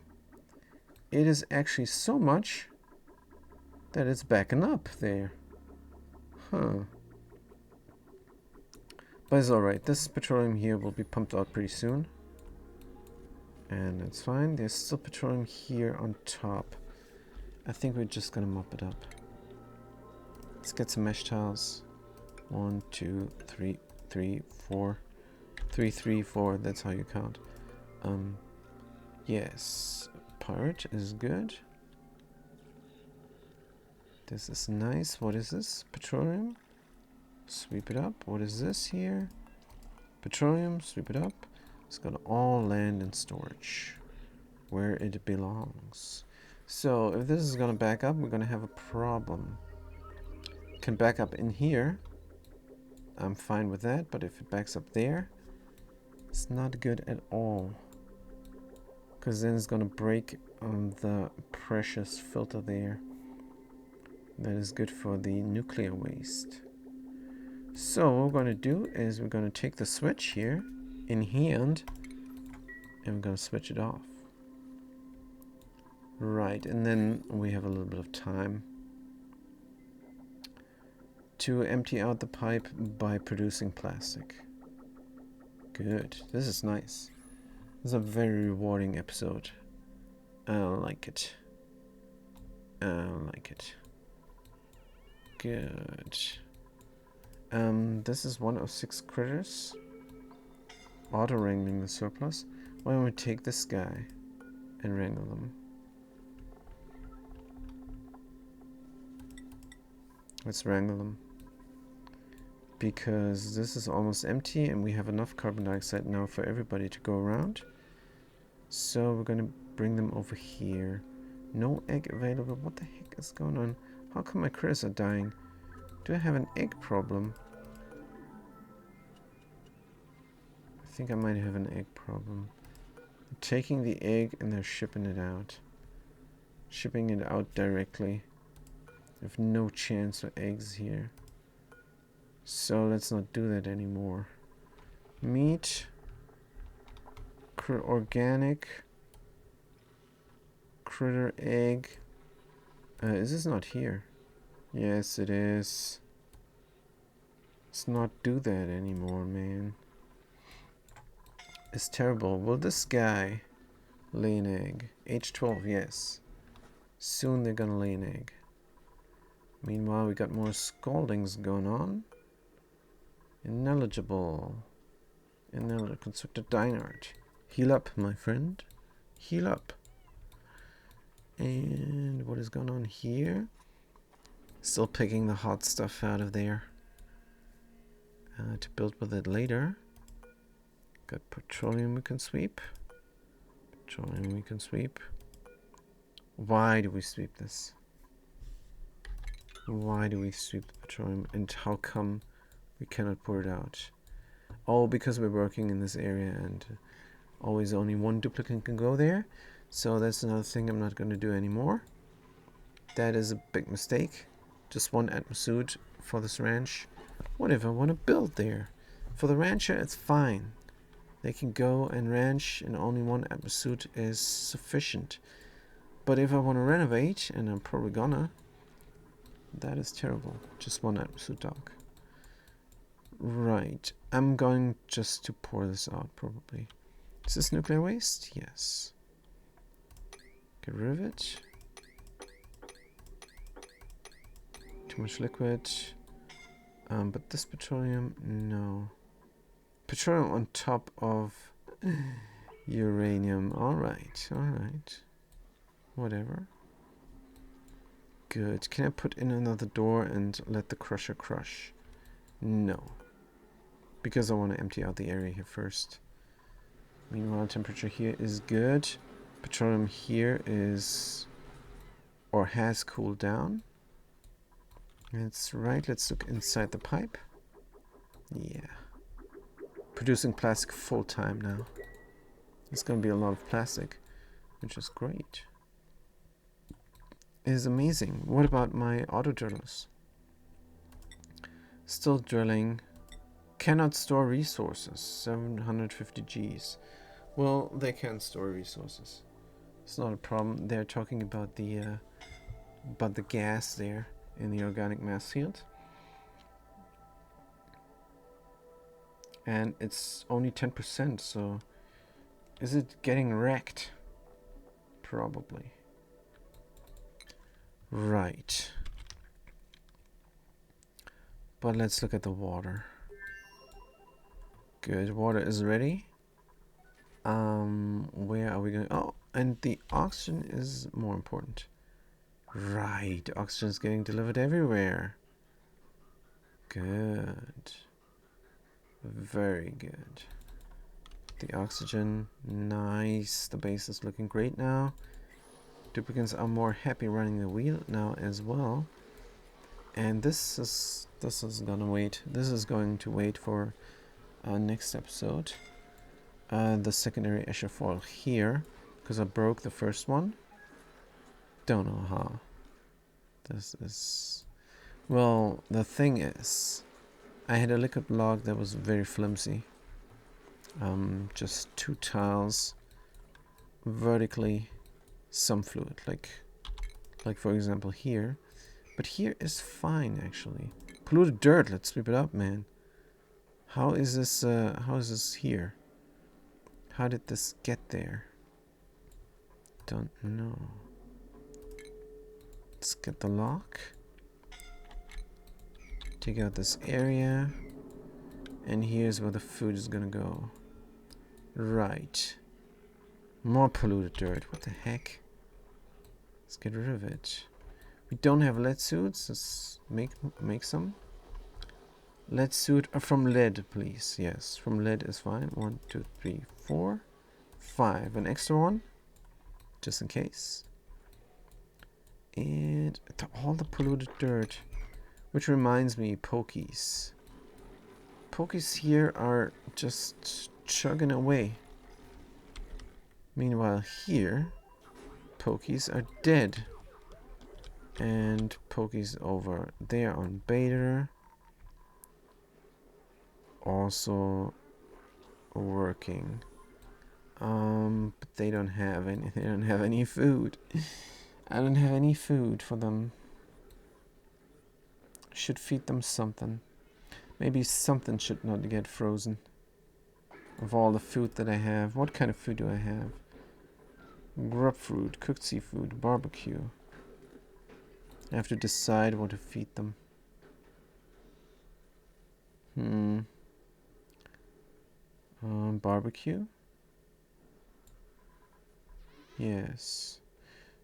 it is actually so much that it's backing up there. Huh. But it's alright. This petroleum here will be pumped out pretty soon. And that's fine. There's still petroleum here on top. I think we're just gonna mop it up. Let's get some mesh tiles. 1, 2, 3, 3, 4. 3, 3, 4. That's how you count. Yes. Pirate is good. This is nice. What is this? Petroleum. Sweep it up. What is this here? Petroleum. Sweep it up. It's got all land and storage where it belongs. So if this is going to back up, we're going to have a problem. It can back up in here. I'm fine with that. But if it backs up there, it's not good at all. Because then it's going to break on the precious filter there. That is good for the nuclear waste. So what we're going to do is we're going to take the switch here in hand and we're going to switch it off. Right, and then we have a little bit of time to empty out the pipe by producing plastic. Good. This is nice. This is a very rewarding episode. I like it. I like it. Good. This is one of 6 critters. Auto wrangling the surplus. Why don't we take this guy and wrangle them? Let's wrangle them. Because this is almost empty and we have enough carbon dioxide now for everybody to go around. So we're gonna bring them over here. No egg available. What the heck is going on? How come my critters are dying? Do I have an egg problem? I think I might have an egg problem. They're taking the egg and they're shipping it out. Shipping it out directly. I have no chance for eggs here. So let's not do that anymore. Meat. Organic. Critter egg. Is this not here? Yes, it is. Let's not do that anymore, man. It's terrible. Will this guy lay an egg? Age 12, yes. Soon they're gonna lay an egg. Meanwhile, we got more scaldings going on. Ineligible. Ineligible. Constructed Dynart. Heal up, my friend. Heal up. And what is going on here? Still picking the hot stuff out of there. To build with it later. Got petroleum we can sweep. Petroleum we can sweep. Why do we sweep this? Why do we sweep the petroleum? And how come we cannot pour it out? Oh, because we're working in this area and always only one duplicate can go there. So that's another thing I'm not going to do anymore. That is a big mistake. Just one atmosuit for this ranch. Whatever I want to build there. For the rancher, it's fine. They can go and ranch, and only one episode is sufficient. But if I want to renovate, and I'm probably gonna, that is terrible. Just one episode dock. Right. I'm going just to pour this out, probably. Is this nuclear waste? Yes. Get rid of it. Too much liquid. But this petroleum, no. Petroleum on top of uranium. Alright, alright. Whatever. Good. Can I put in another door and let the crusher crush? No. Because I want to empty out the area here first. Meanwhile, temperature here is good. Petroleum here is, or has cooled down. That's right. Let's look inside the pipe. Yeah. Producing plastic full time now. There's going to be a lot of plastic, which is great. It is amazing. What about my auto drillers? Still drilling. Cannot store resources. 750 Gs. Well, they can store resources. It's not a problem. They're talking about the gas there in the organic mass field. And it's only 10%, so is it getting wrecked? Probably. Right. But let's look at the water. Good, water is ready. Where are we going? Oh, and the oxygen is more important. Right, oxygen is getting delivered everywhere. Good. Very good. The oxygen, nice. The base is looking great now. Duplicants are more happy running the wheel now as well. And this is gonna wait. This is going to wait for our next episode. The secondary foil here, because I broke the first one. Don't know how. This is, well, the thing is, I had a liquid block that was very flimsy. Just 2 tiles vertically, some fluid, like for example here. But here is fine actually. Polluted dirt. Let's sweep it up, man. How is this? How is this here? How did this get there? Don't know. Let's get the lock. Take out this area. And here's where the food is gonna go. Right. More polluted dirt. What the heck? Let's get rid of it. We don't have lead suits. Let's make some. Lead suit from lead, please. Yes, from lead is fine. 1, 2, 3, 4, 5. An extra one, just in case. And all the polluted dirt. Which reminds me, pokies. Pokies here are just chugging away. Meanwhile here, pokies are dead. And pokies over there on Bader. Also working. But they don't have any food. I don't have any food for them. Should feed them something. Maybe something should not get frozen. Of all the food that I have. What kind of food do I have? Grub fruit, cooked seafood, barbecue. I have to decide what to feed them. Barbecue? Yes.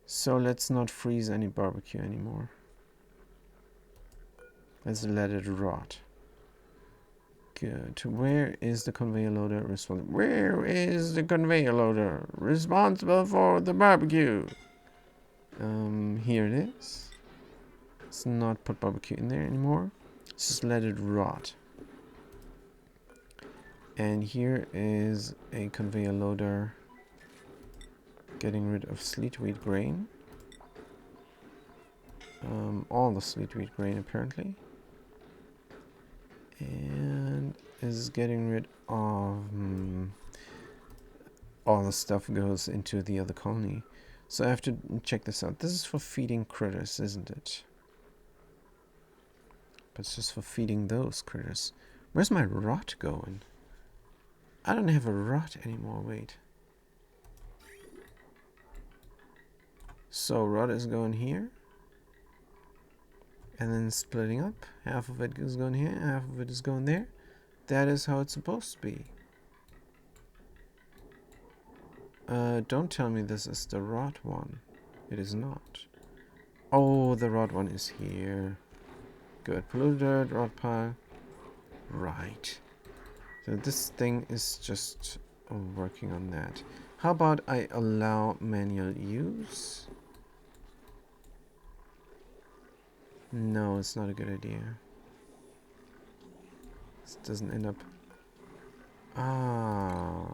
So let's not freeze any barbecue anymore. Let's let it rot. Good. Where is the conveyor loader responsible? Where is the conveyor loader responsible for the barbecue? Here it is. Let's not put barbecue in there anymore. Let's just let it rot. And here is a conveyor loader getting rid of sleet wheat grain. All the sleet wheat grain apparently. And is getting rid of all the stuff goes into the other colony. So I have to check this out. This is for feeding critters, isn't it? But it's just for feeding those critters. Where's my rot going? I don't have a rot anymore, wait. So rot is going here. And then splitting up. Half of it is going here, half of it is going there. That is how it's supposed to be. Don't tell me this is the rot one. It is not. Oh, the rot one is here. Good. Polluted dirt, rot pile. Right. So this thing is just working on that. How about I allow manual use? No, it's not a good idea. This doesn't end up... Ah...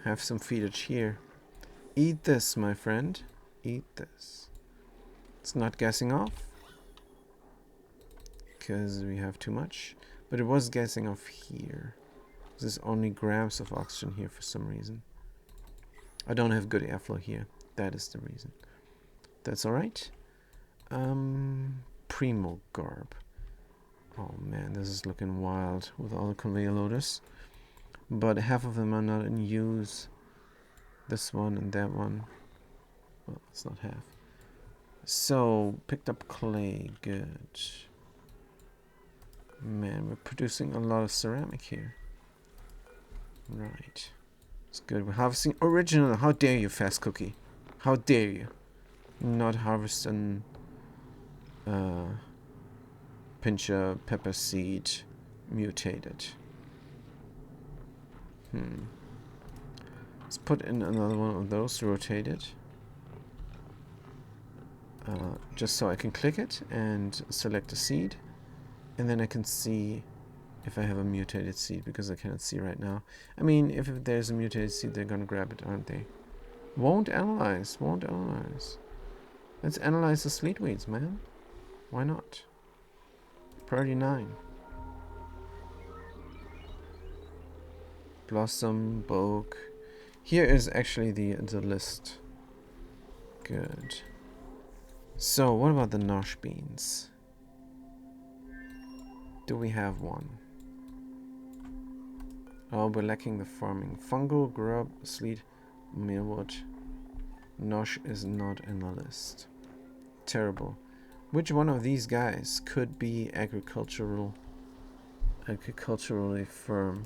Have some feedage here. Eat this, my friend. Eat this. It's not gassing off. Because we have too much. But it was gassing off here. There's only grams of oxygen here for some reason. I don't have good airflow here. That is the reason. That's alright. Primo garb. Oh man, this is looking wild with all the conveyor loaders. But half of them are not in use. This one and that one. Well, it's not half. So, picked up clay. Good. Man, we're producing a lot of ceramic here. Right. It's good. We're harvesting original. How dare you, Fast Cookie? How dare you? Not harvesting pincher pepper seed mutated. Let's put in another one of those, rotate it. Just so I can click it and select a seed. And then I can see if I have a mutated seed, because I cannot see right now. I mean, if there's a mutated seed, they're gonna grab it, aren't they? Won't analyze, won't analyze. Let's analyze the sweetweeds, man. Why not? Priority 9. Blossom, Bogue. Here is actually the list. Good. So, what about the nosh beans? Do we have one? Oh, we're lacking the farming. Fungal, grub, sleet, mealwood. Nosh is not in the list. Terrible. Which one of these guys could be agriculturally firm?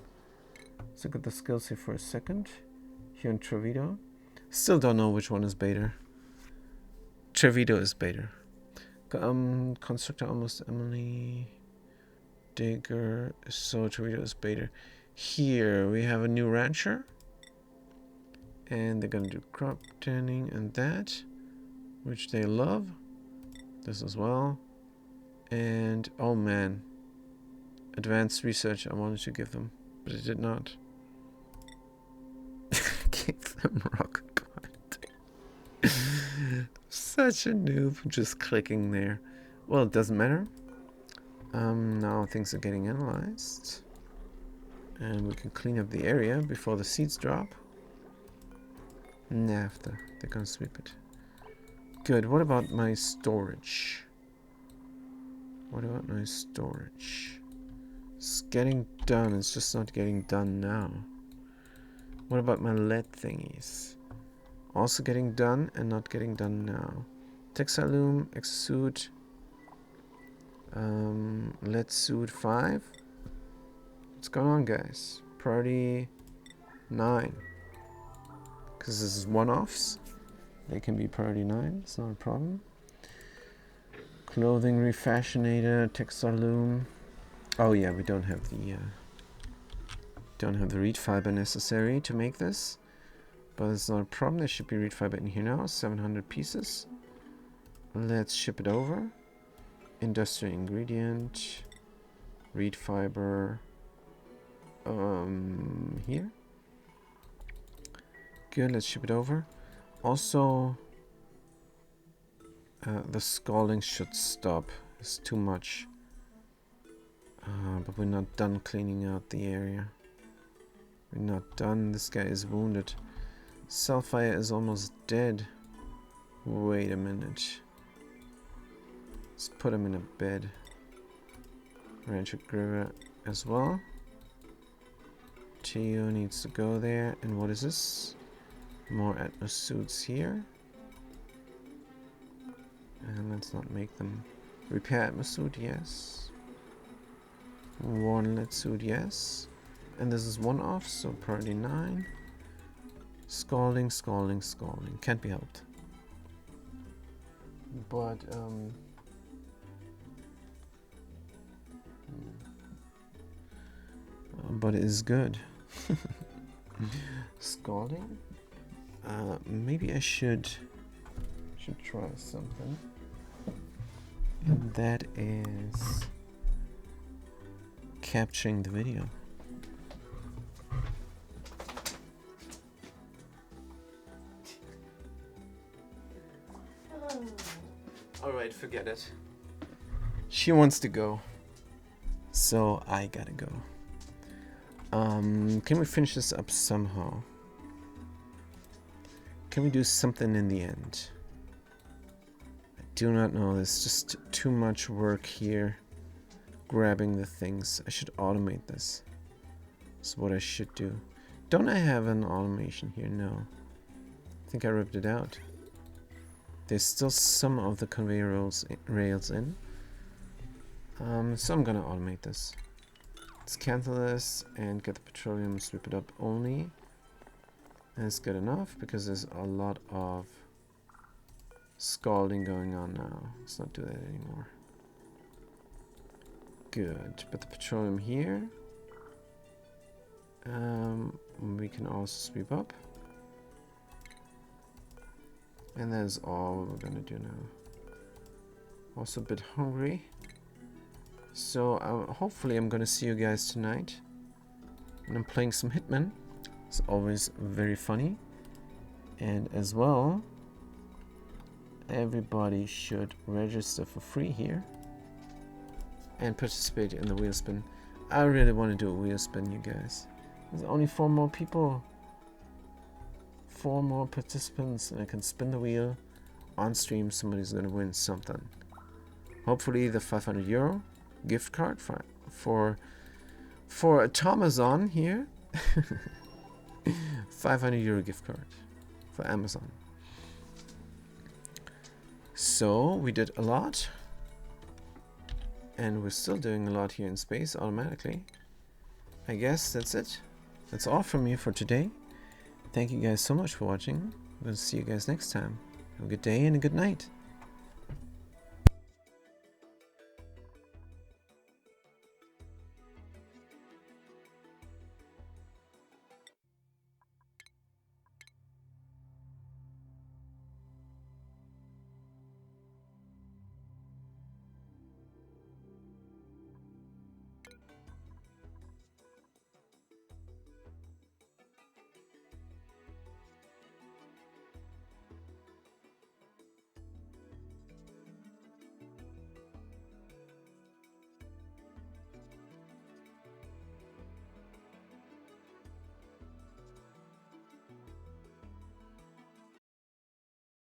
Let's look at the skills here for a second. Here in Trevido. Still don't know which one is better. Trevido is better. Constructor almost Emily. Digger. So Trevido is better. Here we have a new rancher. And they're gonna do crop tending and that. Which they love. This as well. And oh man. Advanced research I wanted to give them. But it did not. Give them rock quality. Such a noob just clicking there. Well, it doesn't matter. Now things are getting analyzed. And we can clean up the area before the seeds drop. And after, they're gonna sweep it. Good, what about my storage? What about my storage? It's getting done, it's just not getting done now. What about my lead thingies? Also getting done and not getting done now. Textile loom, exude, lead suit 5. What's going on, guys? Priority 9. Because this is one-offs. They can be priority 9, it's not a problem. Clothing refashionator, textile loom. Oh yeah, we don't have the reed fiber necessary to make this, but it's not a problem. There should be reed fiber in here now. 700 pieces. Let's ship it over. Industrial ingredient, reed fiber. Here. Good. Let's ship it over. Also, the scalding should stop. It's too much. But we're not done cleaning out the area. We're not done. This guy is wounded. Selfire is almost dead. Wait a minute. Let's put him in a bed. Rancho Griver as well. Tio needs to go there. And what is this? More Atmos suits here. And let's not make them repair Atmos suit, yes. One lead suit, yes. And this is one off, so priority 9. Scalding, scalding, scalding. Can't be helped. But it is good. Scalding. Maybe I should try something. And that is capturing the video. Alright, forget it. She wants to go. So I gotta go. Can we finish this up somehow? Can we do something in the end? I do not know. There's just too much work here. Grabbing the things. I should automate this. That's what I should do. Don't I have an automation here? No. I think I ripped it out. There's still some of the conveyor rails in. So I'm gonna automate this. Let's cancel this and get the petroleum, sweep it up only. That's good enough because there's a lot of scalding going on now. Let's not do that anymore. Good. But the petroleum here, we can also sweep up. And that is all we're gonna do now. Also a bit hungry. So hopefully I'm gonna see you guys tonight. And I'm playing some Hitman. It's always very funny. And as well, everybody should register for free here. And participate in the wheel spin. I really want to do a wheel spin, you guys. There's only 4 more people. 4 more participants, and I can spin the wheel on stream. Somebody's gonna win something. Hopefully the €500 gift card for a Tomazon here. €500 gift card for Amazon. So we did a lot, and we're still doing a lot here in space automatically. I guess that's it. That's all from me for today. Thank you guys so much for watching. We'll see you guys next time. Have a good day and a good night.